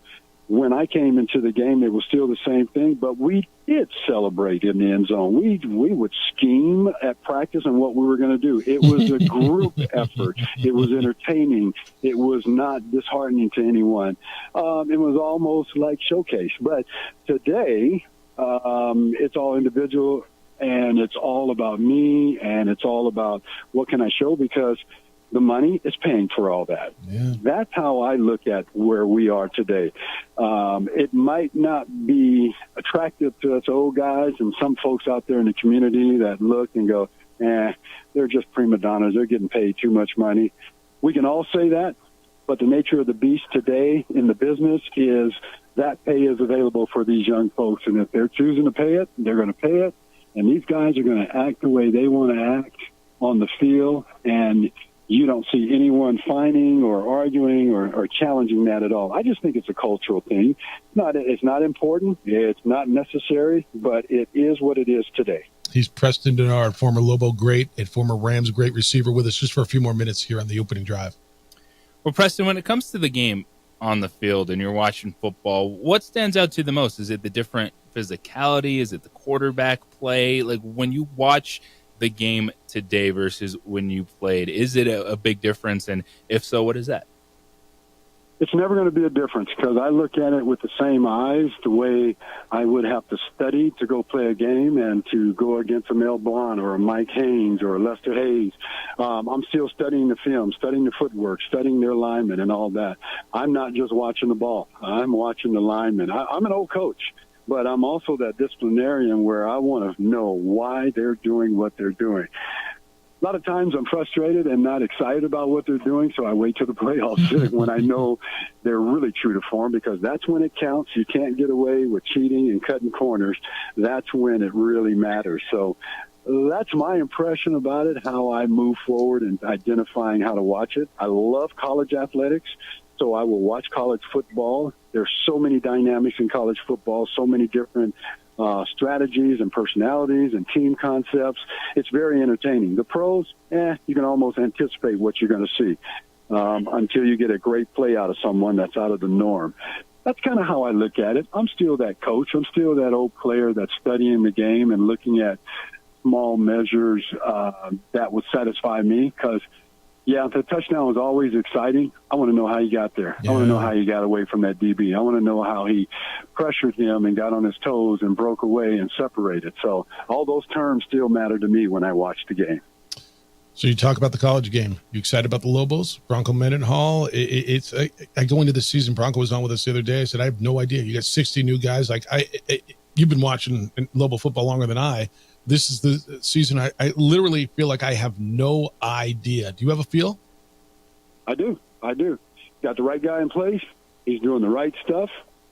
When I came into the game, it was still the same thing, but we did celebrate in the end zone. We would scheme at practice on what we were going to do. It was a group effort. It was entertaining. It was not disheartening to anyone. It was almost like showcase. But today, it's all individual, and it's all about me, and it's all about what can I show, because the money is paying for all that. Yeah. That's how I look at where we are today. It might not be attractive to us old guys and some folks out there in the community that look and go, they're just prima donnas. They're getting paid too much money. We can all say that, but the nature of the beast today in the business is that pay is available for these young folks. And if they're choosing to pay it, they're going to pay it. And these guys are going to act the way they want to act on the field. And you don't see anyone fighting or arguing or challenging that at all. I just think it's a cultural thing. It's not important. It's not necessary, but it is what it is today. He's Preston Denard, former Lobo great and former Rams great receiver, with us just for a few more minutes here on the opening drive. Well, Preston, when it comes to the game on the field and you're watching football, what stands out to you the most? Is it the different physicality? Is it the quarterback play? Like, when you watch the game today versus when you played, is it a big difference? And if so, what is that? It's never going to be a difference, because I look at it with the same eyes, the way I would have to study to go play a game and to go against a Mel Blount or a Mike Haynes or a Lester Hayes. I'm still studying the film, studying the footwork, studying their linemen and all that. I'm not just watching the ball. I'm watching the linemen. I'm an old coach, but I'm also that disciplinarian where I want to know why they're doing what they're doing. A lot of times I'm frustrated and not excited about what they're doing, so I wait till the playoffs when I know they're really true to form, because that's when it counts. You can't get away with cheating and cutting corners. That's when it really matters. So that's my impression about it, how I move forward and identifying how to watch it. I love college athletics, so I will watch college football. There's so many dynamics in college football, so many different strategies and personalities and team concepts. It's very entertaining. The pros, you can almost anticipate what you're going to see until you get a great play out of someone that's out of the norm. That's kind of how I look at it. I'm still that coach. I'm still that old player that's studying the game and looking at small measures that would satisfy me, because the touchdown was always exciting. I want to know how he got there. Yeah. I want to know how he got away from that DB. I want to know how he pressured him and got on his toes and broke away and separated. So all those terms still matter to me when I watch the game. So you talk about the college game. You excited about the Lobos? Bronco Mendenhall? I go into the season. Bronco was on with us the other day. I said, I have no idea. You got 60 new guys. You've been watching Lobo football longer than I. This is the season. I literally feel like I have no idea. Do you have a feel? I do. Got the right guy in place. He's doing the right stuff.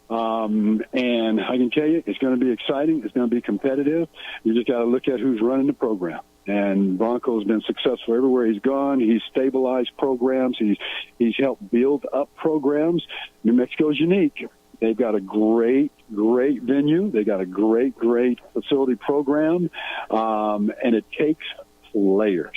And I can tell you, it's going to be exciting. It's going to be competitive. You just got to look at who's running the program. And Bronco's been successful everywhere he's gone. He's stabilized programs. He's helped build up programs. New Mexico's unique. They've got a great venue. They got a great facility program. And it takes players.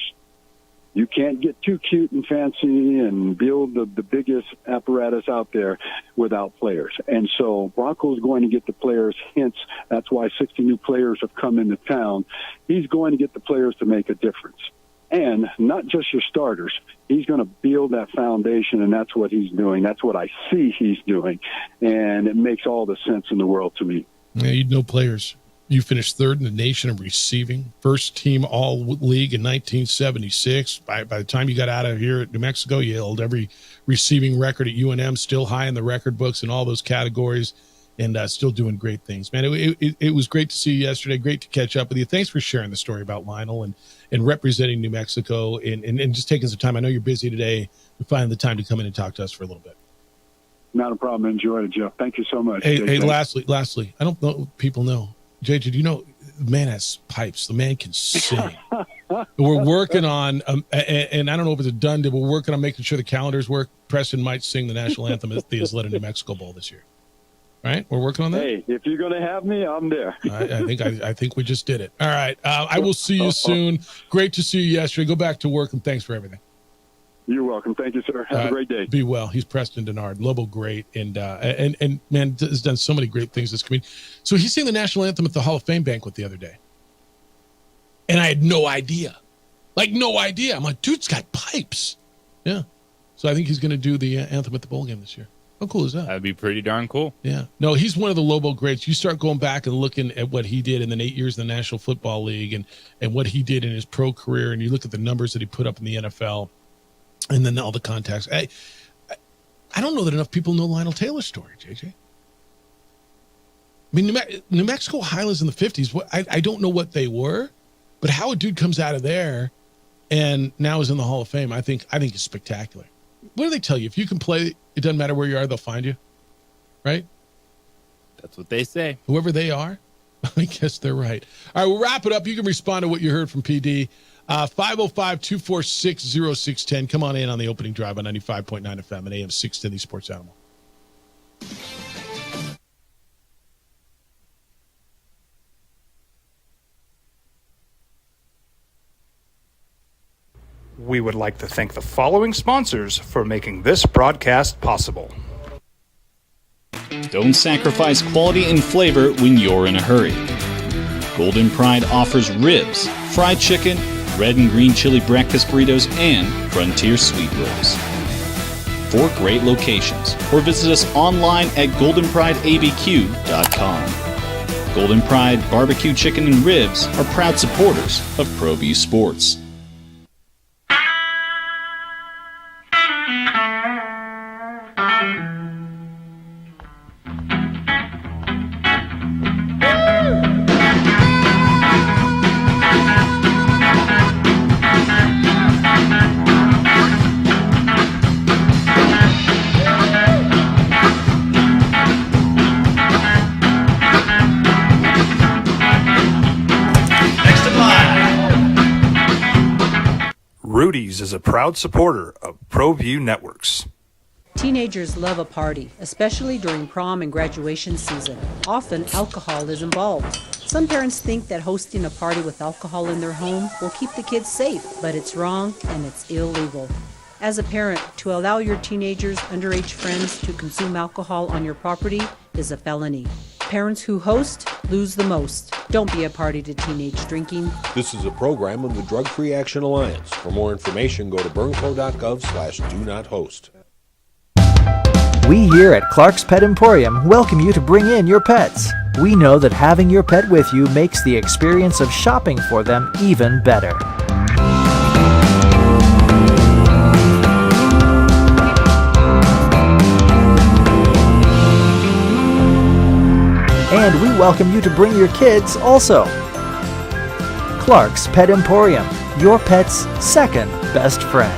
You can't get too cute and fancy and build the biggest apparatus out there without players. And so Bronco's going to get the players, hence that's why 60 new players have come into town. He's going to get the players to make a difference. And not just your starters. He's going to build that foundation, and that's what he's doing. That's what I see he's doing. And it makes all the sense in the world to me. Yeah, you know players. You finished third in the nation in receiving, first team all-league in 1976. By the time you got out of here at New Mexico, you held every receiving record at UNM, still high in the record books in all those categories, and still doing great things. Man, it was great to see you yesterday. Great to catch up with you. Thanks for sharing the story about Lionel and representing New Mexico and just taking some time. I know you're busy today. You find the time to come in and talk to us for a little bit. Not a problem. Enjoy it, Jeff. Thank you so much. Hey, lastly, I don't know if people know. JJ, do you know the man has pipes? The man can sing. We're working on, and I don't know if it's a done deal, but we're working on making sure the calendars work. Preston might sing the national anthem at the Isleta New Mexico Bowl this year. Right? We're working on that. Hey, if you're going to have me, I'm there. I think we just did it. All right. I will see you soon. Great to see you yesterday. Go back to work, and thanks for everything. You're welcome. Thank you, sir. Have a great day. Be well. He's Preston Denard, Lobo great, and man has done so many great things this community. So he sang the national anthem at the Hall of Fame banquet the other day, and I had no idea, no idea. I'm like, dude's got pipes. Yeah. So I think he's going to do the anthem at the bowl game this year. How cool is that? That'd be pretty darn cool. Yeah. No, he's one of the Lobo greats. You start going back and looking at what he did in the 8 years in the National Football League and what he did in his pro career, and you look at the numbers that he put up in the NFL. And then all the contacts. I don't know that enough people know Lionel Taylor's story, JJ. I mean, New Mexico Highlands in the 50s, I don't know what they were, but how a dude comes out of there and now is in the Hall of Fame, I think is spectacular. What do they tell you? If you can play, it doesn't matter where you are, they'll find you. Right? That's what they say. Whoever they are, I guess they're right. All right, we'll wrap it up. You can respond to what you heard from PD. 505-246-0610. Come on in on the opening drive on 95.9 FM and AM 610, the Sports Animal. We would like to thank the following sponsors for making this broadcast possible. Don't sacrifice quality and flavor when you're in a hurry. Golden Pride offers ribs, fried chicken, red and green chili breakfast burritos, and Frontier Sweet Rolls. 4 great locations, or visit us online at goldenprideabq.com. Golden Pride Barbecue Chicken and Ribs are proud supporters of ProView Sports. Rudy's is a proud supporter of ProView Networks. Teenagers love a party, especially during prom and graduation season. Often, alcohol is involved. Some parents think that hosting a party with alcohol in their home will keep the kids safe, but it's wrong and it's illegal. As a parent, to allow your teenagers' underage friends to consume alcohol on your property is a felony. Parents who host lose the most. Don't be a party to teenage drinking. This is a program of the Drug Free Action Alliance. For more information, go to burnco.gov/do-not-host. We here at Clark's Pet Emporium welcome you to bring in your pets. We know that having your pet with you makes the experience of shopping for them even better. And we welcome you to bring your kids also. Clark's Pet Emporium, your pet's second best friend.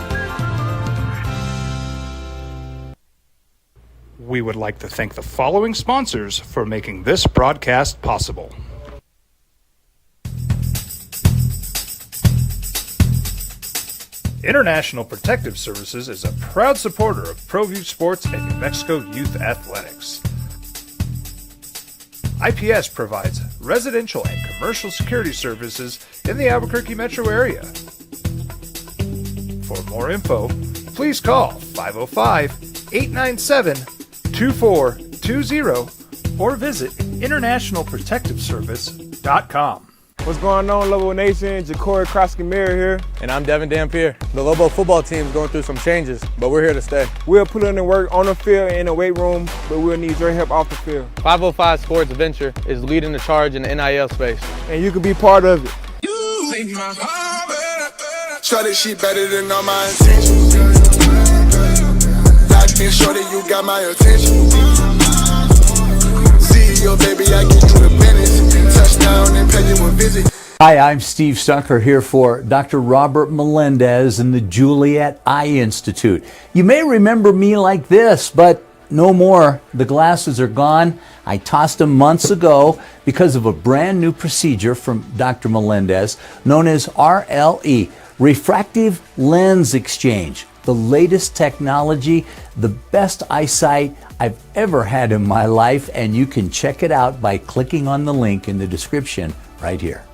We would like to thank the following sponsors for making this broadcast possible. International Protective Services is a proud supporter of ProView Sports and New Mexico Youth Athletics. IPS provides residential and commercial security services in the Albuquerque metro area. For more info, please call 505-897-2420 or visit internationalprotectiveservice.com. What's going on, Lobo Nation? Ja'Cory Krosky-Mir here. And I'm Devin Dampier. The Lobo football team's going through some changes, but we're here to stay. We'll put in the work on the field and in the weight room, but we'll need your help off the field. 505 Sports Venture is leading the charge in the NIL space. And you can be part of it. Shorty, she better than all my intentions. Locked in, shorty, you got my attention. CEO, baby, I get you the business. Touchdown and pay you a visit. Hi, I'm Steve Stucker here for Dr. Robert Melendez and the Juliet Eye Institute. You may remember me like this, but no more. The glasses are gone. I tossed them months ago because of a brand new procedure from Dr. Melendez known as RLE, Refractive Lens Exchange. The latest technology, the best eyesight I've ever had in my life, and you can check it out by clicking on the link in the description right here.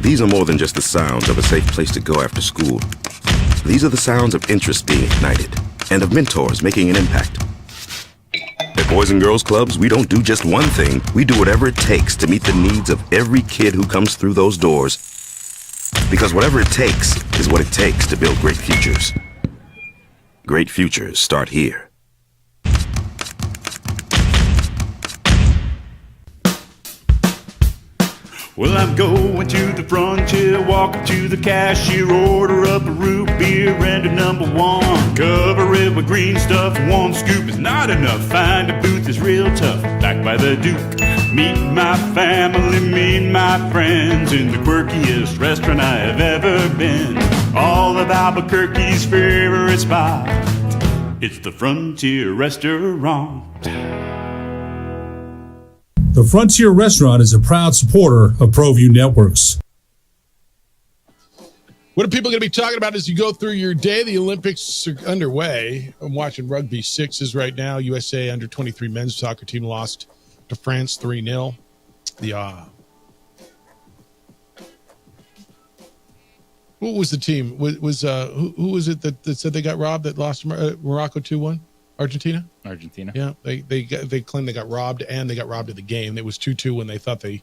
These are more than just the sounds of a safe place to go after school. These are the sounds of interest being ignited and of mentors making an impact. At Boys and Girls Clubs, we don't do just one thing. We do whatever it takes to meet the needs of every kid who comes through those doors. Because whatever it takes is what it takes to build great futures. Great futures start here. Well, I'm going to the frontier, walking to the cashier, order up a root beer and a number one. Cover it with green stuff, one scoop is not enough. Find a booth is real tough, back by the Duke. Meet my family, meet my friends in the quirkiest restaurant I have ever been. All of Albuquerque's favorite spot, it's the Frontier Restaurant. The Frontier Restaurant is a proud supporter of ProView Networks. What are people going to be talking about as you go through your day? The Olympics are underway. I'm watching rugby sixes right now. USA under-23 men's soccer team lost to France 3-0. What was the team? Who was it that said they got robbed, that lost Morocco 2-1? Argentina? Yeah, they claim they got robbed, and they got robbed of the game. It was 2-2 when they thought they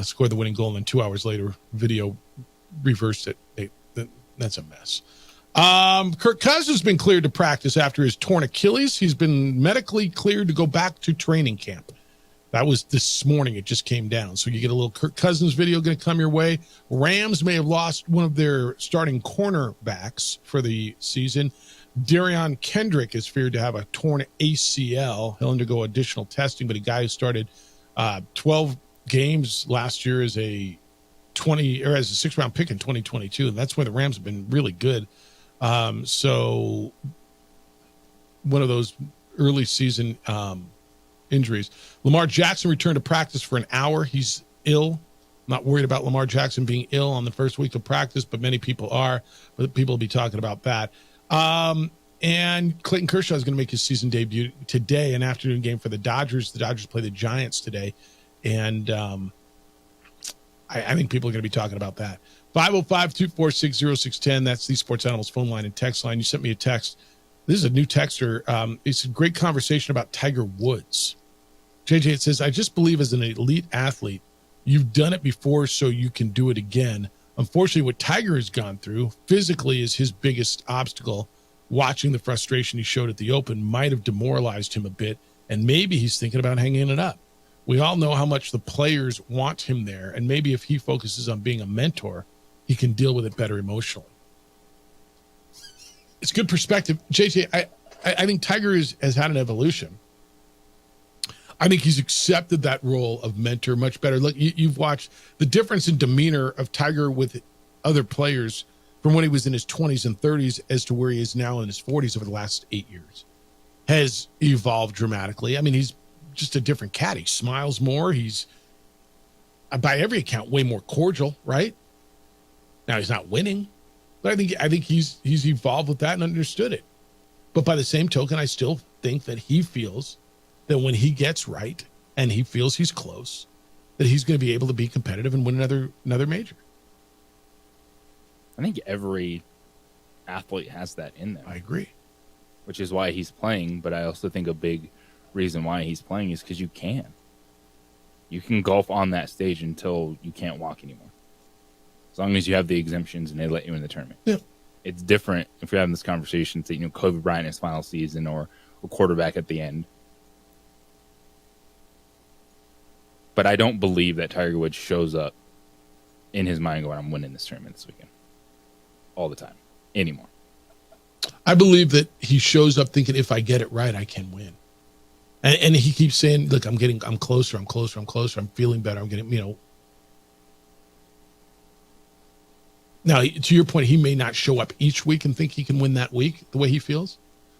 scored the winning goal, and then 2 hours later, video reversed it. That's a mess. Kirk Cousins has been cleared to practice after his torn Achilles. He's been medically cleared to go back to training camp. That was this morning. It just came down. So you get a little Kirk Cousins video going to come your way. Rams may have lost one of their starting cornerbacks for the season. Darion Kendrick is feared to have a torn ACL. He'll undergo additional testing, but a guy who started 12 games last year as a 6th-round pick in 2022, and that's where the Rams have been really good. So one of those early season injuries. Lamar Jackson returned to practice for an hour. He's ill. Not worried about Lamar Jackson being ill on the first week of practice, but many people are. But people will be talking about that. And Clayton Kershaw is going to make his season debut today, an afternoon game for the Dodgers. The Dodgers play the Giants today. And I think people are going to be talking about that. 505-246-0610. That's the Sports Animals phone line and text line. You sent me a text. This is a new texter. It's a great conversation about Tiger Woods. JJ, it says, I just believe as an elite athlete, you've done it before, so you can do it again. Unfortunately, what Tiger has gone through physically is his biggest obstacle. Watching the frustration he showed at the Open might have demoralized him a bit, and maybe he's thinking about hanging it up. We all know how much the players want him there, and maybe if he focuses on being a mentor, he can deal with it better emotionally. It's good perspective. JJ, I think Tiger has had an evolution. I think he's accepted that role of mentor much better. Look, you've watched the difference in demeanor of Tiger with other players from when he was in his 20s and 30s as to where he is now in his 40s over the last 8 years. Has evolved dramatically. I mean, he's just a different cat. He smiles more. He's, by every account, way more cordial, right? Now, he's not winning, but I think he's evolved with that and understood it. But by the same token, I still think that he feels that when he gets right and he feels he's close, that he's going to be able to be competitive and win another major. I think every athlete has that in them. I agree. Which is why he's playing, but I also think a big reason why he's playing is because you can. You can golf on that stage until you can't walk anymore. As long as you have the exemptions and they let you in the tournament. Yeah. It's different if you're having this conversation, say, Kobe Bryant in his final season or a quarterback at the end. But I don't believe that Tiger Woods shows up in his mind going, I'm winning this tournament this weekend. All the time. Anymore. I believe that he shows up thinking, if I get it right, I can win. And he keeps saying, look, I'm closer, I'm feeling better, I'm getting, Now, to your point, he may not show up each week and think he can win that week the way he feels.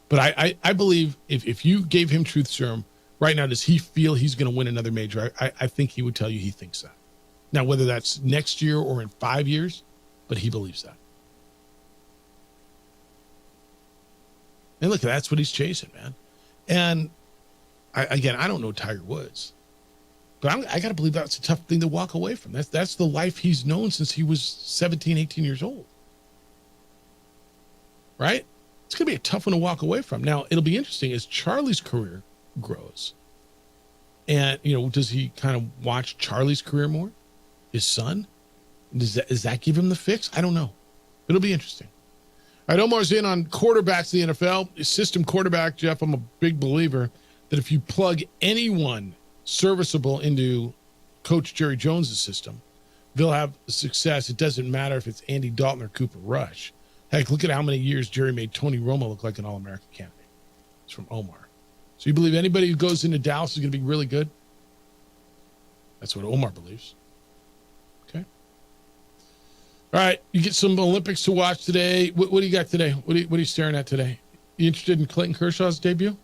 But I believe if you gave him truth serum right now, does he feel he's going to win another major? I think he would tell you he thinks that. Now, whether that's next year or in 5 years, but he believes that. And look, that's what he's chasing, man. And I don't know Tiger Woods. But I got to believe that's a tough thing to walk away from. That's the life he's known since he was 17, 18 years old. Right? It's going to be a tough one to walk away from. Now, it'll be interesting as Charlie's career grows. And, does he kind of watch Charlie's career more? His son? Does that give him the fix? I don't know. It'll be interesting. All right, Omar's in on quarterbacks in the NFL. System quarterback, Jeff, I'm a big believer that if you plug anyone serviceable into Coach Jerry Jones' system, they'll have success. It doesn't matter if it's Andy Dalton or Cooper Rush. Heck, look at how many years Jerry made Tony Romo look like an All-American candidate. It's from Omar. So you believe anybody who goes into Dallas is going to be really good? That's what Omar believes. Okay. All right, you get some Olympics to watch today. What do you got today? What are you staring at today? You interested in Clayton Kershaw's debut?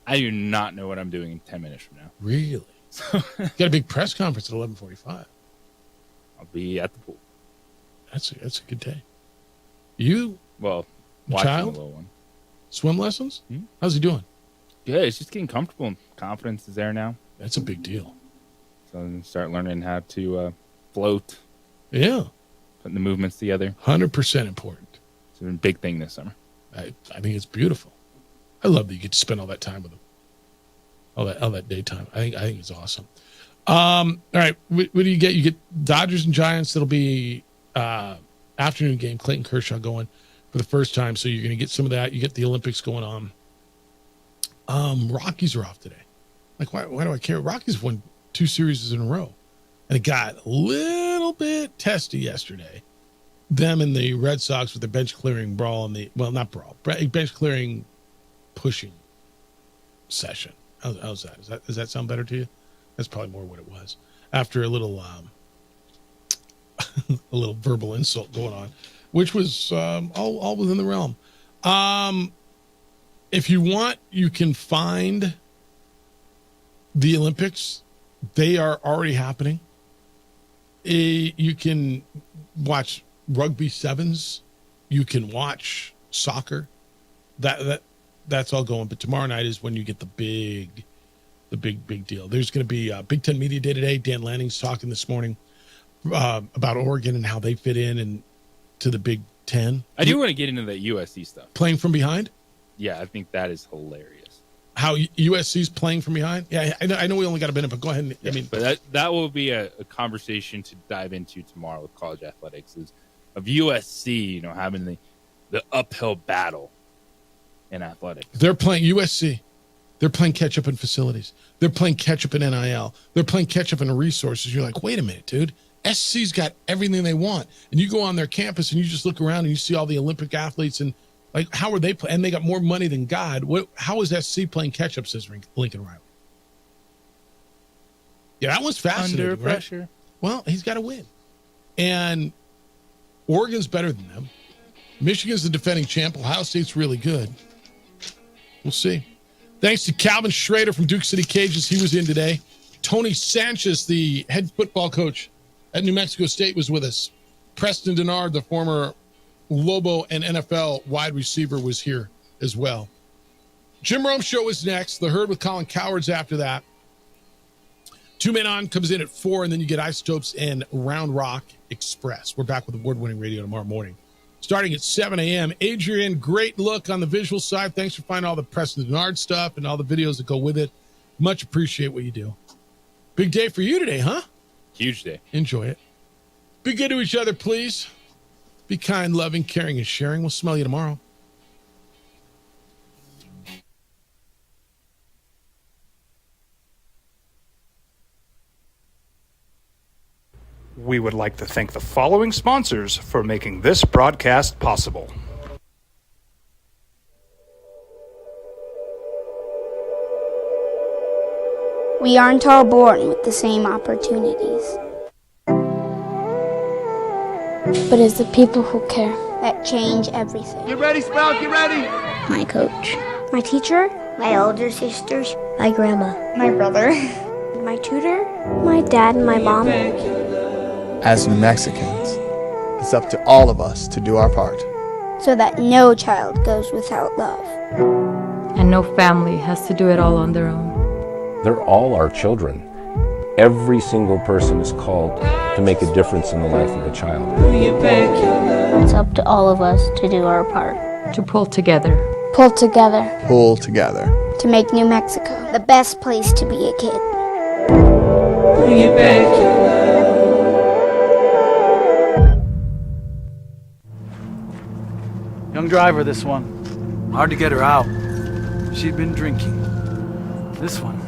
I do not know what I'm doing in 10 minutes from now. Really? Got a big press conference at 11:45. I'll be at the pool. That's a good day. You? Well, watching child? a little one. Swim lessons? How's he doing? Yeah, he's just getting comfortable and confidence is there now. That's a big deal. So I'm start learning how to float. Yeah. Putting the movements together. 100% important. It's a big thing this summer. I think it's beautiful. I love that you get to spend all that time with him. All that daytime. I think it's awesome. All right. What do you get? You get Dodgers and Giants. That'll be afternoon game. Clayton Kershaw going for the first time. So you're going to get some of that. You get the Olympics going on. Rockies are off today. Like, why do I care? Rockies won 2 series in a row. And it got a little bit testy yesterday. Them and the Red Sox with the bench clearing brawl not brawl, bench clearing pushing session. How's that? Does that sound better to you? That's probably more what it was. After a little a little verbal insult going on, which was all within the realm. If you want, you can find the Olympics. They are already happening. You can watch rugby sevens. You can watch soccer. That's all going. But tomorrow night is when you get the big deal. There's going to be a Big Ten Media Day today. Dan Lanning's talking this morning about Oregon and how they fit in and to the Big Ten. I do want to get into the USC stuff. Playing from behind? Yeah, I think that is hilarious. How USC's playing from behind? Yeah, I know we only got a minute, but go ahead. But that will be a conversation to dive into tomorrow with college athletics is of USC, having the uphill battle in athletics. They're playing USC. They're playing catch up in facilities. They're playing catch up in NIL. They're playing catch up in resources. You're like, wait a minute, dude. SC's got everything they want. And you go on their campus and you just look around and you see all the Olympic athletes and like, how are they playing? And they got more money than God. How is SC playing catch up, says Lincoln Riley? Yeah, that was fascinating. Under pressure. Right? Well, he's got to win. And Oregon's better than them. Michigan's the defending champ. Ohio State's really good. We'll see. Thanks to Calvin Schrader from Duke City Cajuns. He was in today. Tony Sanchez, the head football coach at New Mexico State, was with us. Preston Denard, the former Lobo and NFL wide receiver, was here as well. Jim Rome Show is next. The Herd with Colin Cowards after that. Two Men On comes in at 4, and then you get Isotopes and Round Rock Express. We're back with award-winning radio tomorrow morning, starting at 7 a.m. Adrian, great look on the visual side. Thanks for finding all the Preston Denard stuff and all the videos that go with it. Much appreciate what you do. Big day for you today, huh? Huge day. Enjoy it. Be good to each other, please. Be kind, loving, caring, and sharing. We'll smell you tomorrow. We would like to thank the following sponsors for making this broadcast possible. We aren't all born with the same opportunities. But it's the people who care that change everything. Get ready, Sprout, get ready! My coach, my teacher, my older sisters, my grandma, my brother, my tutor, my dad, and my mom. As New Mexicans, it's up to all of us to do our part, so that no child goes without love. And no family has to do it all on their own. They're all our children. Every single person is called to make a difference in the life of a child. It's up to all of us to do our part. To pull together. Pull together. Pull together. To make New Mexico the best place to be a kid. Young driver, this one. Hard to get her out. She'd been drinking. This one.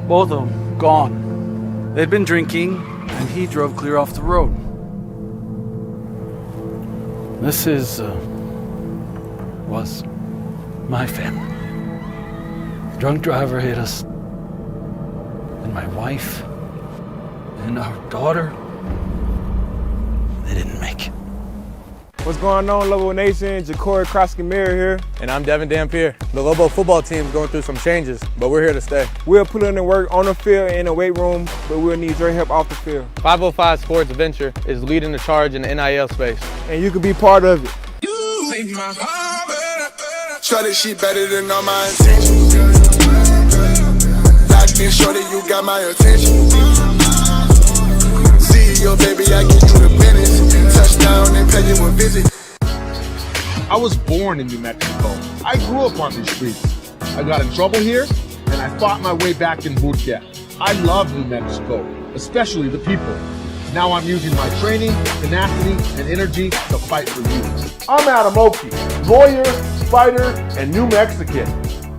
Both of them gone. They'd been drinking, and he drove clear off the road. This was my family. Drunk driver hit us. And my wife and our daughter, they didn't make it. What's going on, Lobo Nation? Ja'Cory Cross-Camara here. And I'm Devin Dampier. The Lobo football team's going through some changes, but we're here to stay. We'll put in the work on the field and in the weight room, but we'll need your help off the field. 505 Sports Venture is leading the charge in the NIL space. And you can be part of it. Shorty, she better than all my intentions. Locked in, shorty, you got my attention. See your baby, I get you the business. Touchdown and pay you a visit. I was born in New Mexico. I grew up on these streets. I got in trouble here, and I fought my way back in boot camp. I love New Mexico, especially the people. Now I'm using my training, tenacity, and energy to fight for you. I'm Adam Oki, lawyer, fighter, and New Mexican.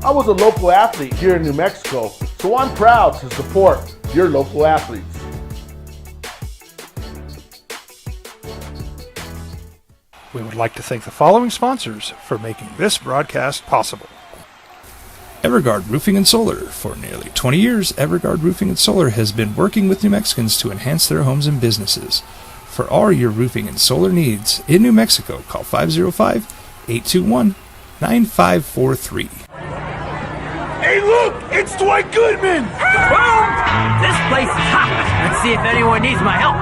I was a local athlete here in New Mexico, so I'm proud to support your local athletes. We would like to thank the following sponsors for making this broadcast possible. Evergard Roofing and Solar. For nearly 20 years, Evergard Roofing and Solar has been working with New Mexicans to enhance their homes and businesses. For all your roofing and solar needs in New Mexico, call 505-821-9543. Hey, look! It's Dwight Goodman! Boom! This place is hot. Let's see if anyone needs my help.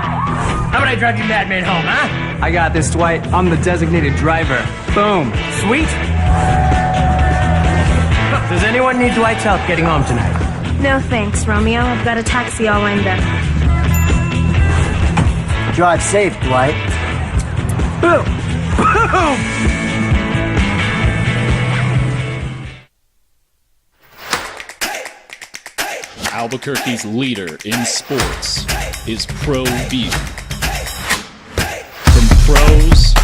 How about I drive you madman home, huh? I got this, Dwight. I'm the designated driver. Boom. Sweet. Does anyone need Dwight's help getting home tonight? No thanks, Romeo. I've got a taxi all lined up. Drive safe, Dwight. Boom! Boom! Albuquerque's leader in sports is Pro View. From pros